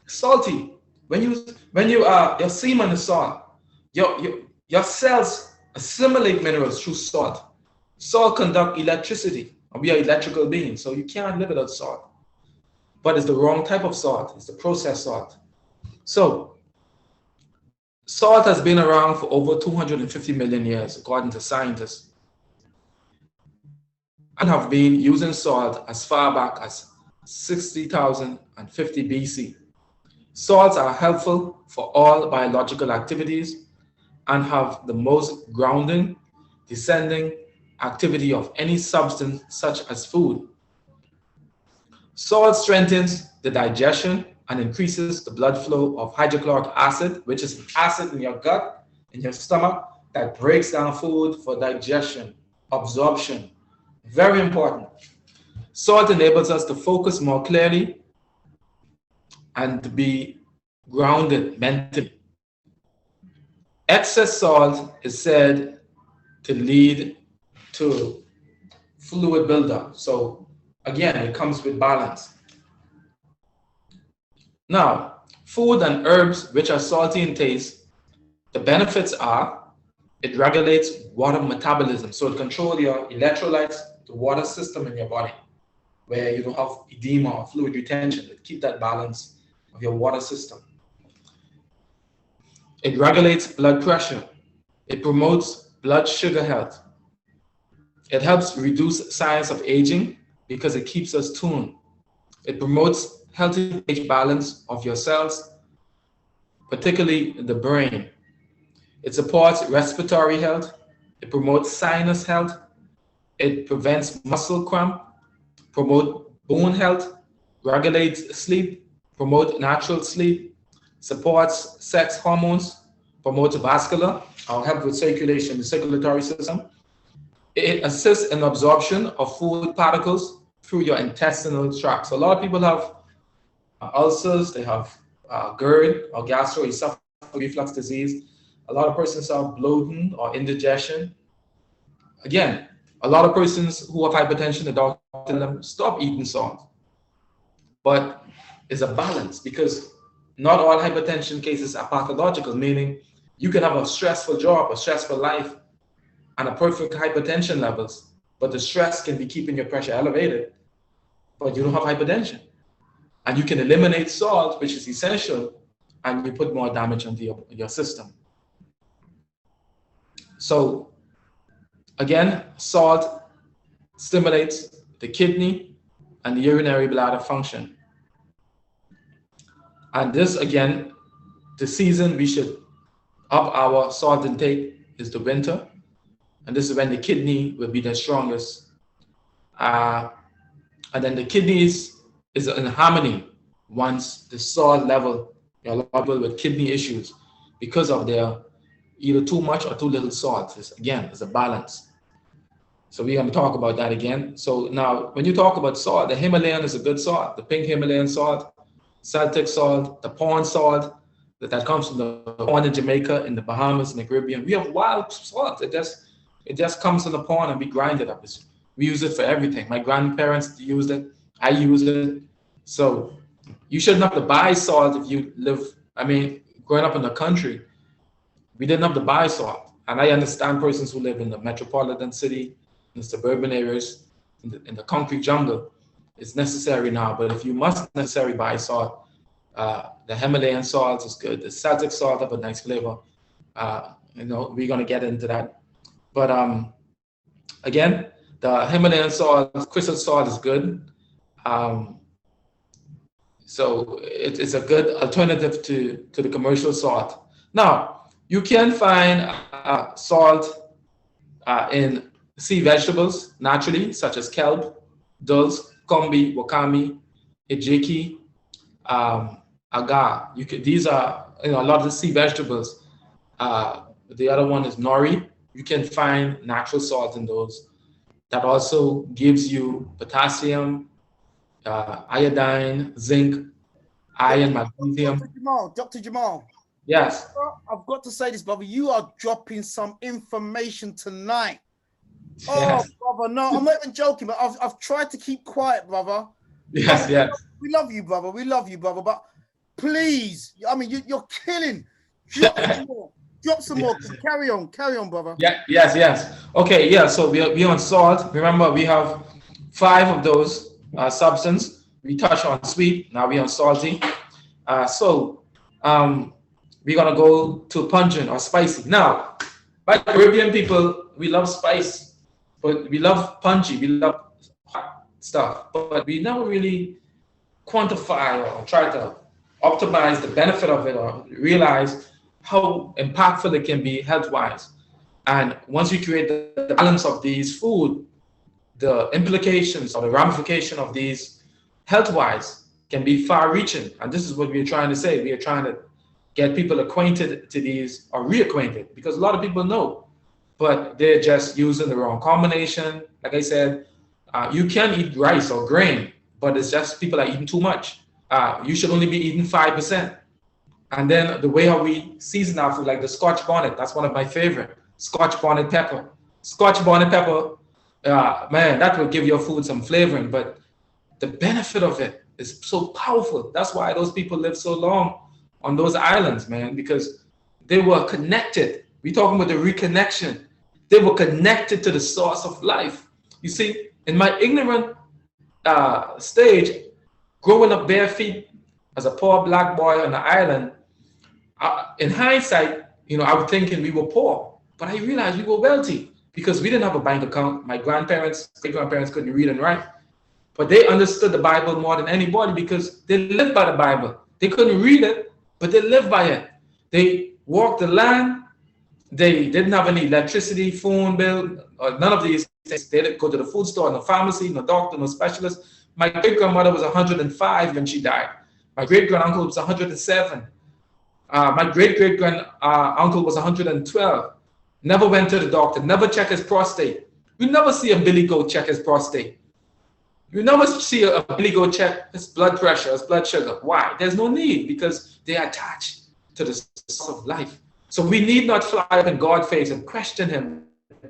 it's salty. When your semen is salt. Your cells assimilate minerals through salt. Salt conducts electricity. We are electrical beings, so you can't live without salt. But it's the wrong type of salt. It's the processed salt. So, salt has been around for over 250 million years, according to scientists, and have been using salt as far back as 60,050 BC. Salts are helpful for all biological activities and have the most grounding, descending activity of any substance such as food. Salt strengthens the digestion and increases the blood flow of hydrochloric acid, which is an acid in your gut, in your stomach, that breaks down food for digestion, absorption. Very important. Salt enables us to focus more clearly and to be grounded mentally. Excess salt is said to lead to fluid buildup. So again, it comes with balance. Now, food and herbs which are salty in taste, the benefits are it regulates water metabolism. So it controls your electrolytes, the water system in your body, where you don't have edema or fluid retention. It keeps that balance of your water system. It regulates blood pressure. It promotes blood sugar health. It helps reduce signs of aging because it keeps us tuned. It promotes healthy pH balance of your cells, particularly the brain. It supports respiratory health. It promotes sinus health. It prevents muscle cramp, promotes bone health, regulates sleep, promotes natural sleep, supports sex hormones, promotes vascular, or help with circulation, the circulatory system. It assists in absorption of food particles through your intestinal tract. So a lot of people have ulcers, they have GERD or gastroesophageal reflux disease. A lot of persons have bloating or indigestion. Again, a lot of persons who have hypertension, the doctor tell them stop eating salt. But it's a balance, because not all hypertension cases are pathological, meaning you can have a stressful job, a stressful life, and a perfect hypertension levels, but the stress can be keeping your pressure elevated, but you don't have hypertension. And you can eliminate salt, which is essential, and you put more damage onto your system. So again, salt stimulates the kidney and the urinary bladder function. And this, again, the season we should up our salt intake is the winter. And this is when the kidney will be the strongest. And then the kidneys is in harmony once the salt level, a lot of people with kidney issues because of their either too much or too little salt. It's a balance. So we're going to talk about that again. So now, when you talk about salt, the Himalayan is a good salt. The pink Himalayan salt, Celtic salt, the pond salt, that comes from the pond in Jamaica, in the Bahamas, in the Caribbean. We have wild salt. It just comes from the pond and we grind it up. It's We use it for everything. My grandparents used it. I use it. So you shouldn't have to buy salt if you live, I mean, growing up in the country, we didn't have to buy salt. And I understand persons who live in the metropolitan city, in the suburban areas, in the concrete jungle, it's necessary now. But if you must necessarily buy salt, the Himalayan salt is good. The Celtic salt have a nice flavor. You know, we're gonna get into that. But again, the Himalayan salt, crystal salt is good. So it's a good alternative to the commercial salt. Now, you can find salt in sea vegetables naturally, such as kelp, dulse, kombi, wakame, ejiki, agar. These are, you know, a lot of the sea vegetables. The other one is nori. You can find natural salt in those. That also gives you potassium, iodine, zinc, iron, magnesium. Dr. Jamaal. Yes. I've got to say this, brother. You are dropping some information tonight. Oh, Yes. brother, no, I'm not even joking, but I've tried to keep quiet, brother. Yes, yes. We love you, brother. We love you, brother. But please, I mean, you're killing. Drop some more. Drop some more. Carry on, brother. Yeah, yes. Okay, yeah. So we on salt. Remember, we have 5 of those substance. We touch on sweet. Now we on salty. We're gonna go to pungent or spicy. Now, by Caribbean people, we love spice, but we love punchy. We love hot stuff, but we never really quantify or try to optimize the benefit of it or realize how impactful it can be health-wise. And once we create the balance of these food, the implications or the ramification of these health-wise can be far-reaching. And this is what we're trying to say. We are trying to get people acquainted to these or reacquainted, because a lot of people know, but they're just using the wrong combination. Like I said, you can eat rice or grain, but it's just people are eating too much. You should only be eating 5%. And then the way how we season our food, like the Scotch bonnet, that's one of my favorite. Scotch bonnet pepper. Scotch bonnet pepper, man, that will give your food some flavoring, but the benefit of it is so powerful. That's why those people live so long on those islands, man, because they were connected. We're talking about the reconnection. They were connected to the source of life. You see, in my ignorant stage, growing up bare feet as a poor black boy on the island, in hindsight, you know, I was thinking we were poor, but I realized we were wealthy because we didn't have a bank account. My grandparents, great-grandparents couldn't read and write, but they understood the Bible more than anybody because they lived by the Bible. They couldn't read it, but they lived by it. They walked the land. They didn't have any electricity, phone bill, or none of these things. They didn't go to the food store, no pharmacy, no doctor, no specialist. My great-grandmother was 105 when she died. My great-granduncle was 107. My great-great-grand-uncle was 112. Never went to the doctor, never checked his prostate. You never see a Billy Goat check his prostate. You never see a Billy Goat check his blood pressure, his blood sugar. Why? There's no need, because they are attached to the source of life. So we need not fly up in God's face and question him.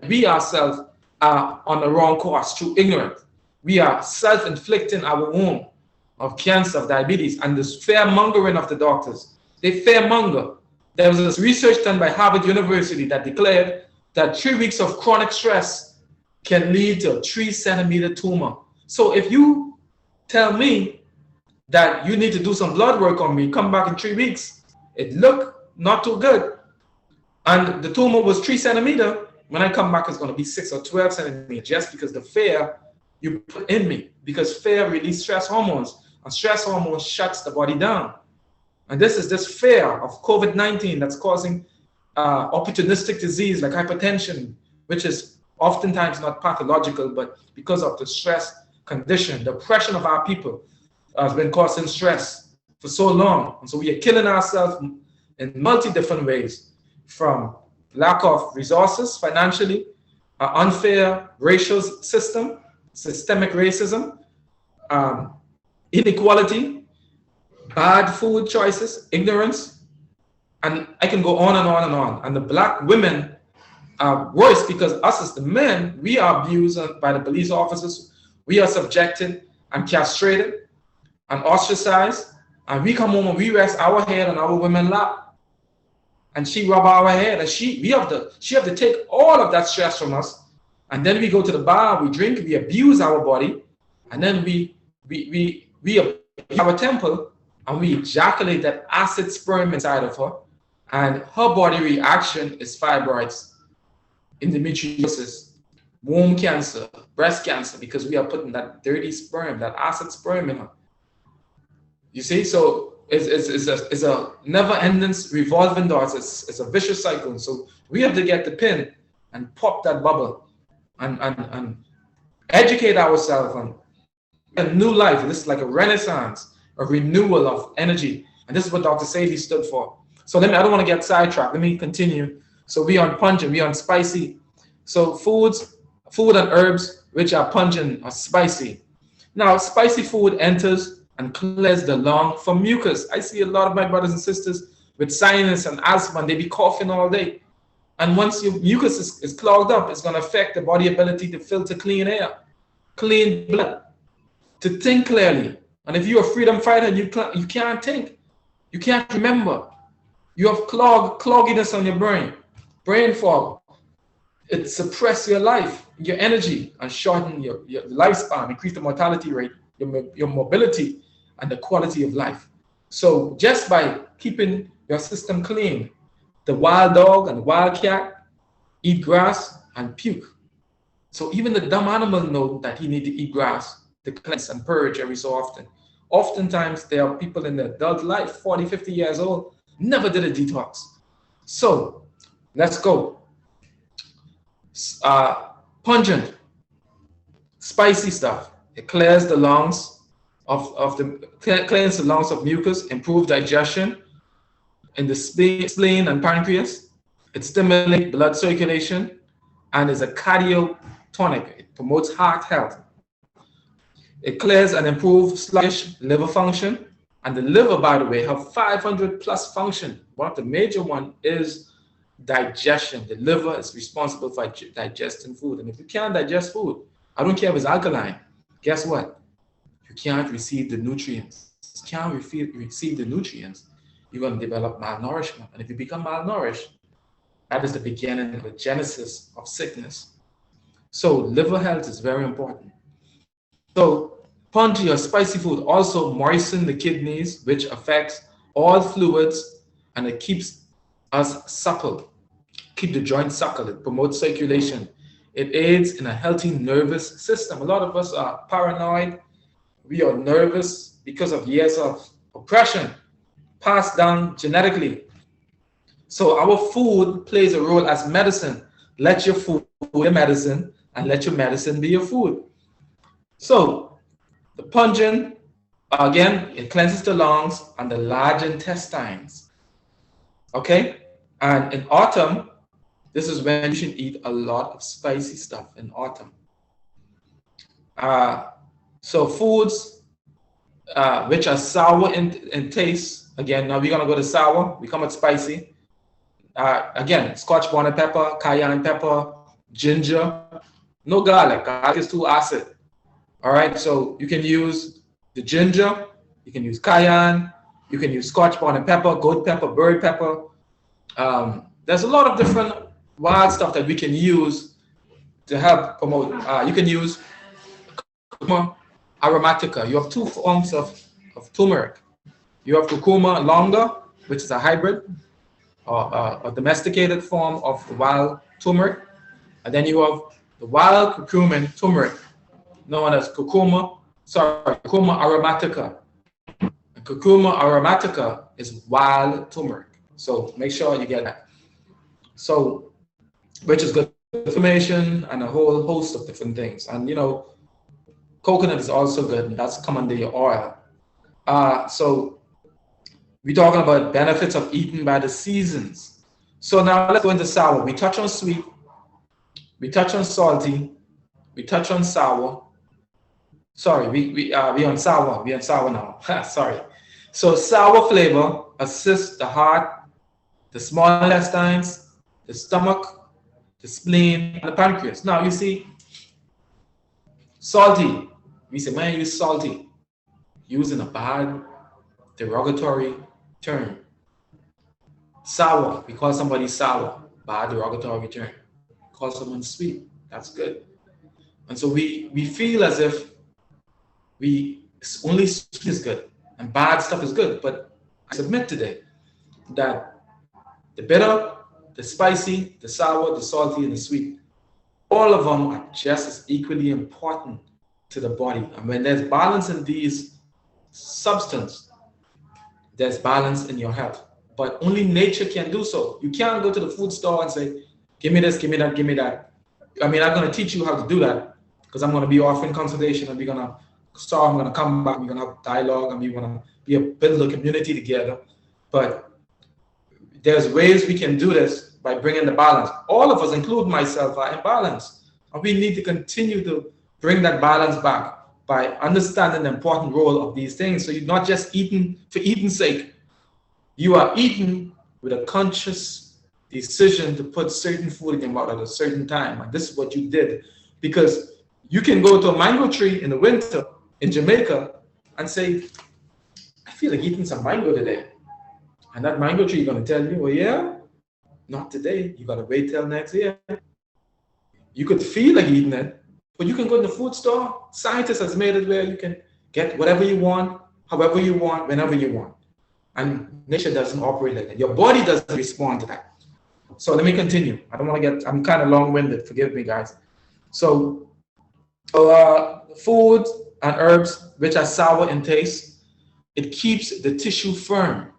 We ourselves are on the wrong course through ignorance. We are self-inflicting our wound of cancer, of diabetes, and this fear-mongering of the doctors. They fear-monger. There was this research done by Harvard University that declared that 3 weeks of chronic stress can lead to a 3-centimeter tumor. So if you tell me that you need to do some blood work on me, come back in 3 weeks, it looked not too good, and the tumor was 3 centimeter, when I come back, it's going to be 6 or 12 centimeters, just because the fear you put in me, because fear releases stress hormones, and stress hormones shuts the body down. And this is this fear of COVID-19 that's causing opportunistic disease like hypertension, which is oftentimes not pathological, but because of the stress condition, the oppression of our people has been causing stress for so long. And so we are killing ourselves in multi different ways, from lack of resources financially, unfair racial system, systemic racism, inequality, bad food choices, ignorance, and I can go on and on and on. And the black women worse because us as the men, we are abused by the police officers. We are subjected and castrated and ostracized. And we come home and we rest our head on our women's lap. And she rub our head. And she have to take all of that stress from us. And then we go to the bar, we drink, we abuse our body. And then we have a temple and we ejaculate that acid sperm inside of her. And her body reaction is fibroids, endometriosis, womb cancer, breast cancer, because we are putting that dirty sperm, that acid sperm in her. You see, so it's a never-ending revolving door. It's a vicious cycle. So we have to get the pin and pop that bubble and educate ourselves on a new life. This is like a renaissance, a renewal of energy. And this is what Dr. Sadie stood for. So I don't want to get sidetracked. Let me continue. So we on pungent, we on spicy. So food and herbs which are pungent or spicy. Now, spicy food enters and clears the lung from mucus. I see a lot of my brothers and sisters with sinus and asthma, and they be coughing all day. And once your mucus is clogged up, it's going to affect the body ability to filter clean air, clean blood, to think clearly. And if you're a freedom fighter and you can't think, you can't remember, you have clogginess on your brain fog. It suppresses your life, your energy, and shorten your lifespan, increase the mortality rate, your mobility, and the quality of life. So just by keeping your system clean, the wild dog and the wild cat eat grass and puke. So even the dumb animal knows that he needs to eat grass to cleanse and purge every so often. Oftentimes, there are people in their adult life, 40, 50 years old, never did a detox. So let's go. Pungent, spicy stuff. It clears the lungs cleanse the lungs of mucus, improve digestion in the spleen and pancreas. It stimulates blood circulation and is a cardiotonic. It promotes heart health. It clears and improves sluggish liver function. And the liver, by the way, have 500 plus function. One of the major one is digestion. The liver is responsible for digesting food. And if you can't digest food, I don't care if it's alkaline, guess what? You can't receive the nutrients. You can't receive the nutrients, you're going to develop malnourishment. And if you become malnourished, that is the beginning of the genesis of sickness. So liver health is very important. So punchy or spicy food also moisten the kidneys, which affects all fluids, and it keeps us supple, keep the joint supple. It promotes circulation. It aids in a healthy nervous system. A lot of us are paranoid. We are nervous because of years of oppression passed down genetically. So our food plays a role as medicine. Let your food be your medicine, and let your medicine be your food. So the pungent, again, it cleanses the lungs and the large intestines. Okay? And in autumn, this is when you should eat a lot of spicy stuff in autumn. So foods which are sour in taste. Again, now we're going to go to sour. We come at spicy. Again, Scotch bonnet pepper, cayenne pepper, ginger. No garlic. Garlic is too acid. All right, so you can use the ginger. You can use cayenne. You can use Scotch bonnet pepper, goat pepper, bird pepper. There's a lot of different wild stuff that we can use to help promote. You can use curcuma aromatica. You have two forms of turmeric. You have curcuma longa, which is a hybrid or a domesticated form of the wild turmeric. And then you have the wild curcumin turmeric, known as curcuma aromatica. And curcuma aromatica is wild turmeric. So make sure you get that. So, which is good information and a whole host of different things. And you know, coconut is also good, and that's come under your oil. So we're talking about benefits of eating by the seasons. So now let's go into sour. We touch on sweet, we touch on salty, we touch on sour. Sorry, we on sour. We on sour now. Sorry. So sour flavor assists the heart, the small intestines, the stomach, the spleen, and the pancreas. Now you see, salty. We say, man, you salty. Using a bad derogatory term. Sour. We call somebody sour. Bad derogatory term. Call someone sweet. That's good. And so we feel as if only sweet is good and bad stuff is good. But I submit today that the bitter, the spicy, the sour, the salty, and the sweet, all of them are just as equally important to the body. And when there's balance in these substances, there's balance in your health. But only nature can do so. You can't go to the food store and say, give me this, give me that, give me that. I mean, I'm going to teach you how to do that because I'm going to be offering consultation and we're going to start, I'm going to come back, we're going to have dialogue and we're going to build a community together. But there's ways we can do this by bringing the balance. All of us, including myself, are in balance. And we need to continue to bring that balance back by understanding the important role of these things. So you're not just eating for eating's sake. You are eating with a conscious decision to put certain food in your mouth at a certain time. And this is what you did. Because you can go to a mango tree in the winter in Jamaica and say, I feel like eating some mango today. And that mango tree is going to tell you, well, yeah, not today. You got to wait till next year. You could feel like eating it, but you can go to the food store. Scientists has made it where you can get whatever you want, however you want, whenever you want. And nature doesn't operate like that. Your body doesn't respond to that. So let me continue. I don't want to I'm kind of long-winded. Forgive me, guys. So food and herbs, which are sour in taste, it keeps the tissue firm.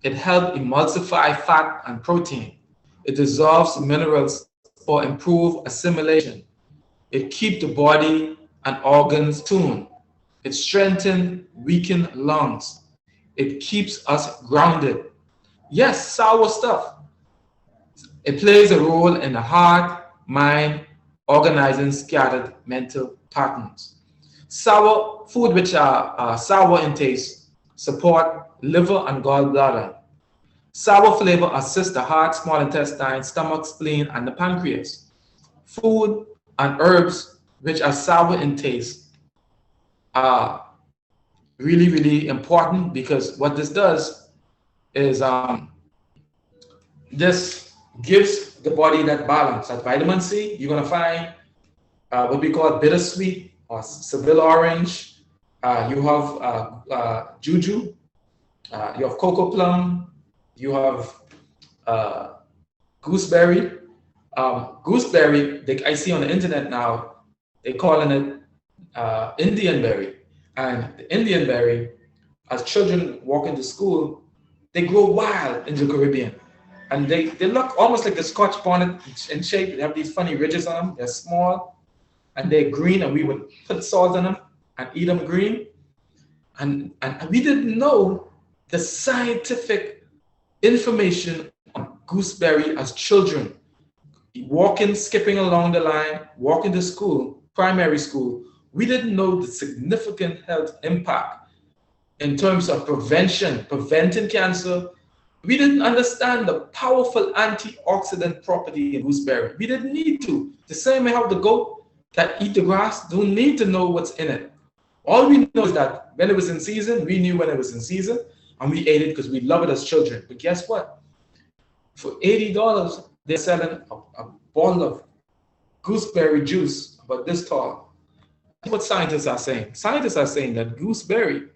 It helps emulsify fat and protein. It dissolves minerals or improve assimilation. It keeps the body and organs tuned. It strengthens weakened lungs. It keeps us grounded. Yes, sour stuff. It plays a role in the heart, mind, organizing scattered mental patterns. Sour food, which are sour in taste, support liver and gallbladder. Sour flavor assists the heart, small intestine, stomach, spleen, and the pancreas. Food and herbs, which are sour in taste, are really, really important because what this does is this gives the body that balance. That vitamin C, you're going to find what we call bittersweet or Seville orange. You have juju. You have cocoa plum. You have gooseberry. Gooseberry, I see on the internet now, they're calling it Indian berry. And the Indian berry, as children walk into school, they grow wild in the Caribbean. And they look almost like the Scotch bonnet in shape. They have these funny ridges on them. They're small and they're green, and we would put salt on them and eat them green. And we didn't know the scientific information on gooseberry as children. Walking, skipping along the line, walking to school, primary school, we didn't know the significant health impact in terms of preventing cancer. We didn't understand the powerful antioxidant property in gooseberry. We didn't need to. The same way how the goat that eat the grass don't need to know what's in it. All we know is that when it was in season, we knew when it was in season, and we ate it because we love it as children. But guess what? For $80, they're selling a bottle of gooseberry juice about this tall. That's what scientists are saying. Scientists are saying that gooseberry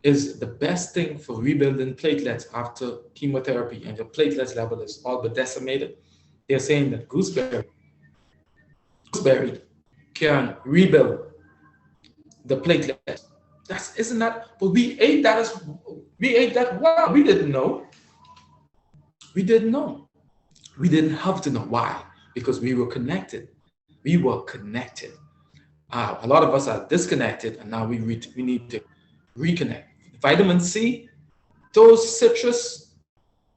is the best thing for rebuilding platelets after chemotherapy, and your platelets level is all but decimated. They're saying that gooseberry can rebuild the platelets. Isn't that? But we ate that. Wow, we didn't know. We didn't know. We didn't have to know. Why? Because we were connected. We were connected. A lot of us are disconnected, and now we need to reconnect. Vitamin C, those citrus,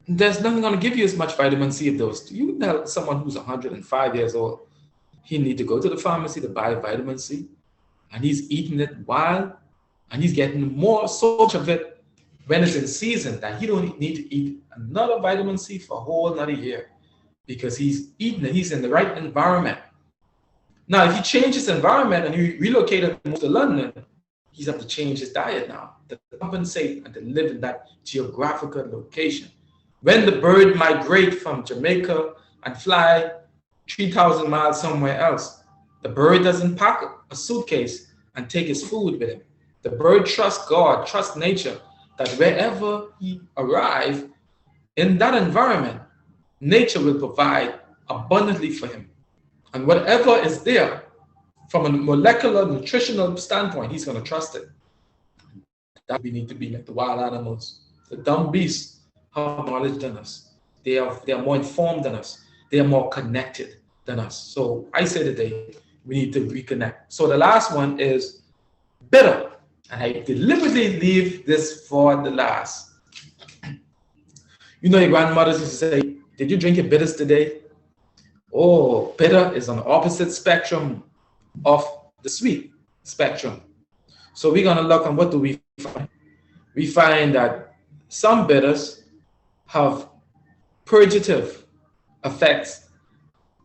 there's nothing going to give you as much vitamin C as those. You tell someone who's 105 years old, he need to go to the pharmacy to buy vitamin C, and he's eating it wild, and he's getting so much of it when it's in season that he don't need to eat another vitamin C for a whole another year. because he's eating it. He's in the right environment. Now, if you change his environment and you relocate him to London, he's have to change his diet now to compensate and to live in that geographical location. When the bird migrate from Jamaica and fly 3,000 miles somewhere else, the bird doesn't pack a suitcase and take his food with him. The bird trusts God, trusts nature, that wherever he arrives in that environment, nature will provide abundantly for him. And whatever is there from a molecular nutritional standpoint, he's going to trust it. That we need to be like the wild animals. The dumb beasts have more knowledge than us. They are more informed than us. They are more connected than us. So I say today, we need to reconnect. So the last one is bitter. And I deliberately leave this for the last. You know, your grandmothers used to say, did you drink your bitters today? Oh, bitter is on the opposite spectrum of the sweet spectrum. So we're going to look on what do we find. We find that some bitters have purgative effects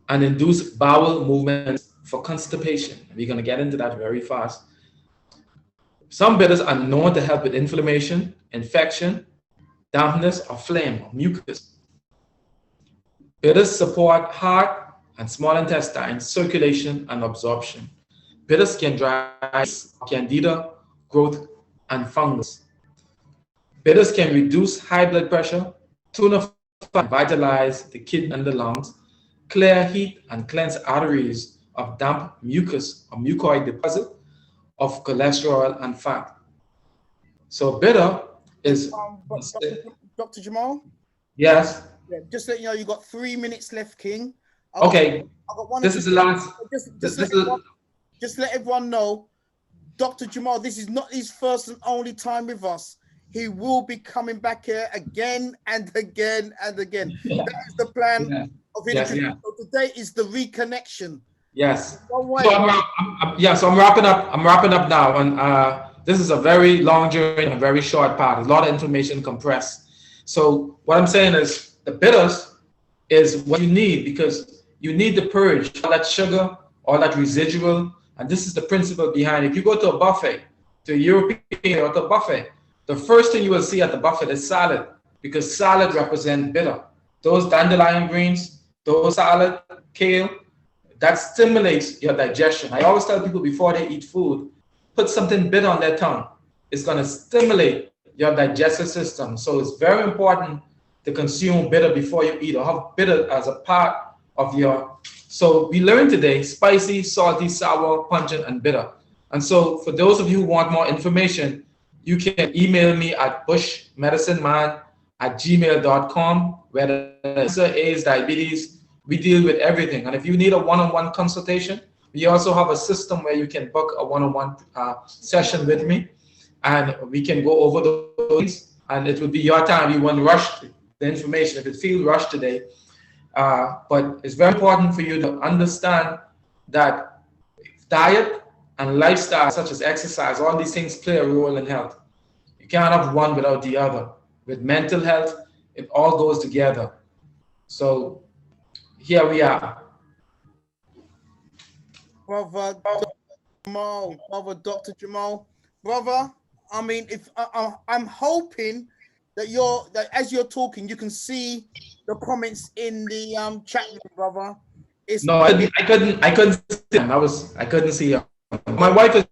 and induce bowel movements for constipation. We're going to get into that very fast. Some bitters are known to help with inflammation, infection, dampness, or phlegm, or mucus. Bitters support heart and small intestine circulation and absorption. Bitters can drive candida growth and fungus. Bitters can reduce high blood pressure, tonify, vitalize the kidney and the lungs, clear heat and cleanse arteries of damp mucus or mucoid deposit of cholesterol and fat. So bitter is Dr. Jamaal? Yes. Yeah, just let you know, you got 3 minutes left, King. Okay. This is the last. Just let everyone know, Dr. Jamaal, this is not his first and only time with us. He will be coming back here again and again and again. Yeah. That is the plan of it. Yes, yeah. So today is the reconnection. Yes. So I'm wrapping up. I'm wrapping up now, and this is a very long journey and a very short part. A lot of information compressed. So what I'm saying is the bitters is what you need, because you need to purge all that sugar, all that residual, and this is the principle behind it. If you go to a buffet, to a European or to a buffet, the first thing you will see at the buffet is salad, because salad represents bitter. Those dandelion greens, those salad, kale, that stimulates your digestion. I always tell people before they eat food, put something bitter on their tongue. It's going to stimulate your digestive system. So it's very important to consume bitter before you eat, or have bitter as a part of your. So we learned today spicy, salty, sour, pungent, and bitter. And so for those of you who want more information, you can email me at bushmedicineman@gmail.com, where the answer is diabetes. We deal with everything. And if you need a one-on-one consultation, we also have a system where you can book a one-on-one session with me, and we can go over those, and it will be your time. You won't rush the information if it feels rushed today. But it's very important for you to understand that diet and lifestyle, such as exercise, all these things play a role in health. You can't have one without the other. With mental health, it all goes together. So here we are. Brother Dr. Jamaal, brother, I mean, if I'm hoping that as you're talking, you can see the comments in the chat room, brother. No, I couldn't see them. I couldn't see her. My wife is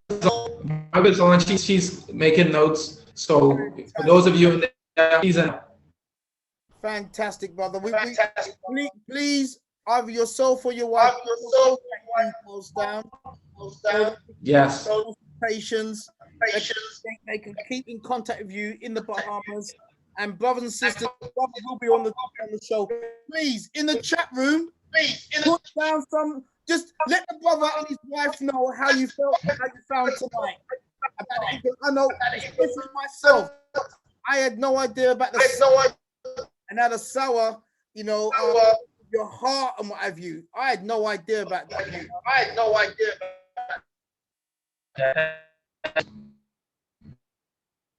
on. She's making notes. So for those of you, she's in. Fantastic, brother. Please, either yourself or your wife, down. Yes. Patients. They can keep in contact with you in the Bahamas. And brothers and sisters, brother will be on the show. Please, in the chat room, put down some. Just let the brother and his wife know how you found tonight. I know, especially myself, I had no idea about and how the sour, your heart and what have you. I had no idea about that.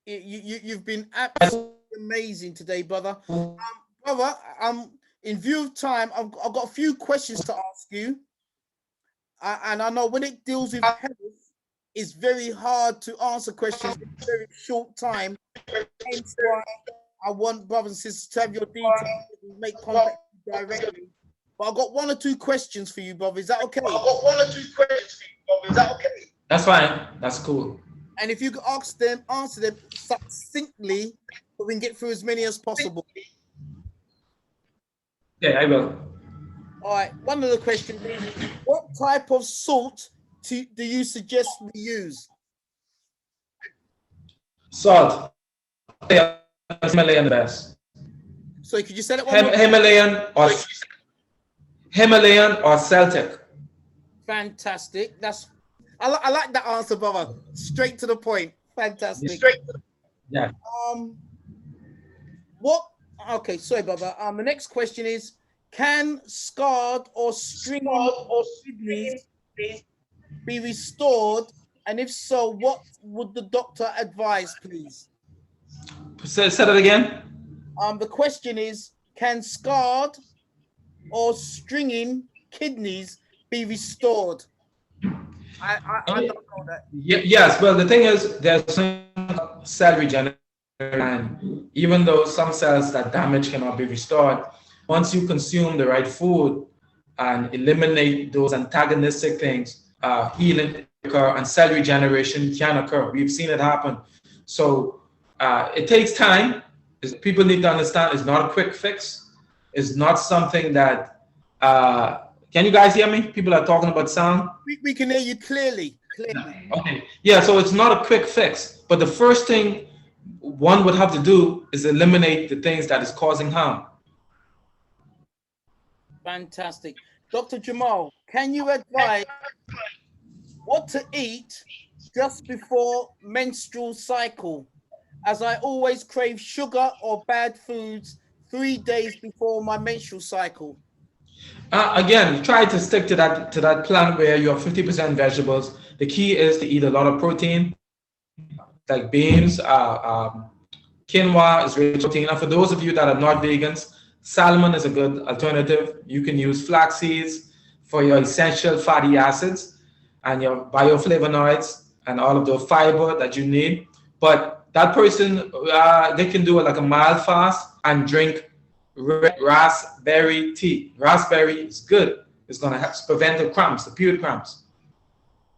You've been absolutely amazing today, brother. Brother, in view of time, I've got a few questions to ask you. And I know when it deals with health, it's very hard to answer questions in a very short time. Hence why I want brothers and sisters to have your details and make contact with you directly. But I've got 1 or 2 questions for you, brother. Is that okay? I've got 1 or 2 questions for you, brother. Is that okay? That's fine. That's cool. And if you could answer them succinctly, so we can get through as many as possible. Yeah, I will. All right. One of the questions is, what type of salt do you suggest we use? Salt. Himalayan the best. So could you say that one more? Himalayan or Celtic. Fantastic. I like that answer, brother. Straight to the point. Fantastic. Yeah. Okay, sorry, brother. The next question is, can scarred or stringy kidneys be restored? And if so, what would the doctor advise, please? Say that again. The question is, can scarred or stringing kidneys be restored? I don't know that. Yes, well, the thing is, there's some cell regeneration, and even though some cells that damage cannot be restored, once you consume the right food and eliminate those antagonistic things, healing occur and cell regeneration can occur. We've seen it happen. So it takes time. People need to understand it's not a quick fix. It's not something that, can you guys hear me? People are talking about sound. We can hear you clearly. Okay. Yeah, so it's not a quick fix. But the first thing one would have to do is eliminate the things that is causing harm. Fantastic. Dr. Jamaal, can you advise what to eat just before menstrual cycle, as I always crave sugar or bad foods 3 days before my menstrual cycle? Again, try to stick to that plan where you have 50% vegetables. The key is to eat a lot of protein, like beans, quinoa is rich protein. And for those of you that are not vegans, salmon is a good alternative. You can use flax seeds for your essential fatty acids and your bioflavonoids and all of the fiber that you need. But that person, they can do it like a mild fast and drink raspberry tea. Raspberry is good. It's going to prevent the cramps, the period cramps.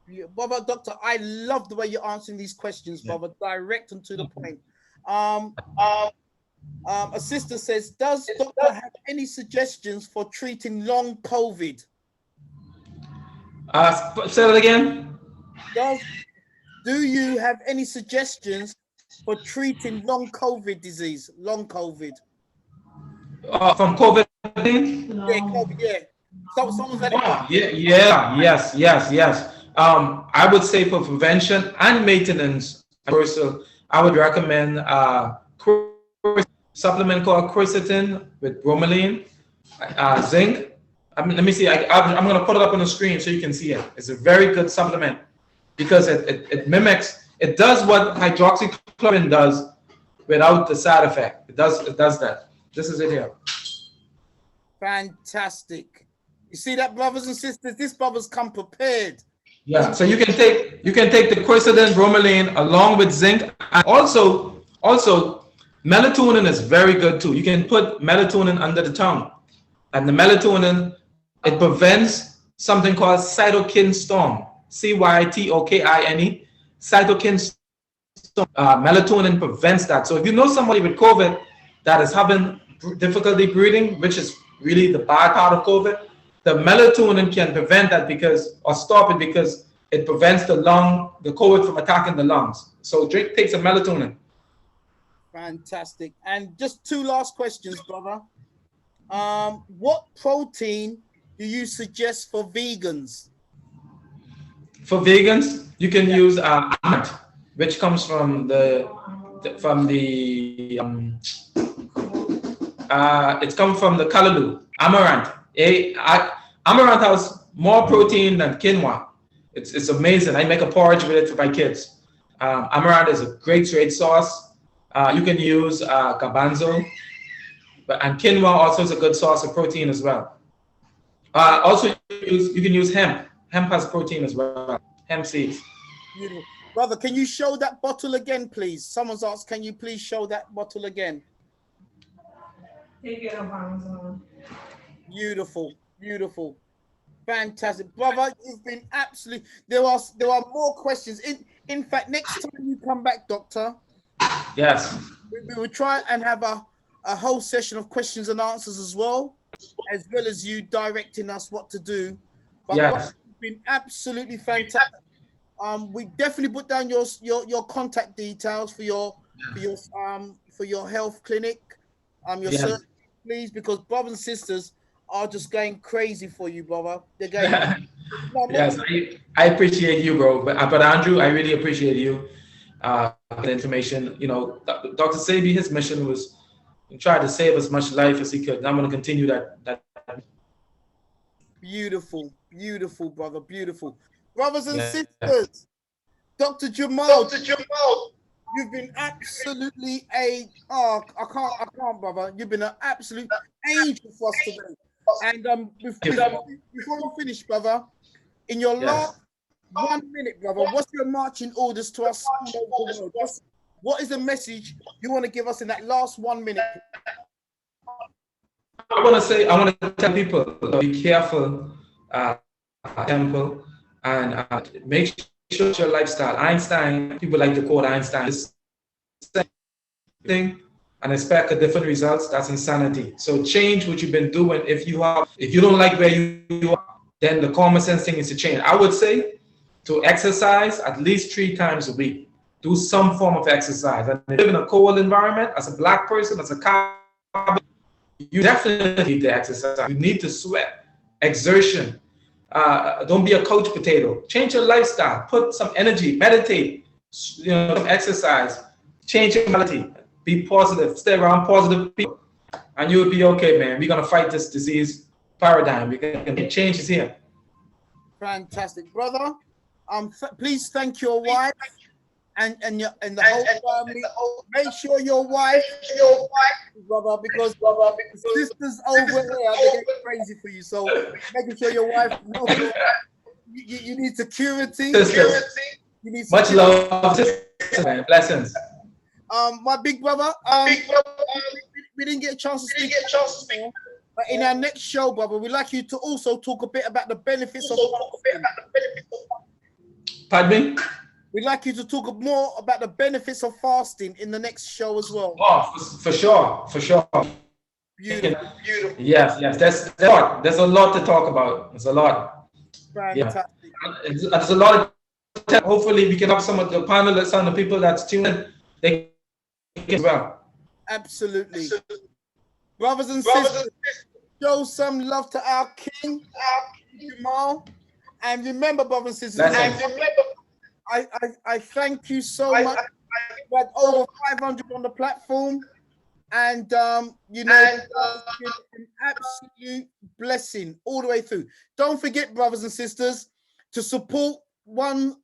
Yeah, Baba, doctor, I love the way you're answering these questions, Baba. Direct and to the point. A sister says, does doctor have any suggestions for treating long COVID? Say that again. Do you have any suggestions for treating long COVID disease? Long COVID. From COVID? Yeah, COVID, yeah. Yes. I would say for prevention and maintenance, I would recommend a supplement called quercetin with bromelain, zinc. Let me see. I'm going to put it up on the screen so you can see it. It's a very good supplement because it mimics. It does what hydroxychloroquine does without the side effect. It does that. This is it here. Fantastic. You see that, brothers and sisters? This brother's come prepared. Yeah. So you can take the quercetin, bromelain along with zinc, and also melatonin is very good too. You can put melatonin under the tongue, and the melatonin, it prevents something called cytokine storm. CYTOKINE. Cytokine storm. Melatonin prevents that. So if you know somebody with COVID that is having difficulty breathing, which is really the bad part of COVID, the melatonin can prevent that or stop it because it prevents the COVID from attacking the lungs. So take some melatonin. Fantastic. And just 2 last questions, brother. What protein do you suggest for vegans? For vegans, you can use amaranth, which comes from it's come from the callaloo. Amaranth. Amaranth has more protein than quinoa. It's amazing. I make a porridge with it for my kids. Amaranth is a great sauce. You can use garbanzo, and quinoa also is a good source of protein as well. Also, you can use hemp. Hemp has protein as well. Hemp seeds. Beautiful. Brother, can you show that bottle again, please? Someone's asked, can you please show that bottle again? Beautiful, beautiful, fantastic, brother. You've been absolutely. There are more questions. In fact, next time you come back, Doctor, yes, we will try and have a whole session of questions and answers as well as you directing us what to do. But yes, brother, you've been absolutely fantastic. We definitely put down your contact details for your health clinic, your yes. surgery, please, because brothers and sisters are just going crazy for you, brother. They're going. Yes, I appreciate you, bro. But Andrew, I really appreciate you. The information, you know, Dr. Sebi, his mission was to try to save as much life as he could. And I'm going to continue that. Beautiful, beautiful, brother, beautiful. Brothers and sisters, Dr. Jamaal, you've been absolutely I can't, brother. You've been an absolute angel for us today. And before we finish, brother, in your last 1 minute, brother, what's your marching orders to us all over the world? What is the message you want to give us in that last 1 minute? I want to tell people, be careful, temple, and make sure your lifestyle. Einstein, people like to quote Einstein, this thing and expect a different results. That's insanity. So change what you've been doing. If you don't like where you are, then the common sense thing is to change. I would say to exercise at least 3 times a week. Do some form of exercise. And if you live in a cold environment, as a black person, as a carbon, you definitely need to exercise. You need to sweat, exertion. Don't be a couch potato. Change your lifestyle. Put some energy. Meditate. Some exercise. Change your mentality. Be positive. Stay around positive people, and you'll be okay, man. We're gonna fight this disease paradigm. Change is here. Fantastic, brother. Please thank your wife and the whole family. Make sure your wife, brother, because sisters over here, they get crazy for you. So making sure your wife knows you need security. Sisters. You need much love, man. Blessings. My big brother, we didn't get a chance to speak. But in our next show, brother, we'd like you to also talk a bit about the benefits of fasting. Pardon me? We'd like you to talk more about the benefits of fasting in the next show as well. Oh, for sure. Beautiful. Yes. There's a lot to talk about. There's a lot. Fantastic. Yeah. There's a lot of. Hopefully, we can have some of the panelists and the people that's tuned in. They can as well. Absolutely. Brothers and sisters, show some love to our king, Jamaal. And remember, brothers and sisters, I thank you so much. We had over 500 on the platform, and it's been an absolute blessing all the way through. Don't forget, brothers and sisters, to support One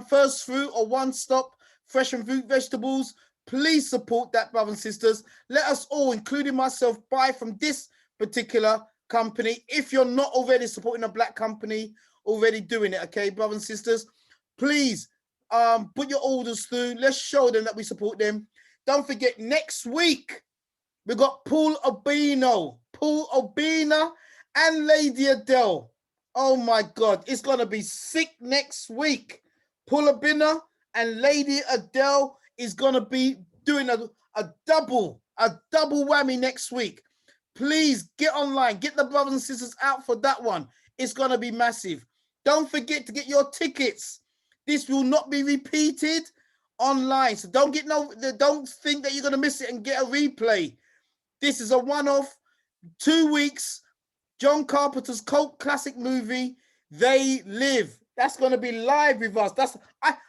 First Fruit or One Stop Fresh and Fruit Vegetables. Please support that, brothers and sisters. Let us all, including myself, buy from this particular company. If you're not already supporting a black company, already doing it, okay, brothers and sisters, please put your orders through. Let's show them that we support them. Don't forget, next week we got Paul Obina and Lady Adele. Oh my God, it's gonna be sick next week. Paul Obina and Lady Adele is gonna be doing a double whammy next week. Please get online, get the brothers and sisters out for that one. It's gonna be massive. Don't forget to get your tickets. This will not be repeated online, so don't think that you're gonna miss it and get a replay. This is a one-off, 2 weeks. John Carpenter's cult classic movie, They Live. That's gonna be live with us.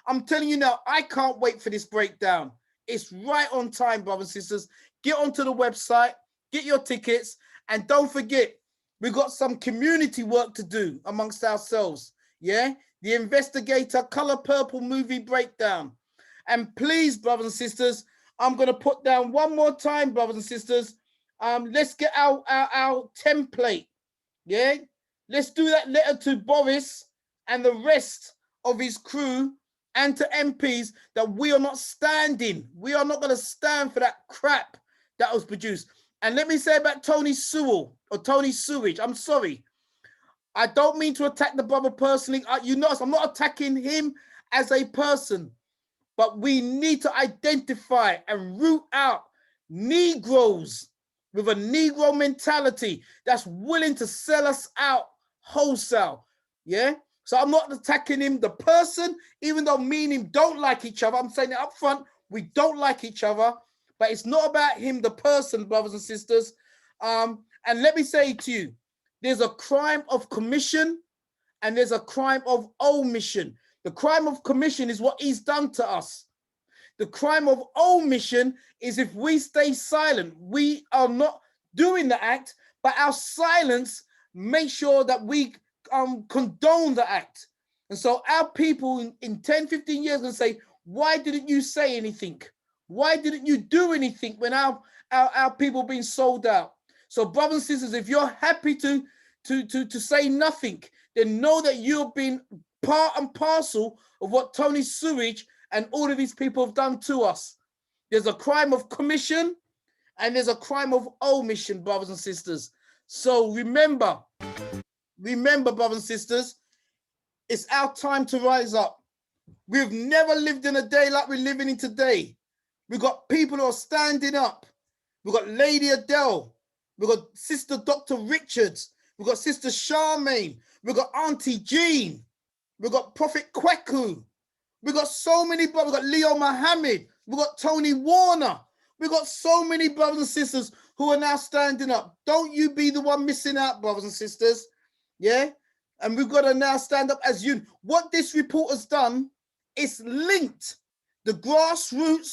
I'm telling you now, I can't wait for this breakdown. It's right on time, brothers and sisters. Get onto the website, get your tickets, and don't forget, we've got some community work to do amongst ourselves. Yeah, the Investigator Color Purple movie breakdown. And please, brothers and sisters, I'm going to put down one more time, brothers and sisters, Let's get our template. Yeah, let's do that letter to Boris and the rest of his crew and to MPs that we are not standing. We are not going to stand for that crap that was produced. And let me say about Tony Sewell or Tony Sewage. I'm sorry. I don't mean to attack the brother personally. You know, I'm not attacking him as a person, but we need to identify and root out Negroes with a Negro mentality that's willing to sell us out wholesale. Yeah. So I'm not attacking him, the person, even though me and him don't like each other. I'm saying it up front. We don't like each other, but it's not about him, the person, brothers and sisters. And let me say to you, there's a crime of commission and there's a crime of omission. The crime of commission is what he's done to us. The crime of omission is if we stay silent. We are not doing the act, but our silence makes sure that we condone the act. And so our people in 10, 15 years going to say, why didn't you say anything? Why didn't you do anything when our people being sold out? So brothers and sisters, if you're happy to say nothing, then know that you've been part and parcel of what Tony Sewage and all of these people have done to us. There's a crime of commission and there's a crime of omission, brothers and sisters. So remember, brothers and sisters, it's our time to rise up. We've never lived in a day like we're living in today. We've got people who are standing up. We've got Lady Adele. We've got Sister Dr. Richards. We've got Sister Charmaine. We've got Auntie Jean. We've got Prophet Kweku. We've got so many brothers. We've got Leo Muhammad. We've got Tony Warner. We've got so many brothers and sisters who are now standing up. Don't you be the one missing out, brothers and sisters. Yeah? And we've got to now stand up as you. What this report has done is linked the grassroots